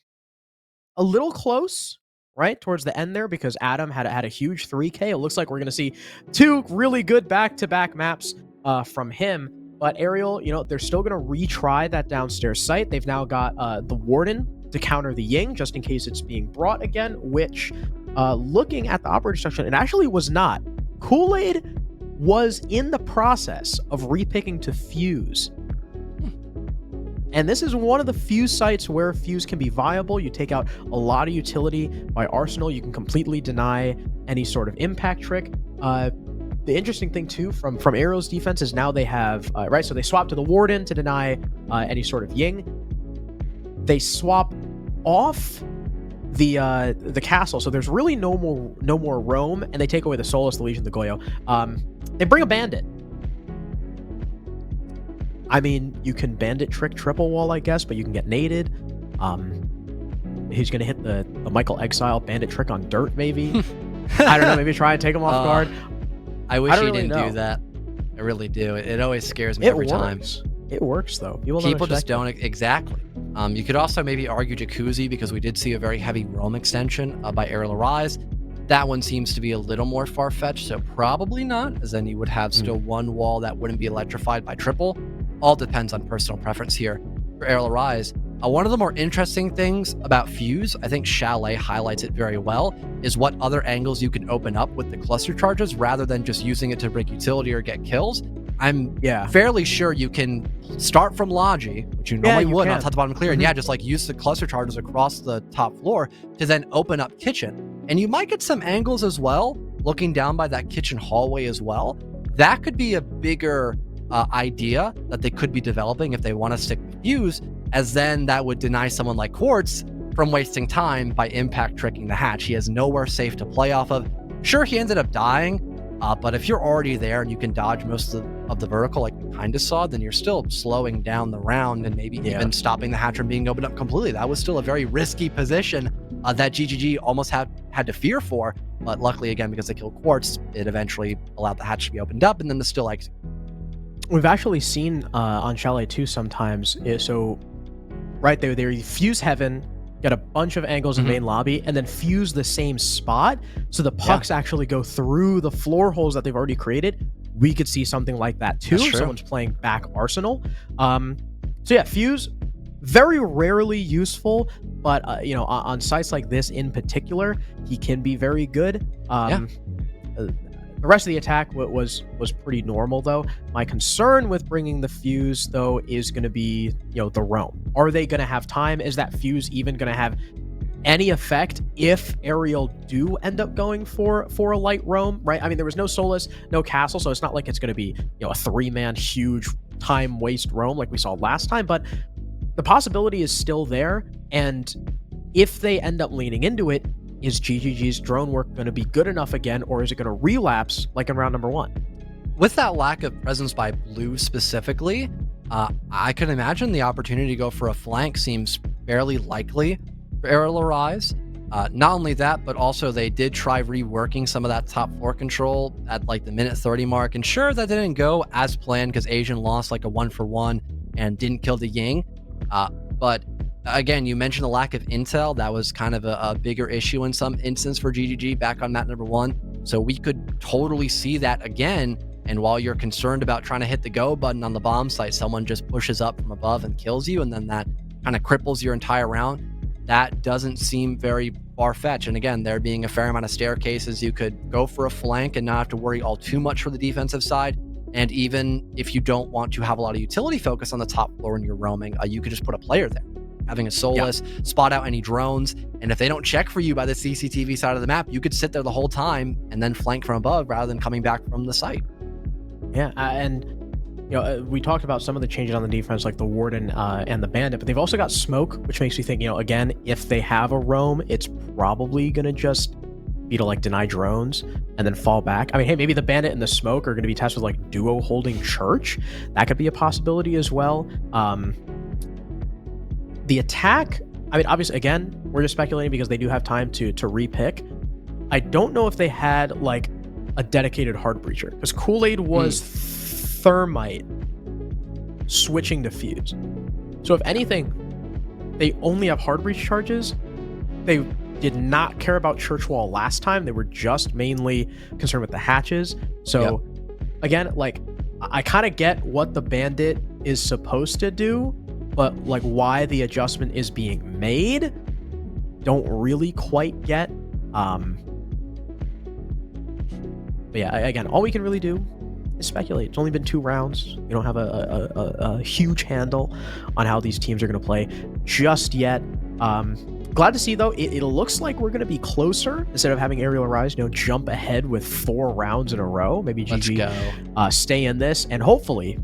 little close, right, towards the end there, because Adam had a huge 3K. It looks like we're going to see 2 really good back-to-back maps from him. But Ariel, they're still going to retry that downstairs site. They've now got the Warden to counter the Ying, just in case it's being brought again, which, looking at the operator section, it actually was not. Kool-Aid was in the process of repicking to Fuse. And this is one of the few sites where Fuse can be viable. You take out a lot of utility by Arsenal. You can completely deny any sort of impact trick. The interesting thing, too, from Ariel's defense is now they have, so they swap to the Warden to deny any sort of Ying. They swap off the castle, so there's really no more roam, and they take away the Solus, the Legion, the Goyo. They bring a Bandit. I mean, you can Bandit trick triple wall, I guess, but you can get naded. He's gonna hit the Michael Exile Bandit trick on dirt, maybe. I don't know, maybe try and take him off guard. I wish he didn't do that. I really do. It always scares me every time. It works, though. People just don't. Exactly. You could also maybe argue Jacuzzi, because we did see a very heavy roam extension by Arial Arise. That one seems to be a little more far-fetched, so probably not, as then you would have still one wall that wouldn't be electrified by triple. All depends on personal preference here. For Arial Arise, one of the more interesting things about Fuse, I think Chalet highlights it very well, is what other angles you can open up with the cluster charges rather than just using it to break utility or get kills. I'm fairly sure you can start from Logi, which you normally would on top to bottom clear, and just like use the cluster charges across the top floor to then open up kitchen. And you might get some angles as well looking down by that kitchen hallway as well, that could be a bigger idea that they could be developing if they want to stick with Fuse, as then that would deny someone like Quartz from wasting time by impact tricking the hatch. He has nowhere safe to play off of. Sure, he ended up dying, but if you're already there and you can dodge most of the vertical like we kind of saw, then you're still slowing down the round and maybe even stopping the hatch from being opened up completely. That was still a very risky position that GGG almost had to fear for, but luckily, again, because they killed Quartz, it eventually allowed the hatch to be opened up and then the still exit. We've actually seen on Chalet 2 sometimes, so right there, they fuse heaven, get a bunch of angles in main lobby, and then fuse the same spot, so the pucks actually go through the floor holes that they've already created. We could see something like that too. Someone's playing back Arsenal. So yeah, fuse, very rarely useful, but on sites like this in particular, he can be very good. The rest of the attack was pretty normal, though. My concern with bringing the fuse, though, is going to be, the roam. Are they going to have time? Is that fuse even going to have any effect if Arial do end up going for a light roam, right? I mean, there was no Solus, no Castle, so it's not like it's going to be, a 3-man huge time waste roam like we saw last time, but the possibility is still there, and if they end up leaning into it, is GGG's drone work going to be good enough again, or is it going to relapse like in round number 1? With that lack of presence by Blue specifically, I could imagine the opportunity to go for a flank seems fairly likely for Arial Arise. Not only that, but also they did try reworking some of that top 4 control at like the minute 30 mark, and sure, that didn't go as planned because Asian lost like a 1-for-1 and didn't kill the Ying, but again, you mentioned the lack of intel. That was kind of a bigger issue in some instance for GGG back on map number 1. So we could totally see that again. And while you're concerned about trying to hit the go button on the bomb site, someone just pushes up from above and kills you, and then that kind of cripples your entire round. That doesn't seem very far-fetched. And again, there being a fair amount of staircases, you could go for a flank and not have to worry all too much for the defensive side. And even if you don't want to have a lot of utility focus on the top floor when you're roaming, you could just put a player there. Having a Solus, spot out any drones, and if they don't check for you by the CCTV side of the map, you could sit there the whole time and then flank from above rather than coming back from the site. Yeah, and we talked about some of the changes on the defense, like the Warden and the Bandit, but they've also got Smoke, which makes me think, again, if they have a roam, it's probably going to just be to like deny drones and then fall back. I mean, hey, maybe the Bandit and the Smoke are going to be tested with like duo holding Church. That could be a possibility as well. The attack, I mean, obviously, again, we're just speculating because they do have time to repick. I don't know if they had like a dedicated hard breacher, because Kool-Aid was Thermite switching to Fuse. So if anything, they only have hard breach charges. They did not care about Church Wall last time. They were just mainly concerned with the hatches. So again, like, I kind of get what the Bandit is supposed to do, but like why the adjustment is being made, don't really quite get. But yeah, again, all we can really do is speculate. It's only been 2 rounds. We don't have a huge handle on how these teams are going to play just yet. Glad to see, though, it looks like we're going to be closer instead of having Arial Arise, jump ahead with 4 rounds in a row. Maybe GG stay in this and hopefully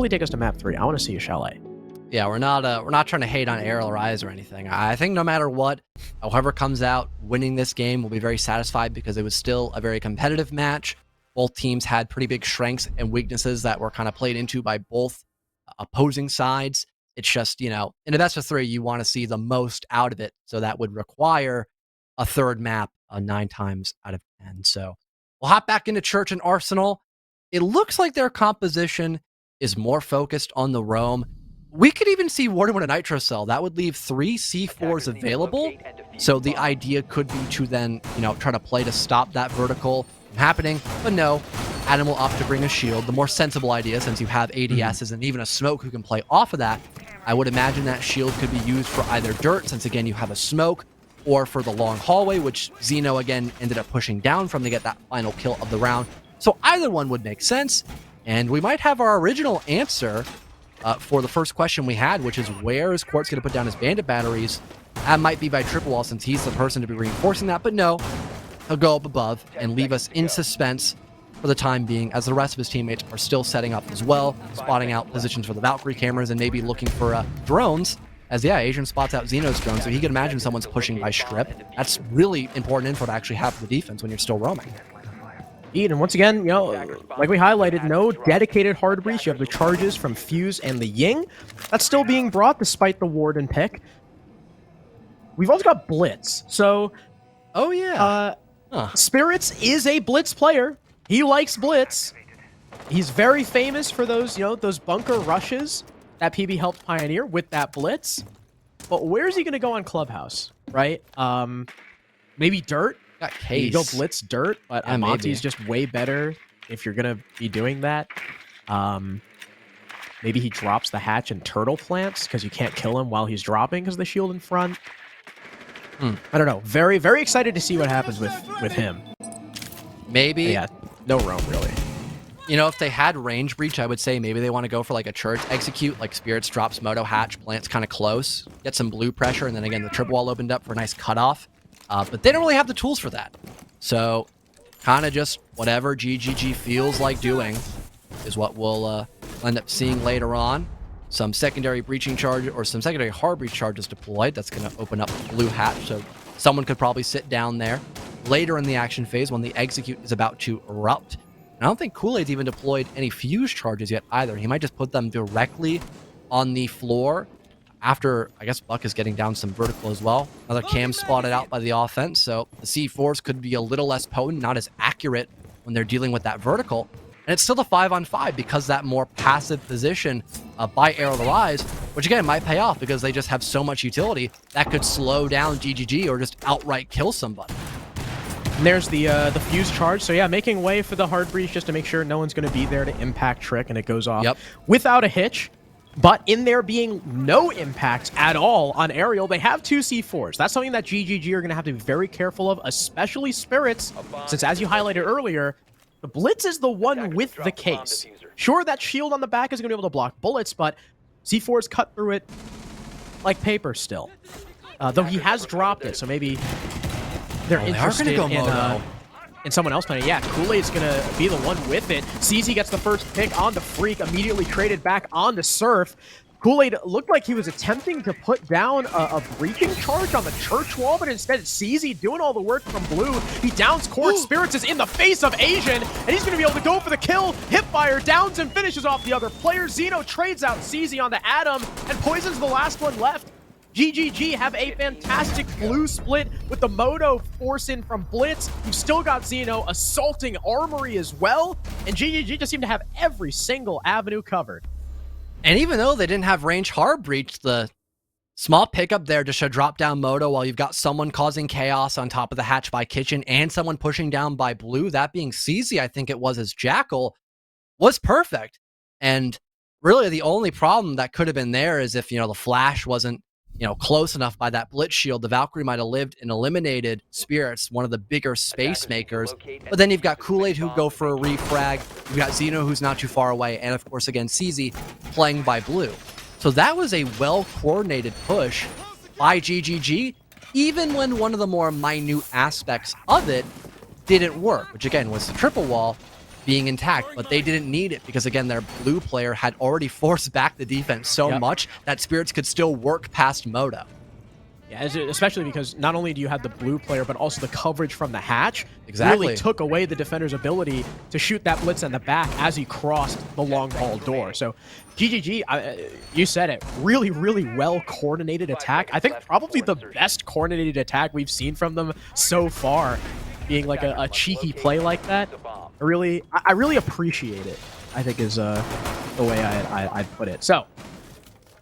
take us to map 3. I want to see a Chalet. Yeah, we're not trying to hate on Arial Rise or anything. I think no matter what, whoever comes out winning this game will be very satisfied because it was still a very competitive match. Both teams had pretty big strengths and weaknesses that were kind of played into by both opposing sides. It's just, in a best of 3, you want to see the most out of it. So that would require a third map 9 times out of 10. So we'll hop back into Church and Arsenal. It looks like their composition is more focused on the roam. We could even see Warden with a Nitro Cell. That would leave 3 C4s available. So the idea could be to then, try to play to stop that vertical from happening. But no, Adam will opt to bring a shield. The more sensible idea, since you have ADSs and even a Smoke who can play off of that, I would imagine that shield could be used for either dirt, since again you have a Smoke, or for the long hallway, which Xeno again ended up pushing down from to get that final kill of the round. So either one would make sense. And we might have our original answer for the first question we had, which is where is Quartz going to put down his Bandit batteries? That might be by Triple Wall, since he's the person to be reinforcing that. But no, he'll go up above and leave us in suspense for the time being, as the rest of his teammates are still setting up as well, spotting out positions for the Valkyrie cameras and maybe looking for drones. As Asian spots out Xeno's drone, so he can imagine someone's pushing by strip. That's really important info to actually have for the defense when you're still roaming. And once again, you know, like we highlighted, no dedicated hard breach. You have the charges from Fuse and the Ying. That's still being brought despite the Warden pick. We've also got Blitz. So, Spirits is a Blitz player. He likes Blitz. He's very famous for those, you know, those bunker rushes that PB helped pioneer with that Blitz. But where's he going to go on Clubhouse, right? Maybe Dirt. Got Case. You go Blitz Dirt, but Amonte's just way better if you're going to be doing that. Maybe he drops the hatch and turtle plants because you can't kill him while he's dropping because of the shield in front. I don't know. Very, very excited to see what happens with him. Maybe. Yeah, no roam, really. You know, if they had range breach, I would say maybe they want to go for like a church execute, like Spirits drops Moto hatch, plants kind of close, get some blue pressure, and then again, the triple wall opened up for a nice cutoff. But they don't really have the tools for that. So kind of just whatever GGG feels like doing is what we'll end up seeing later on. Some secondary breaching charge or some secondary hard breach charges deployed. That's going to open up the blue hatch. So someone could probably sit down there later in the action phase when the execute is about to erupt. And I don't think Kool-Aid's even deployed any fuse charges yet either. He might just put them directly on the floor after, I guess, Buck is getting down some vertical as well. Another cam spotted out by the offense, so the C4s could be a little less potent, not as accurate when they're dealing with that vertical. And it's still a 5-on-5 because that more passive position by Arial Rise, which again might pay off because they just have so much utility that could slow down GGG or just outright kill somebody. And there's the fuse charge. So yeah, making way for the hard breach just to make sure no one's going to be there to impact Trick, and it goes off without a hitch. But in there being no impact at all on Arial, they have 2 C4s. That's something that GGG are going to have to be very careful of, especially Spirits, since as you highlighted earlier, the Blitz is the one with the case. Sure, that shield on the back is going to be able to block bullets, but C4s cut through it like paper still. Though he has dropped it, so maybe they're interested in someone else playing it. Yeah, Kool-Aid's going to be the one with it. CZ gets the first pick on the Freak, immediately traded back on the Surf. Kool-Aid looked like he was attempting to put down a breaching charge on the church wall, but instead it's CZ doing all the work from blue. He downs Court. Spirits is in the face of Asian, and he's going to be able to go for the kill. Hipfire downs and finishes off the other player. Xeno trades out CZ onto Adam and poisons the last one left. GGG have a fantastic blue split with the Moto force in from Blitz. You've still got Xeno assaulting Armory as well, and GGG just seem to have every single avenue covered. And even though they didn't have range hard breach, the small pickup there just to drop down Moto while you've got someone causing chaos on top of the hatch by Kitchen and someone pushing down by Blue, that being CZ, I think it was, as Jackal, was perfect. And really the only problem that could have been there is if, you know, the flash wasn't, you know, close enough by that Blitz shield, the Valkyrie might have lived and eliminated Spirits, one of the bigger space makers. But then you've got Kool-Aid who go for a refrag. You've got Xeno who's not too far away. And of course, again, CZ playing by Blue. So that was a well-coordinated push by GGG, even when one of the more minute aspects of it didn't work, which again was the triple wall being intact, but they didn't need it because, again, their blue player had already forced back the defense so much that Spirits could still work past Moto. Yeah, especially because not only do you have the blue player, but also the coverage from the hatch exactly really took away the defender's ability to shoot that Blitz in the back as he crossed the long ball door. So GGG, you said it, really, really well-coordinated attack. I think probably the best coordinated attack we've seen from them so far, being like a cheeky play like that. I really appreciate it, I think is the way I'd put it. So,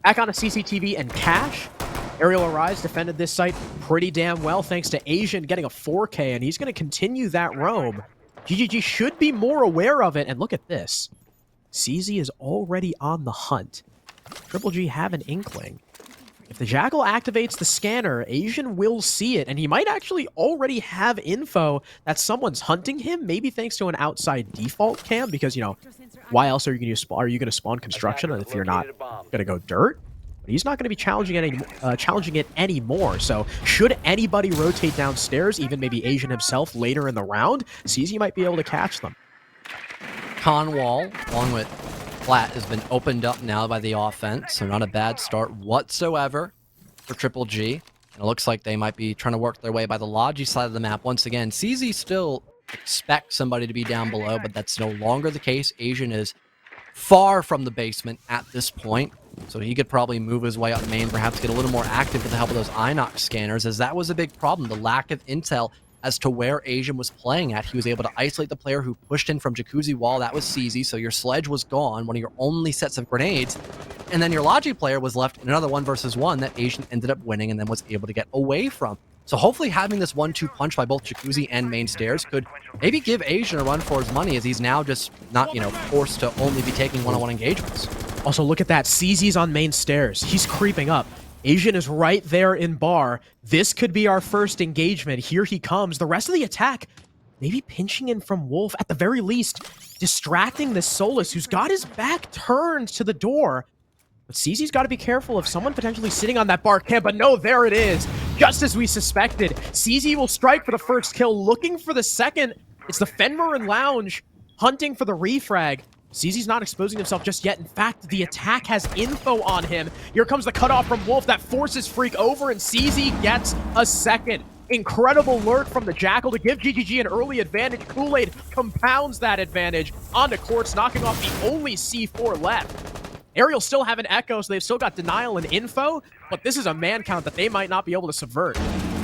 back on a CCTV and Cash. Arial Arise defended this site pretty damn well thanks to Asian getting a 4K, and he's going to continue that roam. GGG should be more aware of it, and look at this. CZ is already on the hunt. Triple G have an inkling. If the Jackal activates the scanner, Asian will see it, and he might actually already have info that someone's hunting him, maybe thanks to an outside default cam, because, you know, why else are you going to spawn construction if you're not going to go dirt? but he's not going to be challenging it anymore. So should anybody rotate downstairs, even maybe Asian himself later in the round, CZ might be able to catch them. Con wall, along with Flat, has been opened up now by the offense, so not a bad start whatsoever for Triple G. And it looks like they might be trying to work their way by the Logi side of the map. Once again, CZ still expects somebody to be down below, but that's no longer the case. Asian is far from the basement at this point, so he could probably move his way up main, perhaps get a little more active with the help of those Inox scanners, as that was a big problem, the lack of intel as to where Asian was playing at. He was able to isolate the player who pushed in from Jacuzzi Wall. That was CZ, so your sledge was gone, one of your only sets of grenades. And then your Logi player was left in another 1v1 that Asian ended up winning and then was able to get away from. So hopefully having this 1-2 punch by both Jacuzzi and main stairs could maybe give Asian a run for his money, as he's now just not, forced to only be taking one-on-one engagements. Also, look at that. CZ's on main stairs. He's creeping up. Asian is right there in bar. This could be our first engagement. Here he comes. The rest of the attack, maybe pinching in from Wolf, at the very least, distracting this Solus, who's got his back turned to the door. But CZ's got to be careful of someone potentially sitting on that bar camp. But no, there it is. Just as we suspected. CZ will strike for the first kill, looking for the second. It's the Fenrir and Lounge hunting for the refrag. CZ's not exposing himself just yet. In fact, the attack has info on him. Here comes the cutoff from Wolf that forces Freak over, and CZ gets a second. Incredible lurk from the Jackal to give GGG an early advantage. Kool-Aid compounds that advantage onto Quartz, knocking off the only C4 left. Arial still have an Echo, so they've still got denial and info, but this is a man count that they might not be able to subvert.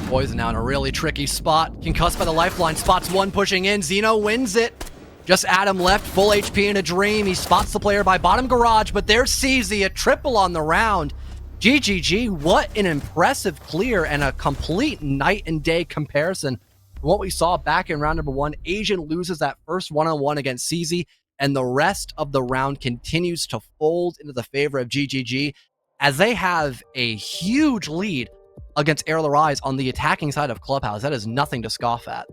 Poison now in a really tricky spot. Concussed by the lifeline. Spots one pushing in. Zeno wins it. Just Adam left, full HP in a dream. He spots the player by bottom garage, but there's CZ, a triple on the round. GGG, what an impressive clear and a complete night and day comparison from what we saw back in round number 1. Asian loses that first one-on-one against CZ, and the rest of the round continues to fold into the favor of GGG, as they have a huge lead against Arial on the attacking side of Clubhouse. That is nothing to scoff at.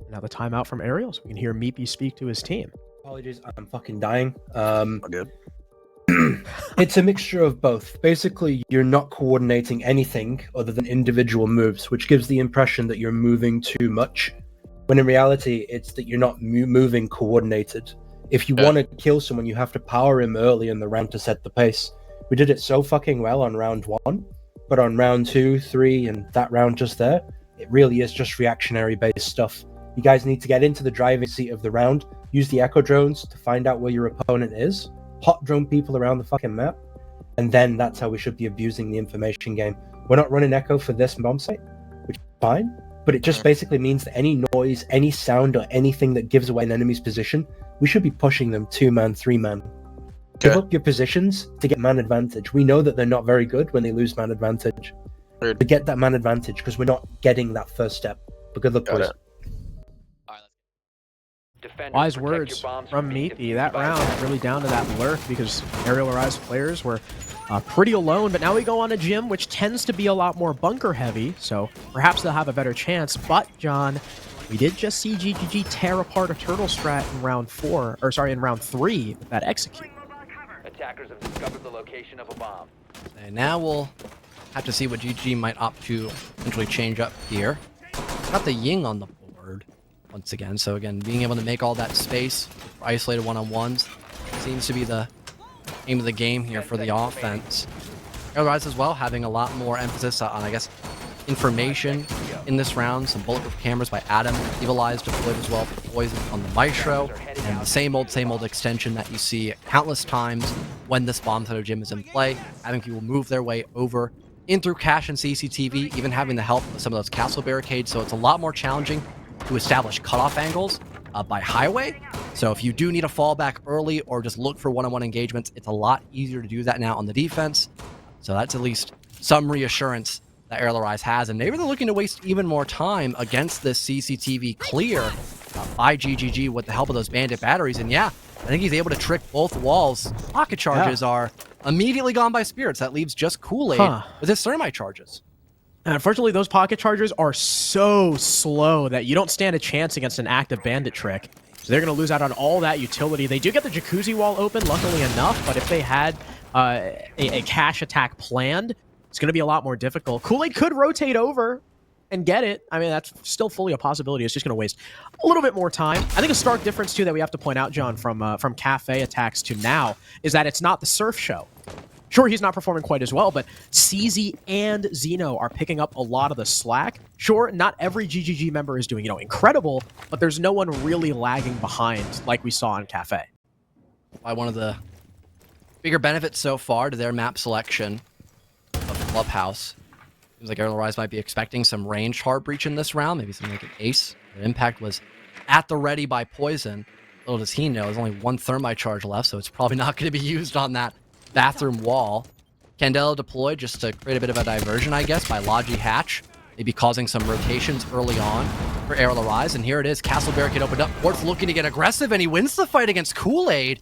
Now the timeout from Arial, so we can hear Meepy speak to his team. Apologies, I'm fucking dying. Good. It's a mixture of both. Basically, you're not coordinating anything other than individual moves, which gives the impression that you're moving too much, when in reality, it's that you're not moving coordinated. If you want to kill someone, you have to power him early in the round to set the pace. We did it so fucking well on round 1, but on round 2, 3, and that round just there, it really is just reactionary-based stuff. You guys need to get into the driving seat of the round, use the echo drones to find out where your opponent is, hot drone people around the fucking map, and then that's how we should be abusing the information game. We're not running echo for this bomb site, which is fine, but it just basically means that any noise, any sound, or anything that gives away an enemy's position, we should be pushing them 2-man, 3-man. Give up your positions to get man advantage. We know that they're not very good when they lose man advantage. To get that man advantage, because we're not getting that first step. But good luck, boys. Wise words from Meepy. That round really down to that lurk, because Arial players were pretty alone, but now we go on a gym which tends to be a lot more bunker heavy, so perhaps they'll have a better chance. But John, we did just see GGG tear apart a turtle strat in round 3 with that execute. Attackers have discovered the location of a bomb. And now we'll have to see what GGG might opt to eventually change up here. Got the Ying on the board once again, so again, being able to make all that space for isolated one-on-ones seems to be the aim of the game here for the offense. Arial as well, having a lot more emphasis on, I guess, information in this round. Some bulletproof cameras by Adam, Evil Eyes deployed as well for Poison on the Maestro, and the same old extension that you see countless times when this bomb threat gym is in play, having people move their way over in through cache and CCTV, even having the help of some of those castle barricades, so it's a lot more challenging to establish cutoff angles by highway. So if you do need a fallback early or just look for one-on-one engagements, it's a lot easier to do that now on the defense. So that's at least some reassurance that Arial has, and maybe they're looking to waste even more time against this CCTV clear by GGG with the help of those bandit batteries. And yeah, I think he's able to trick both walls. Pocket charges are immediately gone by spirits. That leaves just Kool-Aid with his thermite charges. And unfortunately, those pocket chargers are so slow that you don't stand a chance against an active bandit trick. So they're going to lose out on all that utility. They do get the jacuzzi wall open, luckily enough, but if they had a cash attack planned, it's going to be a lot more difficult. Kool-Aid could rotate over and get it. I mean, that's still fully a possibility. It's just going to waste a little bit more time. I think a stark difference, too, that we have to point out, John, from Kafe attacks to now is that it's not the Surf show. Sure, he's not performing quite as well, but CZ and Zeno are picking up a lot of the slack. Sure, not every GGG member is doing, incredible, but there's no one really lagging behind like we saw on Kafe. By one of the bigger benefits so far to their map selection of Clubhouse. Seems like Arial Rise might be expecting some ranged hard breach in this round, maybe something like an ace. The impact was at the ready by Poison. Little does he know, there's only one thermite charge left, so it's probably not going to be used on that bathroom wall. Candela deployed just to create a bit of a diversion, I guess, by Logi Hatch. Maybe causing some rotations early on for Arial Rise. And here it is, Castle Barricade opened up. Quartz looking to get aggressive, and he wins the fight against Kool-Aid.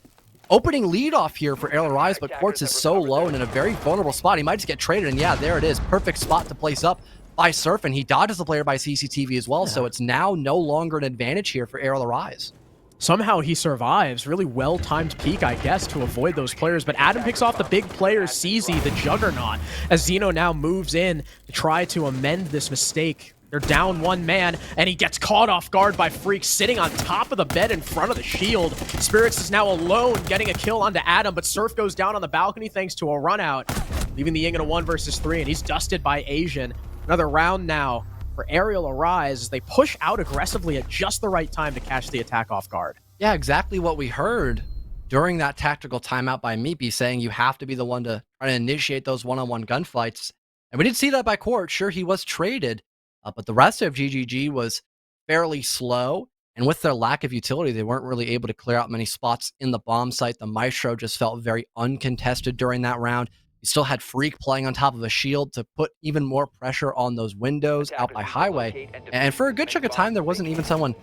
Opening lead off here for Arial Rise, but Quartz is so low and in a very vulnerable spot. He might just get traded, and yeah, there it is. Perfect spot to place up by Surf, and he dodges the player by CCTV as well, so it's now no longer an advantage here for Arial Rise. Somehow he survives. Really well-timed peek, I guess, to avoid those players. But Adam picks off the big player, CZ, the Juggernaut, as Zeno now moves in to try to amend this mistake. They're down one man, and he gets caught off guard by Freak sitting on top of the bed in front of the shield. Spirits is now alone, getting a kill onto Adam, but Surf goes down on the balcony thanks to a run out, leaving the Ying in a 1 versus 3, and he's dusted by Asian. Another round now for Arial Rise as they push out aggressively at just the right time to catch the attack off guard. Yeah, exactly what we heard during that tactical timeout by Meepy, saying you have to be the one to try to initiate those one-on-one gunfights. And we did see that by Quartz. Sure, he was traded, but the rest of GGG was fairly slow. And with their lack of utility, they weren't really able to clear out many spots in the bomb site. The Maestro just felt very uncontested during that round. You still had Freak playing on top of a shield to put even more pressure on those windows out by Highway. And for a good chunk of time, there wasn't even someone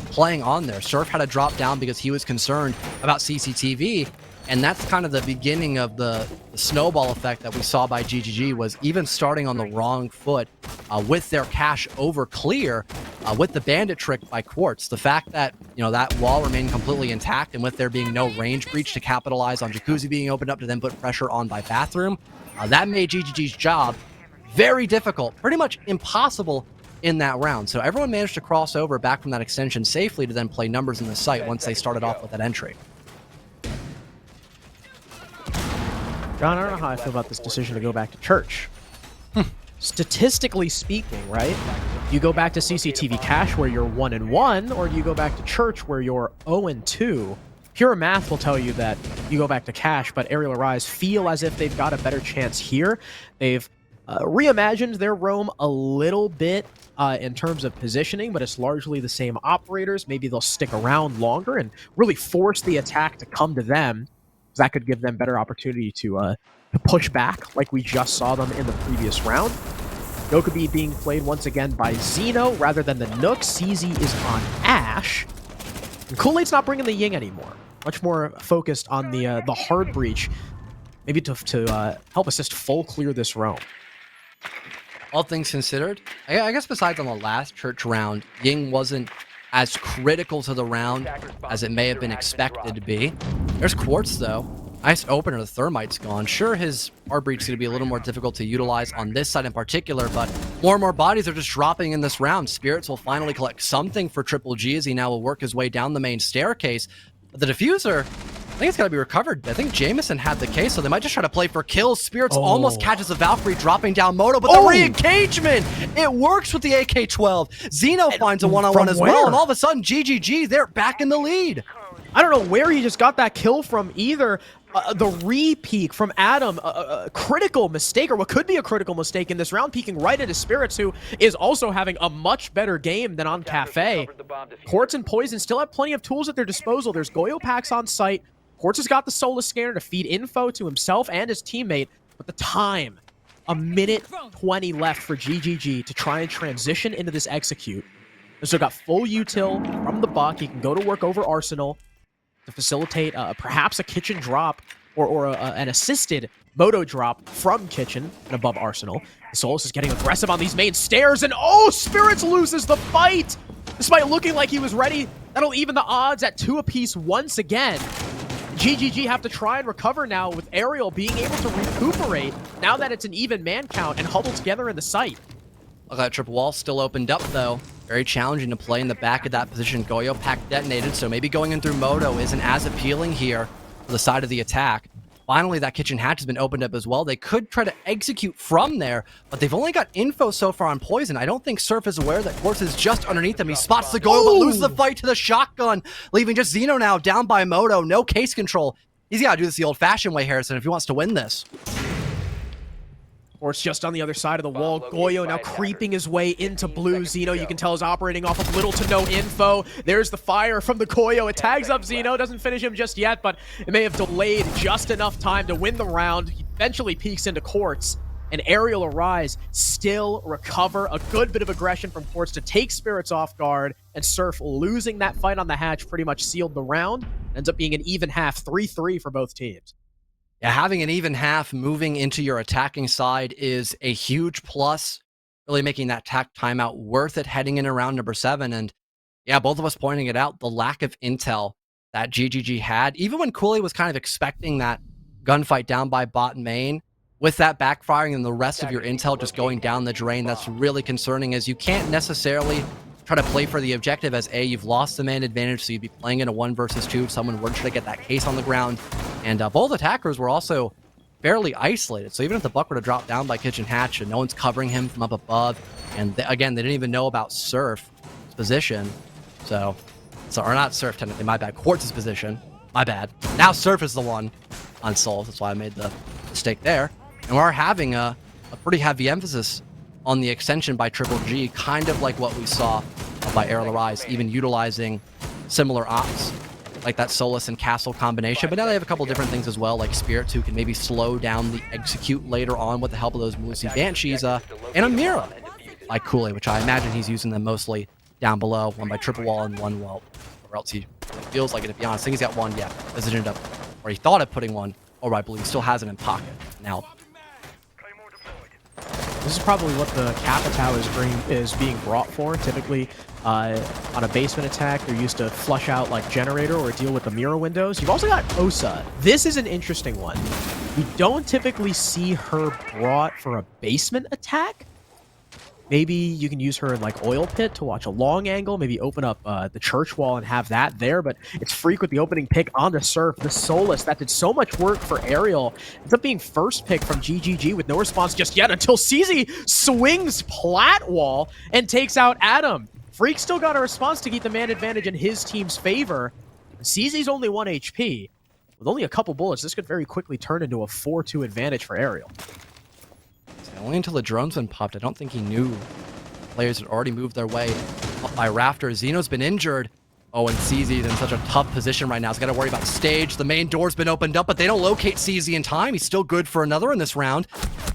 playing on there. Surf had to drop down because he was concerned about CCTV. And that's kind of the beginning of the snowball effect that we saw by GGG, was even starting on the wrong foot with their cash over clear with the bandit trick by Quartz. The fact that, that wall remained completely intact, and with there being no range breach to capitalize on Jacuzzi being opened up to then put pressure on by Bathroom, that made GGG's job very difficult, pretty much impossible in that round. So everyone managed to cross over back from that extension safely to then play numbers in the site once they started off with that entry. John, I don't know how I feel about this decision to go back to church. Statistically speaking, right? You go back to CCTV Cash where you're 1-1, or do you go back to church where you're 0-2? Pure math will tell you that you go back to Cash, but Arial Rise feel as if they've got a better chance here. They've reimagined their roam a little bit in terms of positioning, but it's largely the same operators. Maybe they'll stick around longer and really force the attack to come to them. That could give them better opportunity to push back like we just saw them in the previous round. Dokubi being played once again by Zeno rather than the Nook. CZ is on Ash. And Kool-Aid's not bringing the Ying anymore. Much more focused on the hard breach. Maybe to help assist full clear this roam. All things considered, I guess besides on the last church round, Ying wasn't as critical to the round as it may have been expected to be. There's Quartz, though. Nice opener. The Thermite's gone. Sure, his hard breach is going to be a little more difficult to utilize on this side in particular, but more and more bodies are just dropping in this round. Spirits will finally collect something for Triple G as he now will work his way down the main staircase. But the diffuser, I think it's got to be recovered. I think Jameson had the case, so they might just try to play for kills. Spirits almost catches a Valkyrie dropping down Moto, but the re-engagement, it works with the AK-12. Zeno finds a one-on-one as well, and all of a sudden, GGG, they're back in the lead. I don't know where he just got that kill from either. The re-peek from Adam, a critical mistake, or what could be a critical mistake in this round, peeking right into Spirits, who is also having a much better game than on Kafe. Quartz and Poison still have plenty of tools at their disposal. There's Goyo packs on site. Quartz has got the Solus scanner to feed info to himself and his teammate, but the time, 1:20 left for GGG to try and transition into this execute. They've still got full util from the Buck. He can go to work over Arsenal to facilitate perhaps a kitchen drop or an assisted Moto drop from kitchen and above Arsenal. Solus is getting aggressive on these main stairs, and Spirits loses the fight! Despite looking like he was ready, that'll even the odds at 2 apiece once again. GGG have to try and recover now with Arial being able to recuperate now that it's an even man count and huddle together in the site. Look, that triple wall still opened up, though. Very challenging to play in the back of that position. Goyo pack detonated, so maybe going in through Moto isn't as appealing here for the side of the attack. Finally, that kitchen hatch has been opened up as well. They could try to execute from there, but they've only got info so far on Poison. I don't think Surf is aware that Quartz is just underneath them. He spots the Goyo, but loses the fight to the shotgun, leaving just Xeno now down by Moto. No case control. He's got to do this the old-fashioned way, Harrison, if he wants to win this. Quartz just on the other side of the wall. Goyo now creeping his way into blue. Xeno, you can tell, is operating off of little to no info. There's the fire from the Goyo. It tags up Xeno. Doesn't finish him just yet, but it may have delayed just enough time to win the round. He eventually peeks into Quartz, and Arial Arise still recover. A good bit of aggression from Quartz to take Spirits off guard, and Surf losing that fight on the hatch pretty much sealed the round. Ends up being an even half, 3-3 for both teams. Yeah, having an even half moving into your attacking side is a huge plus, really making that attack timeout worth it heading in around number 7. And yeah, both of us pointing it out, the lack of intel that GGG had, even when Cooley was kind of expecting that gunfight down by bot main, with that backfiring and the rest of your intel just going down the drain, that's really concerning, as you can't necessarily try to play for the objective as A, you've lost the man advantage, so you'd be playing in a 1 versus 2 if someone were to try to get that case on the ground. And both attackers were also fairly isolated. So even if the Buck were to drop down by Kitchen Hatch and no one's covering him from up above, and again, they didn't even know about Surf's position. Or not Surf, technically, my bad. Quartz's position, my bad. Now Surf is the one on Souls. That's why I made the mistake there. And we're having a pretty heavy emphasis on the extension by Triple G, kind of like what we saw by Arial Arise, even utilizing similar ops, like that Solus and Castle combination. But now they have a couple different things as well, like Spirits, who can maybe slow down the execute later on with the help of those Musi Banshees, and a Mira by Kool-Aid, which I imagine he's using them mostly down below, one by Triple Wall and one, well, or else he feels like it, to be honest. I think he's got one, yeah, positioned up, or he thought of putting one, or I believe he still has it in pocket now. This is probably what the Capitao is being brought for. Typically, on a basement attack, they're used to flush out like Generator or deal with the mirror windows. You've also got Osa. This is an interesting one. You don't typically see her brought for a basement attack. Maybe you can use her in like Oil Pit to watch a long angle, maybe open up the church wall and have that there, but it's Freak with the opening pick on the Surf. The Solus, that did so much work for Arial. Ends up being first pick from GGG with no response just yet until CZ swings Plat Wall and takes out Adam. Freak still got a response to keep the man advantage in his team's favor. CZ's only 1 HP. With only a couple bullets, this could very quickly turn into a 4-2 advantage for Arial. Only until the drone's been popped. I don't think he knew players had already moved their way up by rafters. Xeno's been injured. Oh, and CZ's in such a tough position right now. He's got to worry about stage. The main door's been opened up, but they don't locate CZ in time. He's still good for another in this round.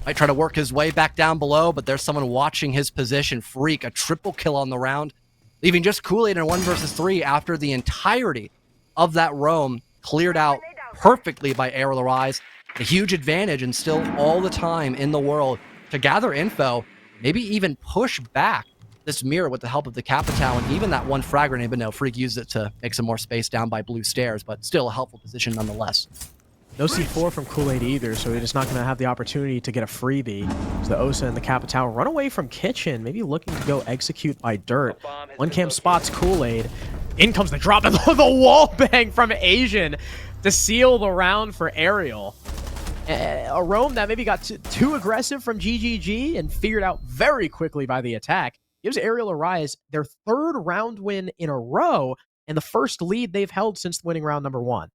Might try to work his way back down below, but there's someone watching his position. Freak, a triple kill on the round, leaving just Kool-Aid in a 1 versus 3 after the entirety of that roam cleared out perfectly by Arial Arise. A huge advantage, and still all the time in the world to gather info, maybe even push back this mirror with the help of the Capitao, and even that one frag grenade, but no, Freak used it to make some more space down by blue stairs, but still a helpful position nonetheless. No C4 from Kool-Aid either, so he's just not going to have the opportunity to get a freebie. So the Osa and the Capitao run away from Kitchen, maybe looking to go execute by Dirt. One cam spots Kool-Aid. In comes the drop, and the wall bang from Asian to seal the round for Arial. A roam that maybe got too aggressive from GGG and figured out very quickly by the attack gives Arial Arise their 3rd round win in a row and the first lead they've held since winning round number 1.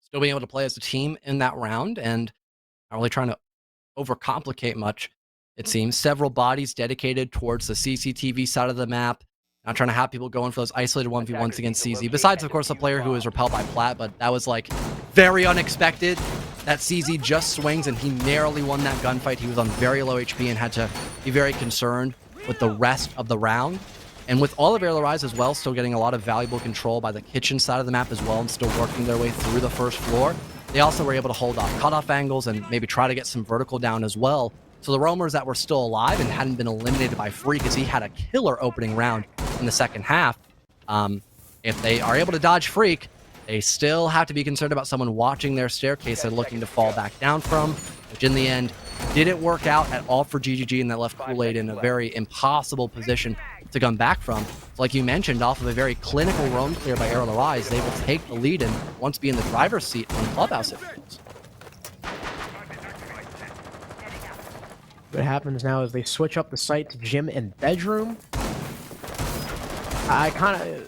Still being able to play as a team in that round and not really trying to overcomplicate much, it seems. Several bodies dedicated towards the CCTV side of the map. Not trying to have people going for those isolated 1v1s against CZ. Besides, of course, the player who was repelled by Plat, but that was like very unexpected. That CZ just swings and he narrowly won that gunfight. He was on very low HP and had to be very concerned with the rest of the round. And with all of Arial Arise as well, still getting a lot of valuable control by the kitchen side of the map as well, and still working their way through the first floor. They also were able to hold off cutoff angles and maybe try to get some vertical down as well. So the roamers that were still alive and hadn't been eliminated by Freak, as he had a killer opening round in the second half, if they are able to dodge Freak, They still have to be concerned about someone watching their staircase they're looking to fall back down from, which in the end didn't work out at all for GGG, and that left Kool-Aid in a very impossible position to come back from. So like you mentioned, off of a very clinical roam clear by Arial, they will take the lead and once be in the driver's seat on Clubhouse it feels. What happens now is they switch up the site to gym and bedroom. I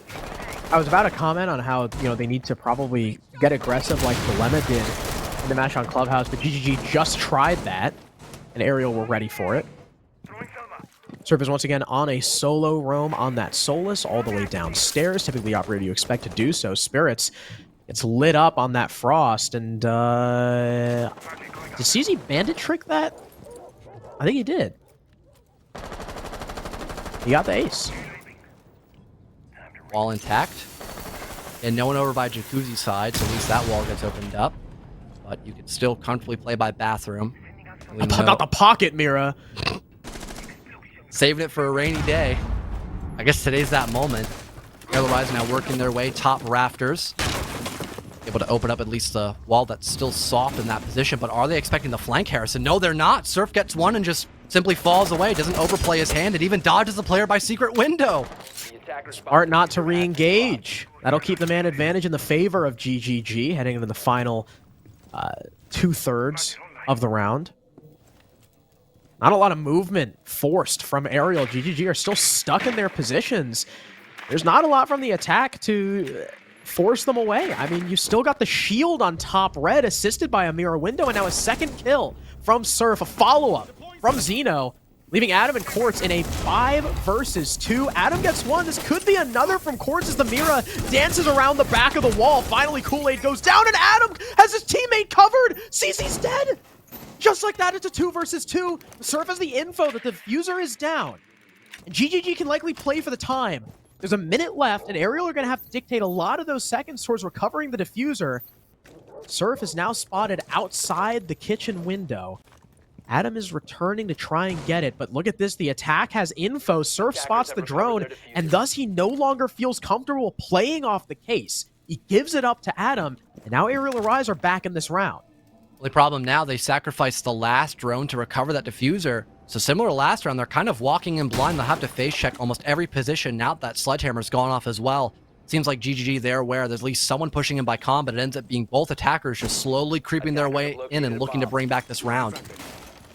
was about to comment on how, you know, they need to probably get aggressive like Dilemma did in the match on Clubhouse, but GGG just tried that, and Arial were ready for it. Surf is once again on a solo roam on that Solus all the way downstairs. Typically, operator you expect to do so. Spirits gets lit up on that Frost, and did CZ Bandit trick that? I think he did. He got the ace. Wall intact. And no one over by Jacuzzi's side, so at least that wall gets opened up. But you can still comfortably play by bathroom. I got the pocket, Mira. Saving it for a rainy day. I guess today's that moment. Arial now working their way top rafters. Able to open up at least the wall that's still soft in that position, but are they expecting the flank, Harrison? No, they're not. Surf gets one and just simply falls away, doesn't overplay his hand, and even dodges the player by secret window. Smart not to re-engage. That'll keep the man advantage in the favor of GGG, heading into the final two-thirds of the round. Not a lot of movement forced from Arial. GGG are still stuck in their positions. There's not a lot from the attack to force them away. I mean, you still got the shield on top red, assisted by a mirror window, and now a second kill from Surf, a follow-up from Zeno, leaving Adam and Quartz in a 5 versus 2. Adam gets one. This could be another from Quartz as the Mira dances around the back of the wall. Finally, Kool-Aid goes down, and Adam has his teammate covered. CC's dead. Just like that, it's a 2 versus 2. Surf has the info that the diffuser is down. And GGG can likely play for the time. There's a minute left, and Arial are going to have to dictate a lot of those seconds towards recovering the diffuser. Surf is now spotted outside the kitchen window. Adam is returning to try and get it, but look at this. The attack has info. Surf spots the drone, and thus he no longer feels comfortable playing off the case. He gives it up to Adam, and now Arial are back in this round. The problem now, they sacrificed the last drone to recover that diffuser. So similar to last round, they're kind of walking in blind. They'll have to face check almost every position now that Sledgehammer's gone off as well. Seems like GGG, they're aware there's at least someone pushing in by com, but it ends up being both attackers just slowly creeping their way in and looking to bring back this round.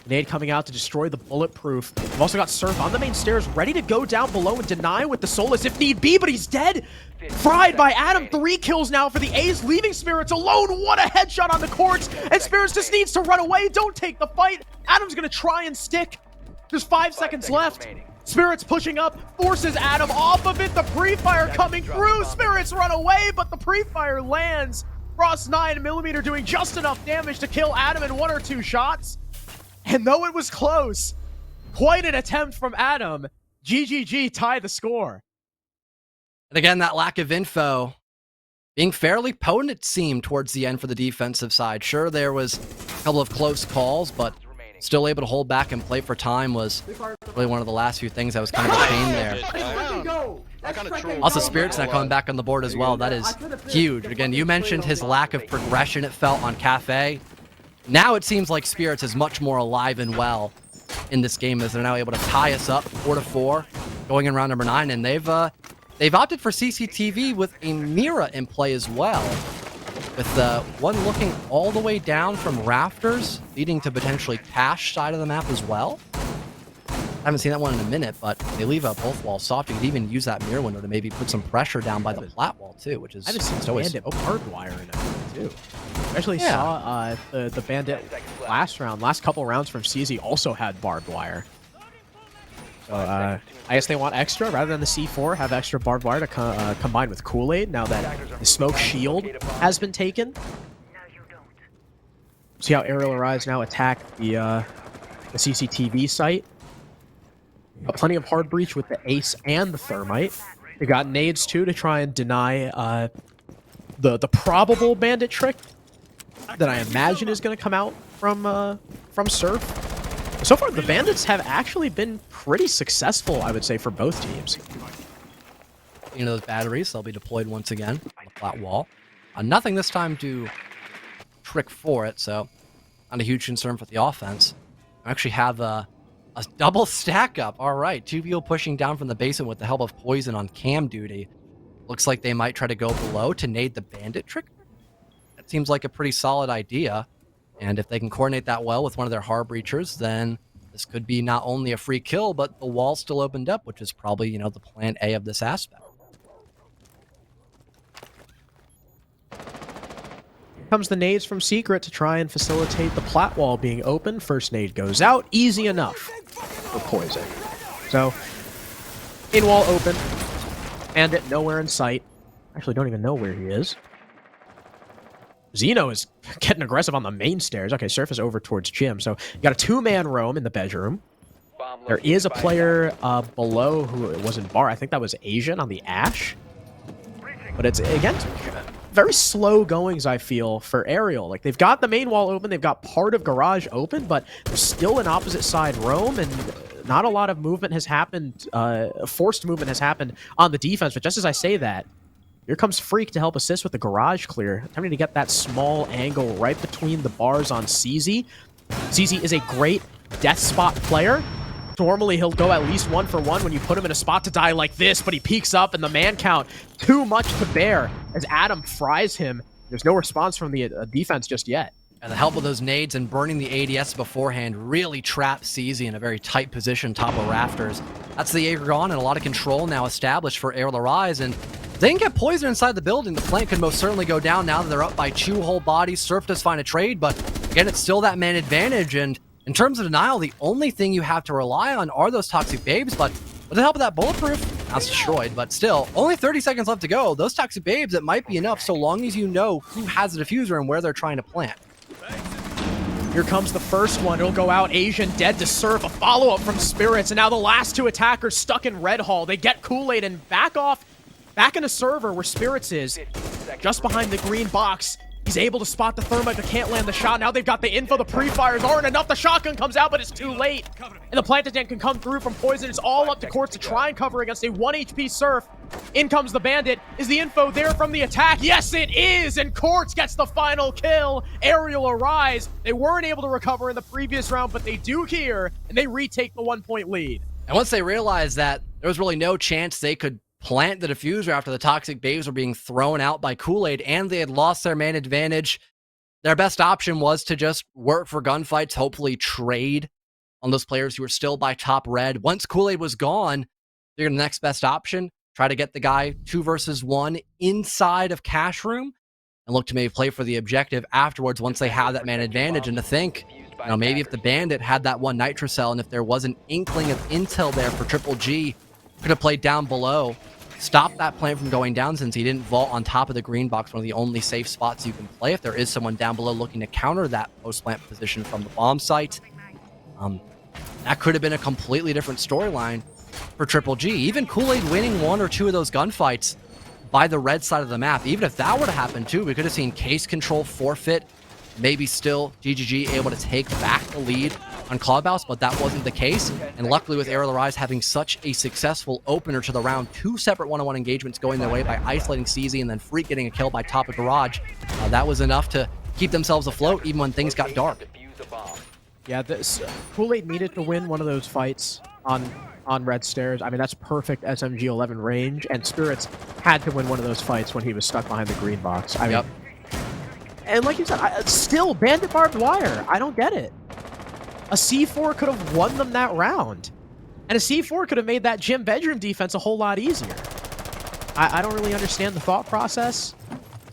Nade coming out to destroy the bulletproof. We've also got Surf on the main stairs, ready to go down below and deny with the Solus if need be, but he's dead. Fried by Adam. 3 kills now for the A's, leaving Spirits alone. What a headshot on the courts, and Spirits just needs to run away. Don't take the fight. Adam's gonna try and stick. There's 5 seconds left. Spirits pushing up, forces Adam off of it. The pre-fire coming through. Spirits run away, but the pre-fire lands. Frost 9mm doing just enough damage to kill Adam in 1 or 2 shots. And though it was close, quite an attempt from Adam, GGG tie the score. And again, that lack of info being fairly potent, it seemed, towards the end for the defensive side. Sure, there was a couple of close calls, but still able to hold back and play for time was really one of the last few things that was kind of a shame there. Also, Spirits now coming back on the board as well. That is huge. Again, you mentioned his lack of progression, it felt, on Kafe. Now it seems like Spirits is much more alive and well in this game as they're now able to tie us up 4-4 going in round number 9, and they've opted for CCTV with a Mira in play as well, with one looking all the way down from rafters, leading to potentially cash side of the map as well. I haven't seen that one in a minute, but they leave both walls soft. You could even use that mirror window to maybe put some pressure down by the plat wall too, which is always hard wire in it too. Especially saw the Bandit last couple rounds from CZ also had barbed wire. So I guess they want extra rather than the C4, have extra barbed wire to combine with Kool-Aid now that the smoke shield has been taken. See how Arial Arise now attack the CCTV site. Plenty of hard breach with the Ace and the Thermite. They got nades too to try and deny the probable Bandit trick that I imagine is going to come out from Surf. So far, the Bandits have actually been pretty successful, I would say, for both teams. You know, those batteries, they'll be deployed once again on the flat wall. Nothing this time to trick for it, so not a huge concern for the offense. I actually have a double stack up. All right, 2 people pushing down from the basement with the help of Poison on cam duty. Looks like they might try to go below to nade the bandit trick. That seems like a pretty solid idea. And if they can coordinate that well with one of their hard breachers, then this could be not only a free kill, but the wall still opened up, which is probably, you know, the plan A of this aspect. Here comes the nades from Secret to try and facilitate the plat wall being open. First nade goes out. Easy enough for Poison. So, in wall open. Bandit nowhere in sight. Actually, don't even know where he is. Zeno is getting aggressive on the main stairs. Okay, Surf is over towards Gym. So you got a 2-man roam in the bedroom. There is a player below who was in bar. I think that was Asian on the Ash. But it's, again, very slow goings, I feel, for Arial. Like, they've got the main wall open. They've got part of Garage open, but there's still an opposite side roam, and not a lot of movement has happened. Forced movement has happened on the defense. But just as I say that, here comes Freak to help assist with the garage clear. Attempting to get that small angle right between the bars on CZ. CZ is a great death spot player. Normally, he'll go at least 1-for-1 when you put him in a spot to die like this, but he peeks up and the man count too much to bear as Adam fries him. There's no response from the defense just yet. And the help of those nades and burning the ADS beforehand really trapped CZ in a very tight position top of rafters. That's the Jaeger gone and a lot of control now established for Arial to rise, and they can get Poison inside the building. The plant could most certainly go down now that they're up by 2 whole bodies. Surf does find a trade, but again, it's still that man advantage, and in terms of denial, the only thing you have to rely on are those toxic babes, but with the help of that bulletproof, that's destroyed, but still, only 30 seconds left to go. Those toxic babes, it might be enough so long as you know who has the diffuser and where they're trying to plant. Here comes the first one. It'll go out. Asian dead to Surf. A follow-up from Spirits, and now the last 2 attackers stuck in Red Hall. They get Kool-Aid and back off, back in a server where Spirits is, just behind the green box. He's able to spot the thermite, but can't land the shot. Now they've got the info. The pre-fires aren't enough. The shotgun comes out, but it's too late. And the plant can come through from Poison. It's all up to Quartz to try and cover against a 1 HP Surf. In comes the Bandit. Is the info there from the attack? Yes, it is! And Quartz gets the final kill. Arial arise. They weren't able to recover in the previous round, but they do here, and they retake the 1-point lead. And once they realized that there was really no chance they could plant the diffuser after the toxic babes were being thrown out by Kool-Aid and they had lost their man advantage, their best option was to just work for gunfights, hopefully trade on those players who were still by top red. Once Kool-Aid was gone, they're the next best option. Try to get the guy 2 versus 1 inside of Cash Room and look to maybe play for the objective afterwards once they have that man advantage. And to think, you know, maybe if the Bandit had that 1 Nitrocell and if there was an inkling of intel there for Triple G, could have played down below, stop that plant from going down since he didn't vault on top of the green box, one of the only safe spots you can play if there is someone down below looking to counter that post-plant position from the bomb site. That could have been a completely different storyline for Triple G. Even Kool-Aid winning 1 or 2 of those gunfights by the red side of the map. Even if that were to happen too, we could have seen case control forfeit, maybe still GGG able to take back the lead on Clubhouse, but that wasn't the case. And luckily with Arial Rise having such a successful opener to the round, 2 separate one-on-one engagements going their way by isolating CZ and then Freak getting a kill by top of Garage, that was enough to keep themselves afloat even when things got dark. Yeah, this Kool-Aid needed to win one of those fights on red stairs. I mean, that's perfect SMG 11 range, and Spirits had to win one of those fights when he was stuck behind the green box. I mean, and like you said, still Bandit barbed wire. I don't get it. A C4 could have won them that round. And a C4 could have made that gym bedroom defense a whole lot easier. I don't really understand the thought process.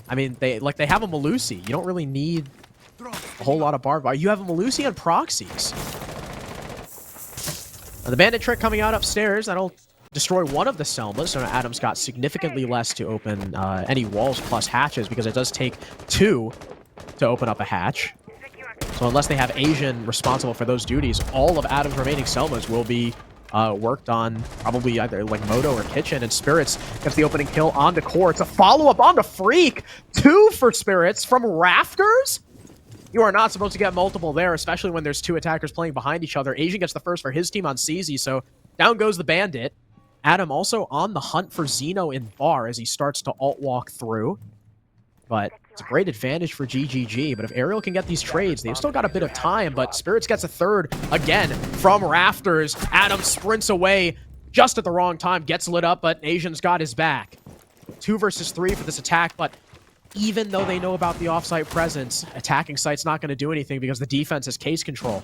I mean, they have a Malusi. You don't really need a whole lot of barbed wire. You have a Malusi and proxies. Now, the Bandit trick coming out upstairs, that'll destroy one of the Selmas, so Adam's got significantly less to open any walls plus hatches, because it does take 2 to open up a hatch. So unless they have Asian responsible for those duties, all of Adam's remaining Selmas will be worked on probably either like Moto or Kitchen, and Spirits gets the opening kill onto Core. It's a follow-up onto Freak. 2 for Spirits from Rafters? You are not supposed to get multiple there, especially when there's 2 attackers playing behind each other. Asian gets the first for his team on CZ, so down goes the Bandit. Adam also on the hunt for Zeno in bar as he starts to alt-walk through. but it's a great advantage for GGG. But if Arial can get these trades, they've still got a bit of time, but Spirits gets a third again from Rafters. Adam sprints away just at the wrong time, gets lit up, but Asian's got his back. 2 versus 3 for this attack, but even though they know about the offsite presence, attacking site's not going to do anything because the defense has case control.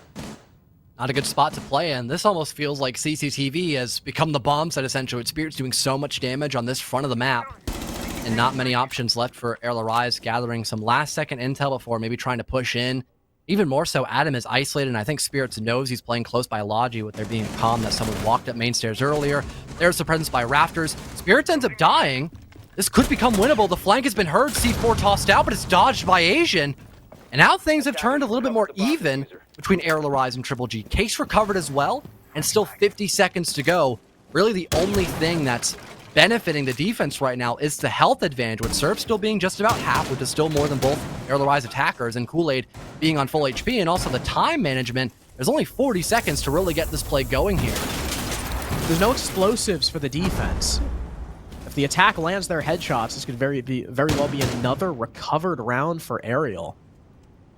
Not a good spot to play in. This almost feels like CCTV has become the bomb site, essentially, with Spirits doing so much damage on this front of the map. And not many options left for Arial Arise, gathering some last-second intel before maybe trying to push in. Even more so, Adam is isolated, and I think Spirits knows he's playing close by Logi with there being a comm that someone walked up main stairs earlier. There's the presence by Rafters. Spirits ends up dying. This could become winnable. The flank has been heard. C4 tossed out, but it's dodged by Asian. And now things have turned a little bit more even between Arial Arise and Triple G. Case recovered as well, and still 50 seconds to go. Really the only thing that's benefiting the defense right now is the health advantage, with Surf still being just about half, which is still more than both Arial Arise attackers, and Kool-Aid being on full HP, and also the time management. There's only 40 seconds to really get this play going here. There's no explosives for the defense. If the attack lands their headshots, this could very well be another recovered round for Arial.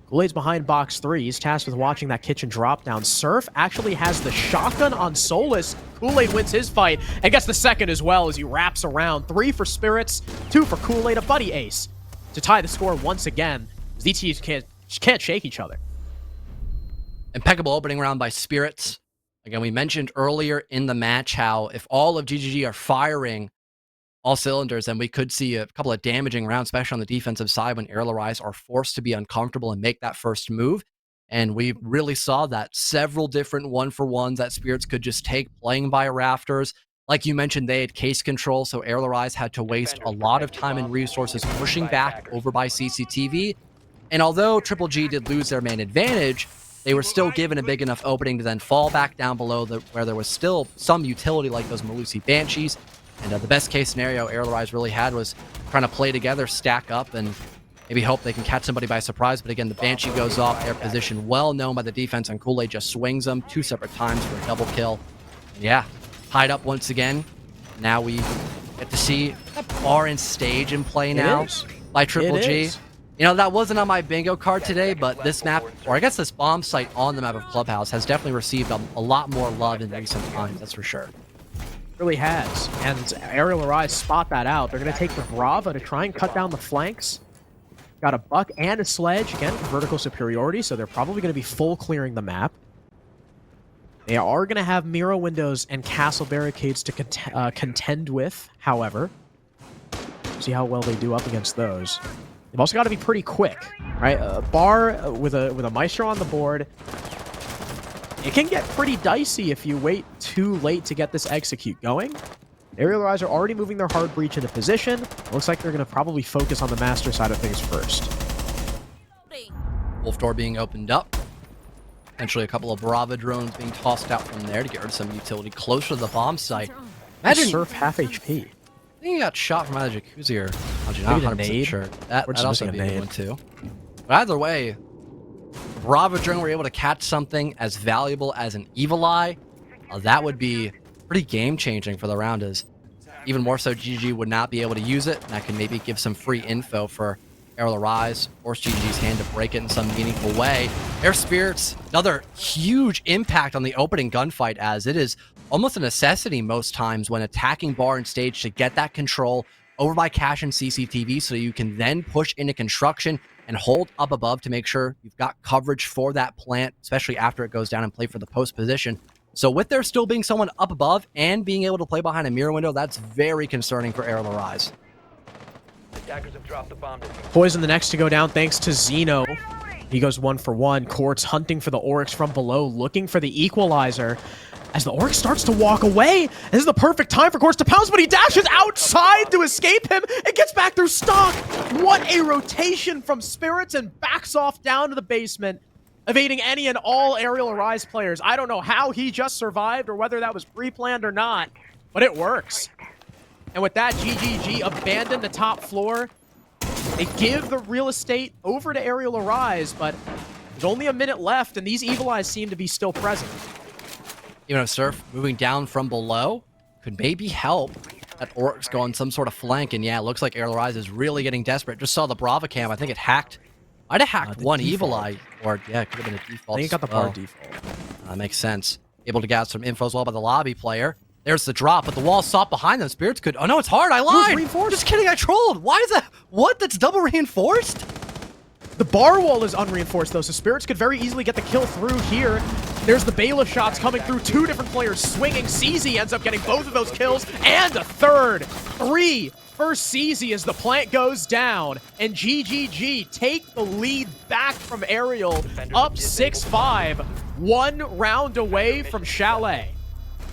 Kool-Aid's behind box 3. He's tasked with watching that kitchen drop down. Surf actually has the shotgun on Solus. Kool-Aid wins his fight and gets the second as well as he wraps around. 3 for Spirits, 2 for Kool-Aid, a buddy ace to tie the score once again. These teams can't shake each other. Impeccable opening round by Spirits. Again, we mentioned earlier in the match how if all of GGG are firing all cylinders, then we could see a couple of damaging rounds, especially on the defensive side when Arial Arise are forced to be uncomfortable and make that first move. And we really saw that several different one-for-ones that Spirits could just take playing by Rafters. Like you mentioned, they had case control, so Arial Arise had to waste a lot of time and resources pushing back over by CCTV. And although Triple G did lose their man advantage, they were still given a big enough opening to then fall back down below where there was still some utility like those Malusi Banshees. And the best case scenario Arial Arise really had was trying to play together, stack up, and maybe hope they can catch somebody by surprise. But again, the Banshee goes off, their position well known by the defense, and Kool-Aid just swings them 2 separate times for a double kill. And yeah, tied up once again. Now we get to see a bar and stage in play now by Triple G. You know, that wasn't on my bingo card today, but this map, or I guess this bomb site on the map of Clubhouse, has definitely received a lot more love in recent times, that's for sure. Really has. And Arial Arise spot that out. They're going to take the Brava to try and cut down the flanks. Got a buck and a sledge, again, for vertical superiority, so they're probably going to be full clearing the map. They are going to have mirror windows and castle barricades to contend with, however. See how well they do up against those. They've also got to be pretty quick, right? A bar with a Maestro on the board. It can get pretty dicey if you wait too late to get this execute going. Arial Arise are already moving their hard breach into position. Looks like they're going to probably focus on the master side of things first. Wolf door being opened up. Potentially a couple of Brava drones being tossed out from there to get rid of some utility closer to the bomb site. Imagine Surf half HP. I think he got shot from either jacuzzi or I'm not 100% sure. That'd also be a good one too. But either way, Brava drone were able to catch something as valuable as an Evil Eye. That would be pretty game-changing for the round, as even more so GG would not be able to use it. And that can maybe give some free info for Arial Arise, force GG's hand to break it in some meaningful way. Air Spirits, another huge impact on the opening gunfight, as it is almost a necessity most times when attacking bar and stage to get that control over by cache and CCTV, so you can then push into construction and hold up above to make sure you've got coverage for that plant, especially after it goes down and play for the post position. So with there still being someone up above and being able to play behind a mirror window, that's very concerning for Arial Arise. Attackers have dropped the bomb. Poison the next to go down thanks to Zeno. He goes 1 for 1. Quartz hunting for the Oryx from below, looking for the equalizer. As the Oryx starts to walk away, this is the perfect time for Quartz to pounce, but he dashes outside to escape him and gets back through stock. What a rotation from Spirits, and backs off down to the basement, evading any and all Arial Arise players. I don't know how he just survived or whether that was pre-planned or not, but it works. And with that, GGG abandon the top floor. They give the real estate over to Arial Arise, but there's only a minute left, and these Evil Eyes seem to be still present. Even if Surf moving down from below could maybe help that Orc's going some sort of flank, and yeah, it looks like Arial Rise is really getting desperate. Just saw the Brava cam. I think it hacked. Might have hacked one Evil Eye, or yeah, it could have been a default. I think it got the bar default. Makes sense. Able to gather some info as well by the lobby player. There's the drop, but the wall stopped behind them. Spirits could. Oh no, it's hard. I lied. Reinforced? Just kidding. I trolled. Why is that? What? That's double reinforced? The bar wall is unreinforced though, so Spirits could very easily get the kill through here. There's the bailiff shots coming through. Two different players swinging. CZ ends up getting both of those kills and a third. 3 for CZ as the plant goes down, and GGG take the lead back from Arial, up 6-5, 1 round away from Chalet.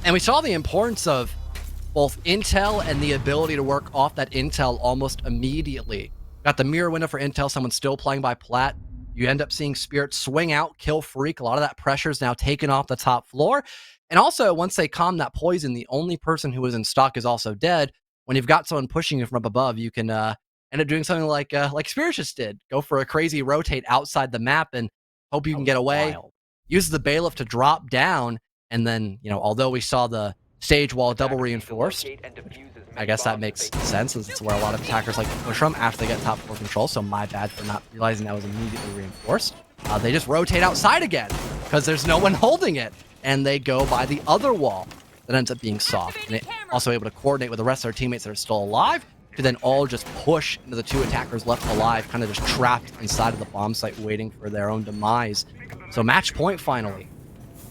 And we saw the importance of both intel and the ability to work off that intel almost immediately. Got the mirror window for intel. Someone's still playing by plat. You end up seeing Spirit swing out, kill Freak. A lot of that pressure is now taken off the top floor. And also, once they calm that poison, the only person who was in stock is also dead. When you've got someone pushing you from up above, you can end up doing something like Spirit just did. Go for a crazy rotate outside the map and hope you can get away. Wild. Use the bailiff to drop down. And then, you know, although we saw the stage wall double reinforced, I guess that makes sense. It's where a lot of attackers like to push from after they get top floor control. So my bad for not realizing that was immediately reinforced. They just rotate outside again because there's no one holding it. And they go by the other wall that ends up being soft. And it also able to coordinate with the rest of their teammates that are still alive to then all just push into the 2 attackers left alive, kind of just trapped inside of the bomb site waiting for their own demise. So match point finally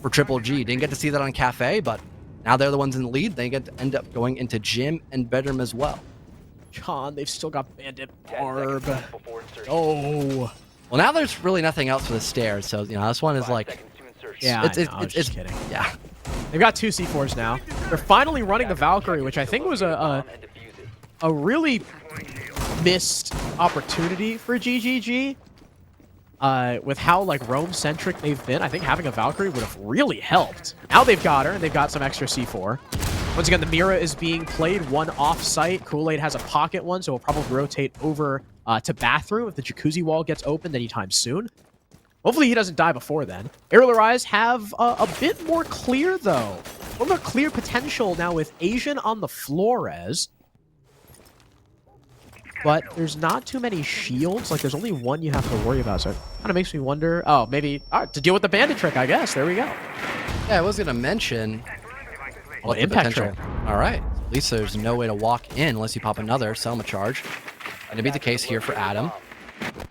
for Triple G. Didn't get to see that on Kafe, but now they're the ones in the lead. They get to end up going into Jim and Bedroom as well. John, they've still got Bandit Barb. Oh. Well, now there's really nothing else for the stairs, so, you know, this one is like... Yeah, it's just kidding. Yeah. They've got 2 C4s now. They're finally running the Valkyrie, which I think was a really missed opportunity for GGG. With how like roam-centric they've been, I think having a Valkyrie would have really helped. Now they've got her, and they've got some extra C4. Once again, the Mira is being played, one off-site. Kool-Aid has a pocket one, so he'll probably rotate over to bathroom if the jacuzzi wall gets opened anytime soon. Hopefully he doesn't die before then. Arial Rise have a bit more clear, though. A little more clear potential now with Asian on the Flores. But there's not too many shields. Like, there's only one you have to worry about. So it kind of makes me wonder... Oh, maybe... All right, to deal with the bandit trick, I guess. There we go. Yeah, I was going to mention... Well, impact trick. All right. At least there's no way to walk in unless you pop another Selma charge. Going to be the case here for Adam.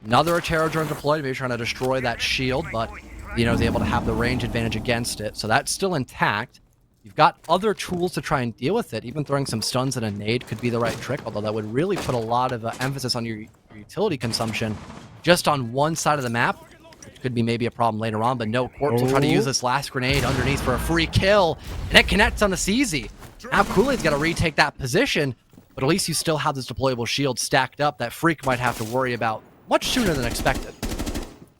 Another Terror drone deployed, maybe trying to destroy that shield, but you know, is able to have the range advantage against it. So that's still intact. You've got other tools to try and deal with it. Even throwing some stuns and a nade could be the right trick, although that would really put a lot of emphasis on your utility consumption just on one side of the map, which could be maybe a problem later on. But no, Corpse will try to use this last grenade underneath for a free kill, and it connects on the CZ. Now Kool-Aid's got to retake that position, but at least you still have this deployable shield stacked up that Freak might have to worry about much sooner than expected.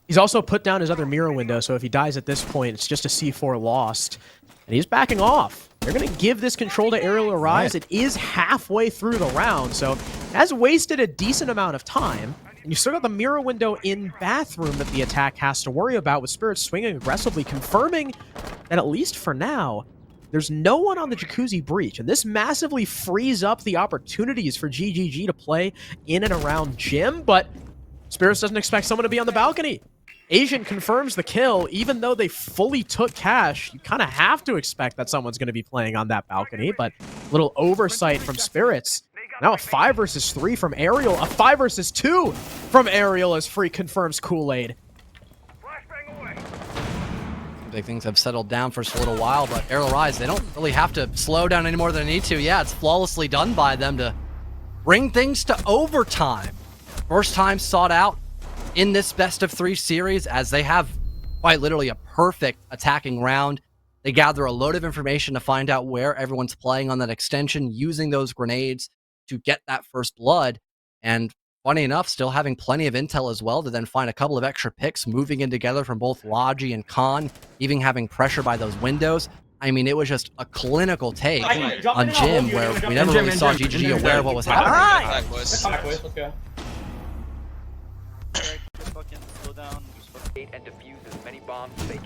He's also put down his other mirror window, so if he dies at this point, it's just a C4 lost. And he's backing off. They're going to give this control to Arial Rise. It is halfway through the round, so it has wasted a decent amount of time. And you still got the mirror window in bathroom that the attack has to worry about, with Spirit swinging aggressively, confirming that at least for now, there's no one on the Jacuzzi breach. And this massively frees up the opportunities for GGG to play in and around Jim, but Spirits doesn't expect someone to be on the balcony. Asian confirms the kill. Even though they fully took cash, you kind of have to expect that someone's going to be playing on that balcony, but little oversight from Spirits. Now a 5 versus 3 from Arial, a 5 versus 2 from Arial as Freak confirms Kool-Aid. Big things have settled down for just a little while, but Arial Rise, they don't really have to slow down any more than they need to. Yeah, it's flawlessly done by them to bring things to overtime. First time sought out in this best of 3 series, as they have quite literally a perfect attacking round. They gather a load of information to find out where everyone's playing on that extension, using those grenades to get that first blood. And funny enough, still having plenty of intel as well to then find a couple of extra picks moving in together from both Logi and Khan, even having pressure by those windows. I mean, it was just a clinical take on Jim, where we never really saw GGG aware of what was happening. Let's go.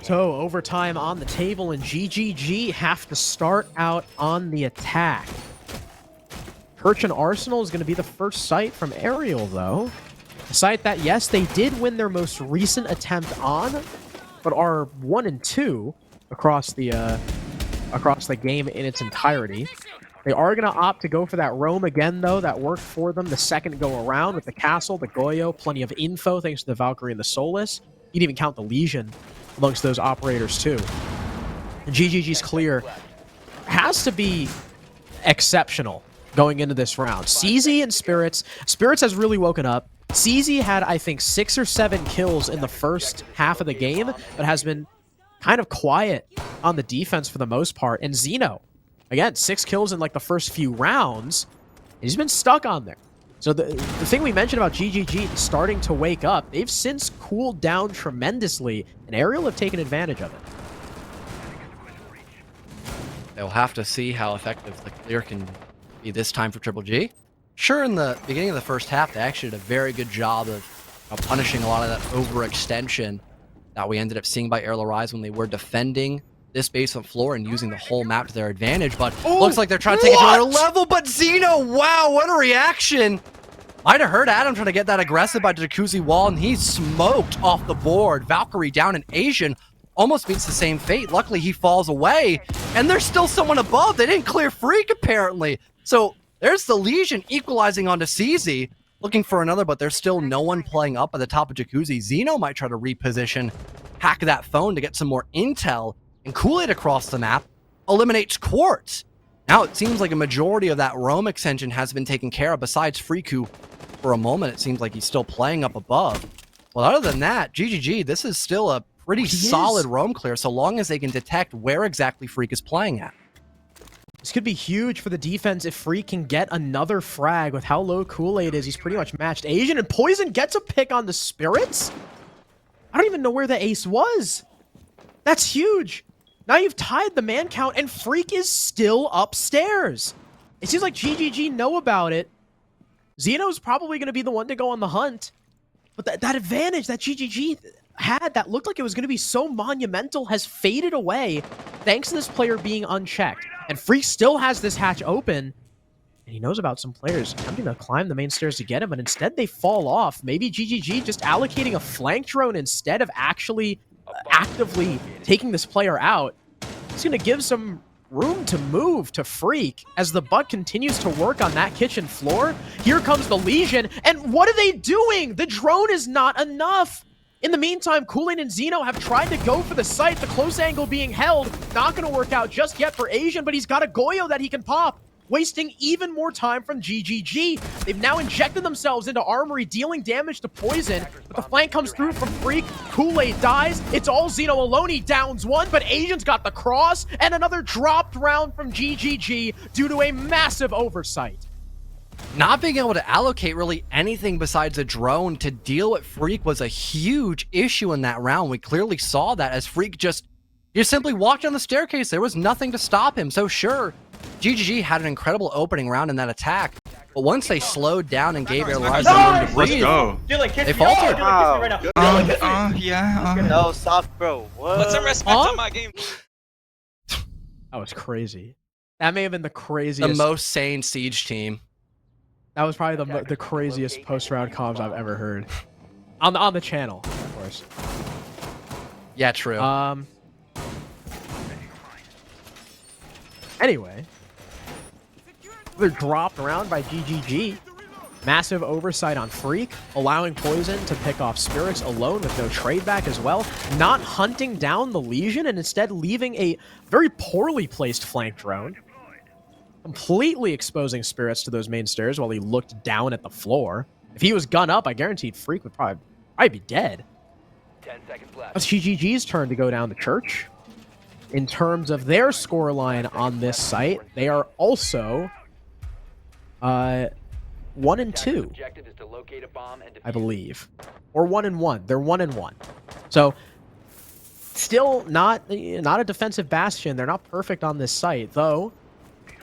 So overtime on the table, and GGG have to start out on the attack. Urchin Arsenal is going to be the first site from Arial, though. A site that, yes, they did win their most recent attempt on, but are 1-2 across the game in its entirety. They are going to opt to go for that roam again, though. That worked for them the second go around with the Castle, the Goyo, plenty of info thanks to the Valkyrie and the Solus. You can even count the Legion amongst those operators, too. And GGG's clear has to be exceptional going into this round. CZ and Spirits. Spirits has really woken up. CZ had, I think, 6 or 7 kills in the first half of the game, but has been kind of quiet on the defense for the most part. And Xeno, again, 6 kills in like the first few rounds. He's been stuck on there. So the thing we mentioned about GGG starting to wake up, they've since cooled down tremendously, and Arial have taken advantage of it. They'll have to see how effective the clear can be this time for Triple G. Sure, in the beginning of the first half, they actually did a very good job of punishing a lot of that overextension that we ended up seeing by Arial Rise when they were defending this basement floor and using the whole map to their advantage. But looks like they're trying to take it to another level. But Xeno, wow, what a reaction! Might have heard Adam trying to get that aggressive by the jacuzzi wall, and he's smoked off the board. Valkyrie down, and Asian almost meets the same fate. Luckily, he falls away, and there's still someone above. They didn't clear Freak, apparently. So there's the Legion equalizing onto CZ, looking for another, but there's still no one playing up at the top of jacuzzi. Xeno might try to reposition, hack that phone to get some more intel, and Kool-Aid across the map eliminates Quartz. Now it seems like a majority of that roam extension has been taken care of, besides Freaku. For a moment, it seems like he's still playing up above. Well, other than that, GGG, this is still a pretty solid roam clear, so long as they can detect where exactly Freak is playing at. This could be huge for the defense if Freak can get another frag. With how low Kool-Aid is, he's pretty much matched Asian, and Poison gets a pick on the Spirits? I don't even know where the ace was. That's huge. Now you've tied the man count, and Freak is still upstairs. It seems like GGG know about it. Xeno's probably going to be the one to go on the hunt. But that advantage that GGG had that looked like it was going to be so monumental has faded away thanks to this player being unchecked. And Freak still has this hatch open, and he knows about some players attempting to climb the main stairs to get him, but instead they fall off. Maybe GGG just allocating a flank drone instead of actually actively taking this player out. It's going to give some room to move to Freak as the Buck continues to work on that kitchen floor. Here comes the Legion, and what are they doing? The drone is not enough. In the meantime, Kool-Aid and Xeno have tried to go for the site, the close angle being held. Not going to work out just yet for Asian, but he's got a Goyo that he can pop, wasting even more time from GGG. They've now injected themselves into Armory, dealing damage to Poison, but the flank comes through from Freak. Kool-Aid dies. It's all Xeno alone. He downs one, but Asian's got the cross, and another dropped round from GGG due to a massive oversight. Not being able to allocate really anything besides a drone to deal with Freak was a huge issue in that round. We clearly saw that as Freak just simply walked down the staircase. There was nothing to stop him. So sure, GGG had an incredible opening round in that attack, but once they slowed down and gave Arial Rise room to breathe, they faltered. No, soft bro. What? Put some respect on my game. That was crazy. That may have been the craziest. The most sane Siege team. That was probably the craziest post-round comms I've ever heard. On the channel, of course. Yeah, true. Anyway. They're dropped around by GGG. Massive oversight on Freak, allowing Poison to pick off Spirits alone with no trade back as well. Not hunting down the Legion and instead leaving a very poorly placed flank drone. Completely exposing Spirits to those main stairs while he looked down at the floor. If he was gun up, I guaranteed Freak would probably be dead. 10 seconds left. It's GGG's turn to go down the church. In terms of their scoreline on this site, they are also 1-2, Objective is to locate a bomb and I believe, or 1-1. They're 1-1. So still not a defensive bastion. They're not perfect on this site, though.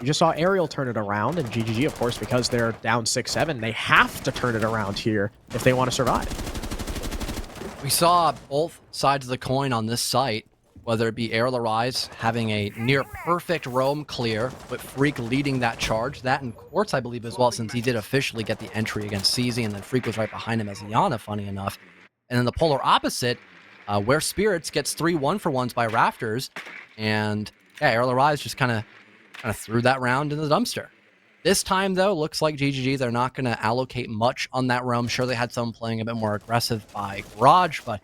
You just saw Arial turn it around, and GGG, of course, because they're down 6-7, they have to turn it around here if they want to survive. We saw both sides of the coin on this site. whether it be Arial Arise having a near perfect roam clear, with Freak leading that charge, that and Quartz, I believe, as well, since he did officially get the entry against CZ, and then Freak was right behind him as Iana, funny enough. And then the polar opposite, where Spirits gets 3 1-for-1s by Rafters, and yeah, Arial Arise just kind of threw that round in the dumpster. This time, though, looks like GGG, they're not going to allocate much on that roam. Sure, they had someone playing a bit more aggressive by Garage, but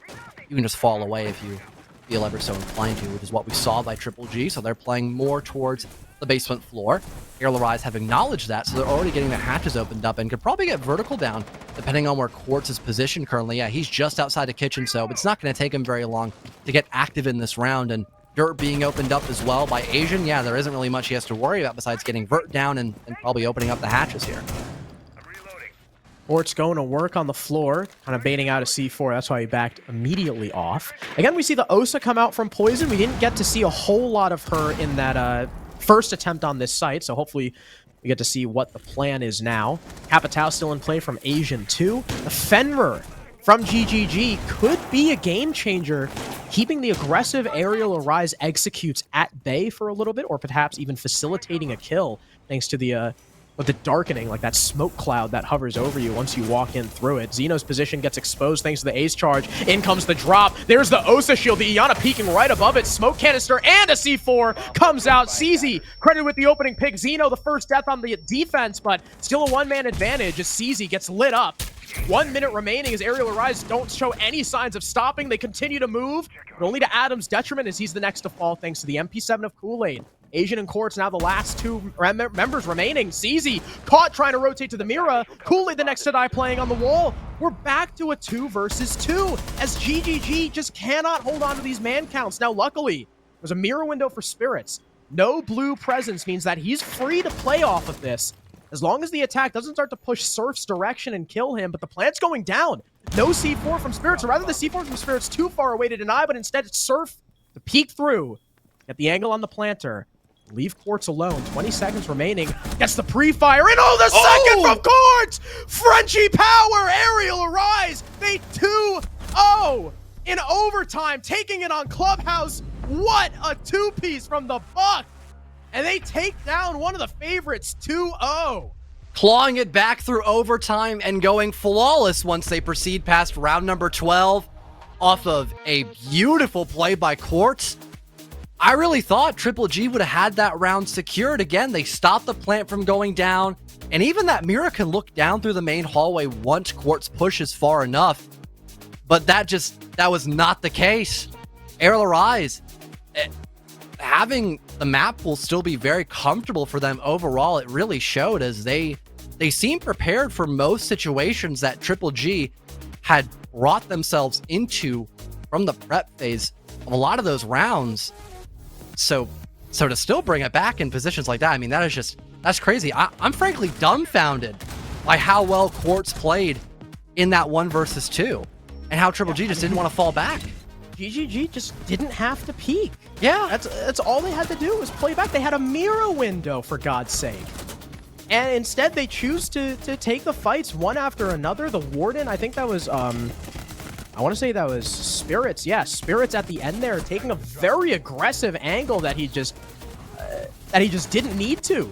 you can just fall away if you feel ever so inclined to, which is what we saw by Triple G. So they're playing more towards the basement floor. Arial Arise have acknowledged that, so they're already getting their hatches opened up and could probably get vertical down, depending on where Quartz is positioned currently. Yeah, he's just outside the kitchen, so it's not going to take him very long to get active in this round. And Dirt being opened up as well by Asian, yeah, there isn't really much he has to worry about besides getting Vert down and probably opening up the hatches here. Quartz going to work on the floor, kind of baiting out a C4. That's why he backed immediately off. Again, we see the Osa come out from Poison. We didn't get to see a whole lot of her in that first attempt on this site, so hopefully we get to see what the plan is now. Capitao still in play from Asian 2. The Fenrir from GGG could be a game changer, keeping the aggressive Arial Arise executes at bay for a little bit, or perhaps even facilitating a kill thanks to the darkening, like that smoke cloud that hovers over you once you walk in through it. Xeno's position gets exposed thanks to the ace charge. In comes the drop. There's the Osa shield. The Iana peeking right above it. Smoke canister and a C4 comes out. CZ credited with the opening pick. Xeno the first death on the defense, but still a one-man advantage as CZ gets lit up. 1 minute remaining as Arial Arise don't show any signs of stopping. They continue to move, but only to Adam's detriment as he's the next to fall thanks to the MP7 of Kool-Aid. Asian and Quartz now the last 2 members remaining. CZ caught trying to rotate to the Mira. Kool-Aid the next to die playing on the wall. We're back to a 2 versus 2 as GGG just cannot hold on to these man counts. Now, luckily, there's a Mira window for Spirits. No blue presence means that he's free to play off of this, as long as the attack doesn't start to push Surf's direction and kill him, but the plant's going down. No C4 from Spirits, or rather the C4 from Spirits too far away to deny, but instead it's Surf to peek through, get the angle on the planter, leave Quartz alone. 20 seconds remaining, gets the pre-fire, and the second from Quartz! Frenchie power, Arial Arise, they 2-0 in overtime, taking it on Clubhouse. What a two-piece from the Buck! And they take down one of the favorites 2-0. Clawing it back through overtime and going flawless once they proceed past round number 12 off of a beautiful play by Quartz. I really thought Triple G would have had that round secured. Again, they stopped the plant from going down, and even that Mira can look down through the main hallway once Quartz pushes far enough. But that was not the case. Arial Arise, having the map will still be very comfortable for them overall. It really showed as they seem prepared for most situations that Triple G had brought themselves into from the prep phase of a lot of those rounds. So to still bring it back in positions like that, I mean, that's crazy. I'm frankly dumbfounded by how well Quartz played in that 1 versus 2 and how Triple G just didn't want to fall back. GGG just didn't have to peek. Yeah. That's all they had to do was play back. They had a Mira window, for God's sake. And instead, they choose to take the fights one after another. The Warden, I think that was, I want to say that was Spirits. Yeah, Spirits at the end there, taking a very aggressive angle that he just didn't need to.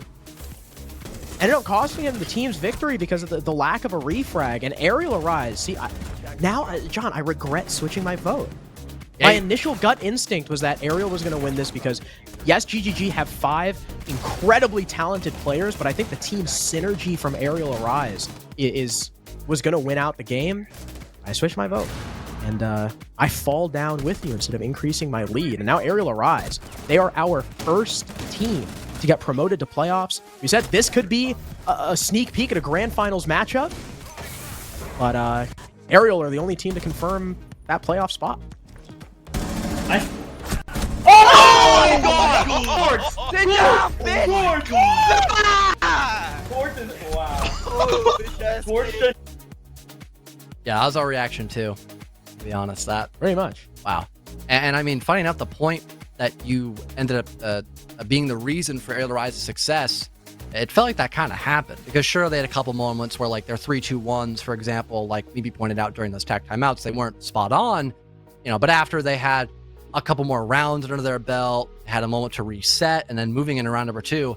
Ended up costing him the team's victory because of the lack of a refrag. And Arial Arise, see, John, I regret switching my vote. My initial gut instinct was that Arial was going to win this because, yes, GGG have 5 incredibly talented players, but I think the team synergy from Arial Arise was going to win out the game. I switched my vote, and I fall down with you instead of increasing my lead. And now Arial Arise, they are our first team to get promoted to playoffs. We said this could be a sneak peek at a grand finals matchup, but Arial are the only team to confirm that playoff spot. Yeah, that was our reaction too, to be honest. That very much. Wow. And I mean, funny enough, the point that you ended up being the reason for Arial Arise's success, it felt like that kind of happened because sure, they had a couple moments where like their 3-2-1s, for example, like maybe pointed out during those tech timeouts, they weren't spot on, but after they had a couple more rounds under their belt, had a moment to reset, and then moving into round number 2,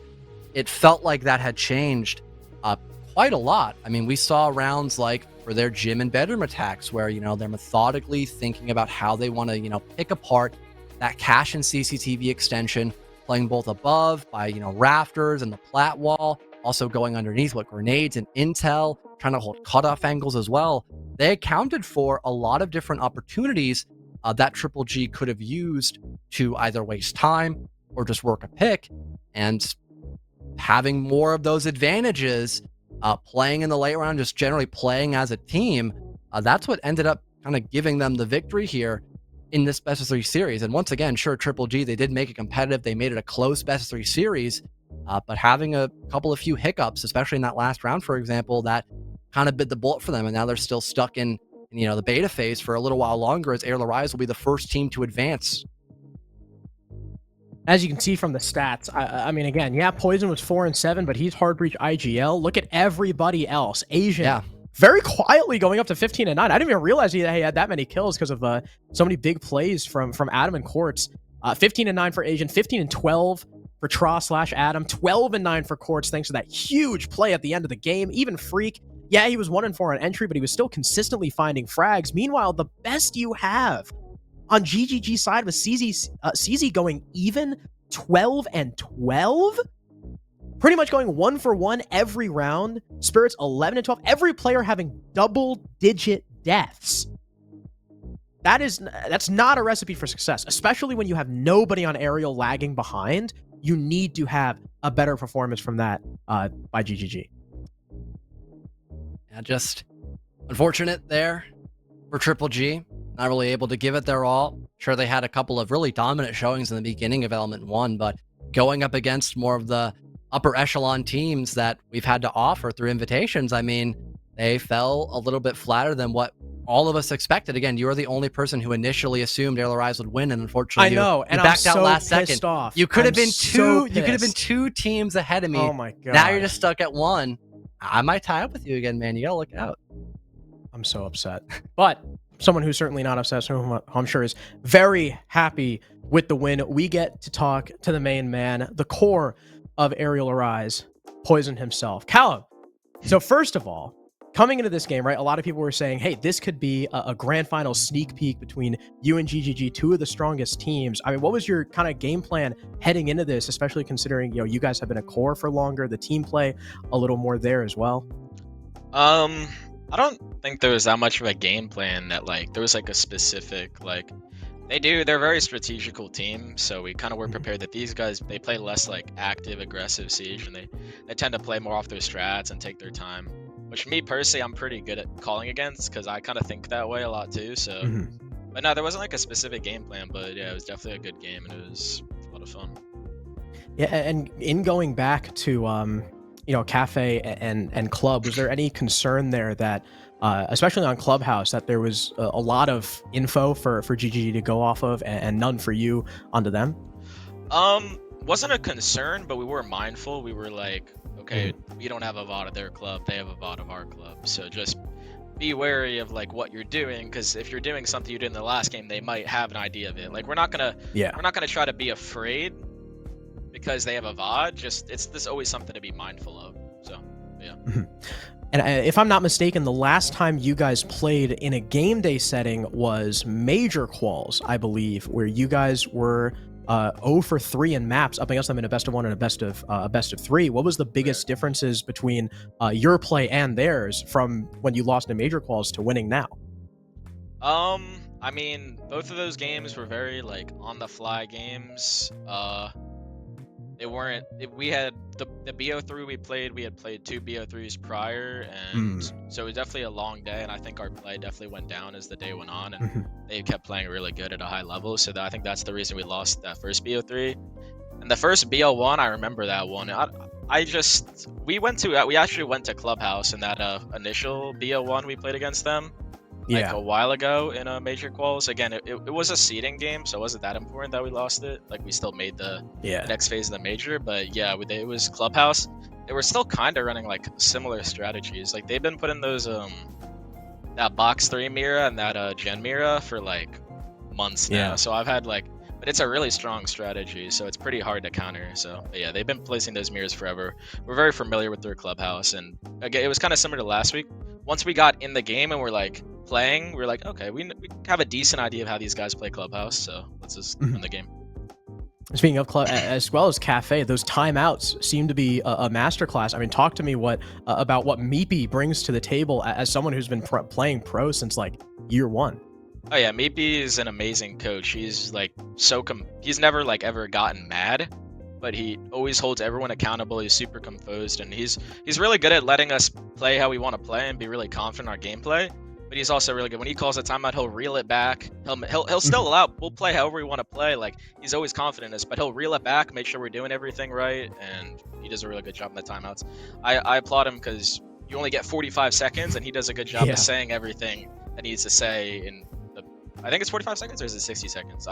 it felt like that had changed quite a lot. I mean, we saw rounds like for their gym and bedroom attacks where, they're methodically thinking about how they want to, pick apart that cache and CCTV extension, playing both above by, rafters and the plat wall, also going underneath with grenades and intel, trying to hold cutoff angles as well. They accounted for a lot of different opportunities that Triple G could have used to either waste time or just work a pick, and having more of those advantages, playing in the late round, just generally playing as a team, that's what ended up kind of giving them the victory here in this best of 3 series. And once again, sure, Triple G, they did make it competitive. They made it a close best of 3 series, but having a few hiccups, especially in that last round, for example, that kind of bit the bullet for them. And now they're still stuck in the beta phase for a little while longer, as Arial will be the first team to advance. As you can see from the stats, I mean, again, yeah, Poison was 4-7, but he's hard breach IGL. Look at everybody else. Asian, very quietly going up to 15-9. I didn't even realize he had that many kills because of so many big plays from Adam and Quartz. 15-9 for Asian, 15-12 for Tra/Adam, 12-9 for Quartz, thanks to that huge play at the end of the game. Even Freak, yeah, he was 1-4 on entry, but he was still consistently finding frags. Meanwhile, the best you have on GGG side with CZ going even 12-12, pretty much going 1-for-1 every round. Spirits 11-12, every player having double-digit deaths. That's not a recipe for success, especially when you have nobody on Arial lagging behind. You need to have a better performance from that by GGG. Yeah, just unfortunate there for Triple G. Not really able to give it their all. Sure, they had a couple of really dominant showings in the beginning of Element 1, but going up against more of the upper echelon teams that we've had to offer through invitations, I mean, they fell a little bit flatter than what all of us expected. Again, you were the only person who initially assumed Arial would win, and unfortunately, you backed out last second. Off. You could have been two. You could have been 2 teams ahead of me. Oh my god! Now you're just stuck at 1. I might tie up with you again, man. You gotta look out. I'm so upset, but someone who's certainly not upset, who I'm sure is very happy with the win. We get to talk to the main man, the core of Arial Arise, Poison himself, Callum. So first of all, coming into this game, right, a lot of people were saying, hey, this could be a grand final sneak peek between you and GGG, 2 of the strongest teams. I mean, what was your kind of game plan heading into this, especially considering, you guys have been a core for longer, the team play a little more there as well? I don't think there was that much of a game plan that there was a specific they're a very strategical team, so we kind of were prepared that these guys, they play less active, aggressive siege, and they tend to play more off their strats and take their time, which me personally, I'm pretty good at calling against because I kind of think that way a lot too. So, but no, there wasn't a specific game plan, but yeah, it was definitely a good game and it was a lot of fun. Yeah, and in going back to Kafe and Club, was there any concern there that, especially on Clubhouse, that there was a lot of info for GGG to go off of and none for you onto them? Wasn't a concern, but we were mindful. We were okay, we don't have a VOD of their club, they have a VOD of our club, so just be wary of what you're doing, because if you're doing something you did in the last game, they might have an idea of it. We're not gonna try to be afraid because they have a VOD. There's always something to be mindful of. So yeah. And if I'm not mistaken, the last time you guys played in a game day setting was Major Quals, I believe, where you guys were 0-for-3 in maps up against them in a best of 1 and a best of 3. What was the biggest differences between your play and theirs from when you lost in Major Quals to winning now? I mean, both of those games were very on the fly games. We had the BO3 we had played 2 BO3s prior, and so it was definitely a long day, and I think our play definitely went down as the day went on, and they kept playing really good at a high level, so I think that's the reason we lost that first BO3. And the first BO1, I remember that one. We actually went to Clubhouse in that initial BO1 we played against them. A while ago in a Major Quals. Again, it was a seeding game, so it wasn't that important that we lost it. We still made the next phase of the Major, but yeah, it was Clubhouse. They were still kind of running similar strategies. They've been putting those that box 3 Mira and that Gen Mira for months now. Yeah. So I've had like, but it's a really strong strategy, so it's pretty hard to counter. So but yeah, they've been placing those mirrors forever. We're very familiar with their clubhouse, and again, it was kind of similar to last week. Once we got in the game and we're like playing, we're like, okay, we have a decent idea of how these guys play clubhouse, so let's just win the game. Speaking of club, as well as Kafe, those timeouts seem to be a masterclass. I mean, talk to me about what Meepy brings to the table as someone who's been playing pro since like year one. Oh yeah, Meepy is an amazing coach. He's like he's never like ever gotten mad, but he always holds everyone accountable. He's super composed, and he's really good at letting us play how we want to play and be really confident in our gameplay. But he's also really good when he calls a timeout. He'll reel it back. He'll still allow. We'll play however we want to play. Like he's always confident in us, but he'll reel it back, make sure we're doing everything right, and he does a really good job in the timeouts. I applaud him because you only get 45 seconds, and he does a good job of saying everything that he needs to say in I think it's 45 seconds or is it 60 seconds?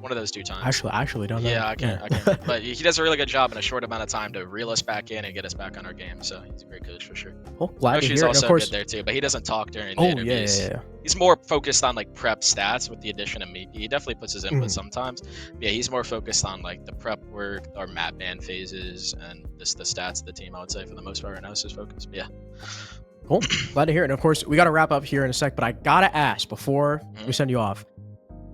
One of those two times. Actually don't know. Yeah, I can't. But he does a really good job in a short amount of time to reel us back in and get us back on our game. So he's a great coach for sure. Well, glad to hear He's it. also Of course, good there too, but he doesn't talk during the interviews. Yeah. He's more focused on like prep stats with the addition of me. He definitely puts his input sometimes. But yeah, he's more focused on like the prep work, our map ban phases, and just the stats of the team. I would say for the most part right now is his focus. But yeah. Cool. Glad to hear it. And of course, we got to wrap up here in a sec, but I gotta ask before we send you off.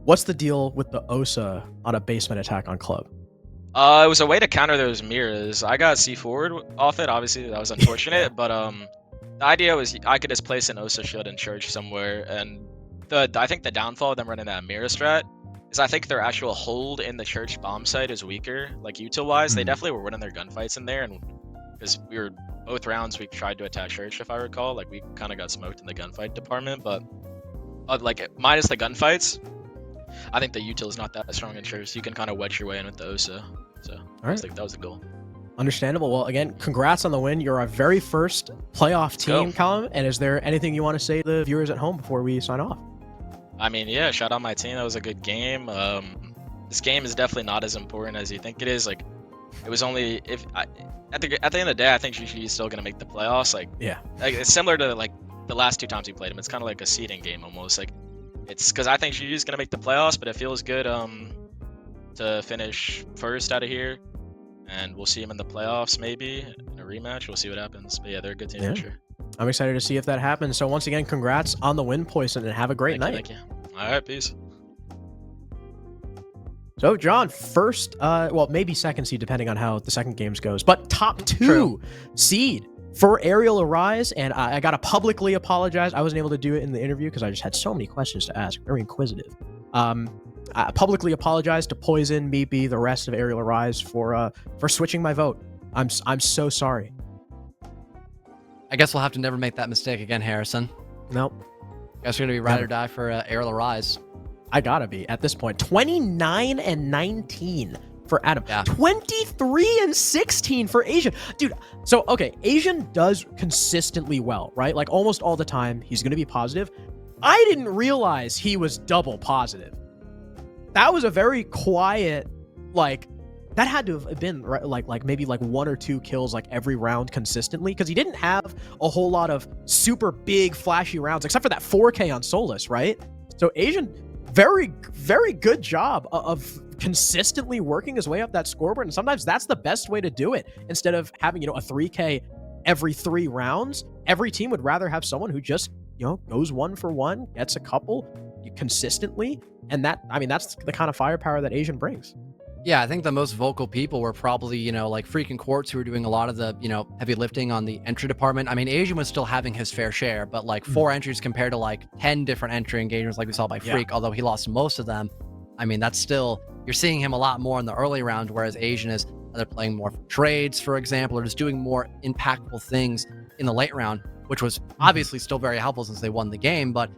What's the deal with the OSA on a basement attack on club? It was a way to counter those mirrors. I got C forward off it. Obviously, that was unfortunate, but the idea was I could just place an OSA shield in church somewhere, and I think the downfall of them running that mirror strat is I think their actual hold in the church bomb site is weaker. Like util-wise, they definitely were winning their gunfights in there, and because we were both rounds we tried to attack church, if I recall. Like we kind of got smoked in the gunfight department, but like minus the gunfights, I think the util is not that strong in church. So you can kind of wedge your way in with the OSA. So I think that was the goal. Understandable. Well, again, congrats on the win. You're our very first playoff team, Callum. And is there anything you want to say to the viewers at home before we sign off? I mean, yeah, shout out my team. That was a good game. This game is definitely not as important as you think it is. Like, it was only at the end of the day, I think GGG is still gonna make the playoffs. Like it's similar to like the last two times we played them. It's kind of like a seeding game almost. Like it's because I think GGG is gonna make the playoffs, but it feels good to finish first out of here, and we'll see him in the playoffs maybe in a rematch. We'll see what happens. But yeah, they're a good team for sure. I'm excited to see if that happens. So once again, congrats on the win, Poison, and have a great night. Thank you. All right, peace. So, John, first, well, maybe second seed, depending on how the second games goes, but top two seed for Arial Arise, and I got to publicly apologize. I wasn't able to do it in the interview because I just had so many questions to ask. Very inquisitive. I publicly apologize to Poison, Meepy, the rest of Arial Arise for switching my vote. I'm so sorry. I guess we'll have to never make that mistake again, Harrison. Nope. Guess we're gonna be ride or die for Arial Arise. I gotta be at this point. 29-19 for Adam. Yeah. 23-16 for Asian. Dude, so, okay, Asian does consistently well, right? Like, almost all the time, he's gonna be positive. I didn't realize he was double positive. That was a very quiet, like, that had to have been, right, like maybe like 1 or 2 kills, like, every round consistently, because he didn't have a whole lot of super big, flashy rounds, except for that 4K on Solus, right? So, Asian... very, very good job of consistently working his way up that scoreboard. And sometimes that's the best way to do it. Instead of having, a 3K every 3 rounds, every team would rather have someone who just, goes 1 for 1, gets a couple consistently. And that's the kind of firepower that Asian brings. Yeah, I think the most vocal people were probably, like Freaking Quartz, who were doing a lot of the, heavy lifting on the entry department. I mean, Asian was still having his fair share, but like 4 entries compared to like 10 different entry engagements like we saw by Freak, although he lost most of them. I mean, that's still, you're seeing him a lot more in the early round, whereas Asian is either playing more for trades, for example, or just doing more impactful things in the late round, which was obviously still very helpful since they won the game, but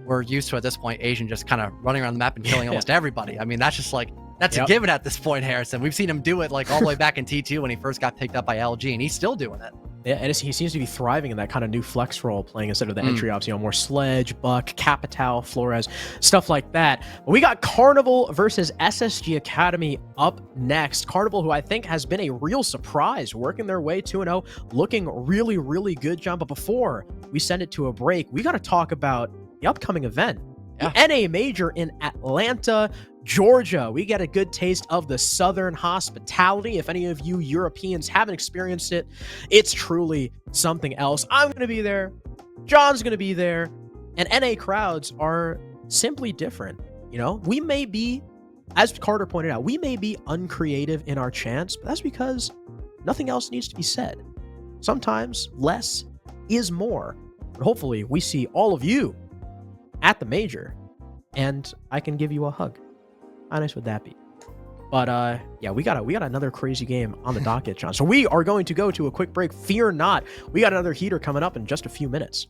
we're used to at this point, Asian just kind of running around the map and killing almost everybody. I mean, that's just like, that's a given at this point, Harrison. We've seen him do it like all the way back in T2 when he first got picked up by LG, and he's still doing it. Yeah, and he seems to be thriving in that kind of new flex role, playing instead of the entry ops, more Sledge, Buck, Capital, Flores, stuff like that. But we got Carnival versus SSG Academy up next. Carnival, who I think has been a real surprise, working their way 2-0, looking really, really good, John. But before we send it to a break, we got to talk about the upcoming event. The NA Major in Atlanta, Georgia. We get a good taste of the Southern hospitality. If any of you Europeans haven't experienced it, it's truly something else. I'm going to be there. John's going to be there. And NA crowds are simply different. You know, we may be, as Carter pointed out, we may be uncreative in our chants, but that's because nothing else needs to be said. Sometimes less is more. But hopefully we see all of you at the Major, and I can give you a hug. How nice would that be? But yeah, we got another crazy game on the docket, John. So we are going to go to a quick break. Fear not, we got another heater coming up in just a few minutes.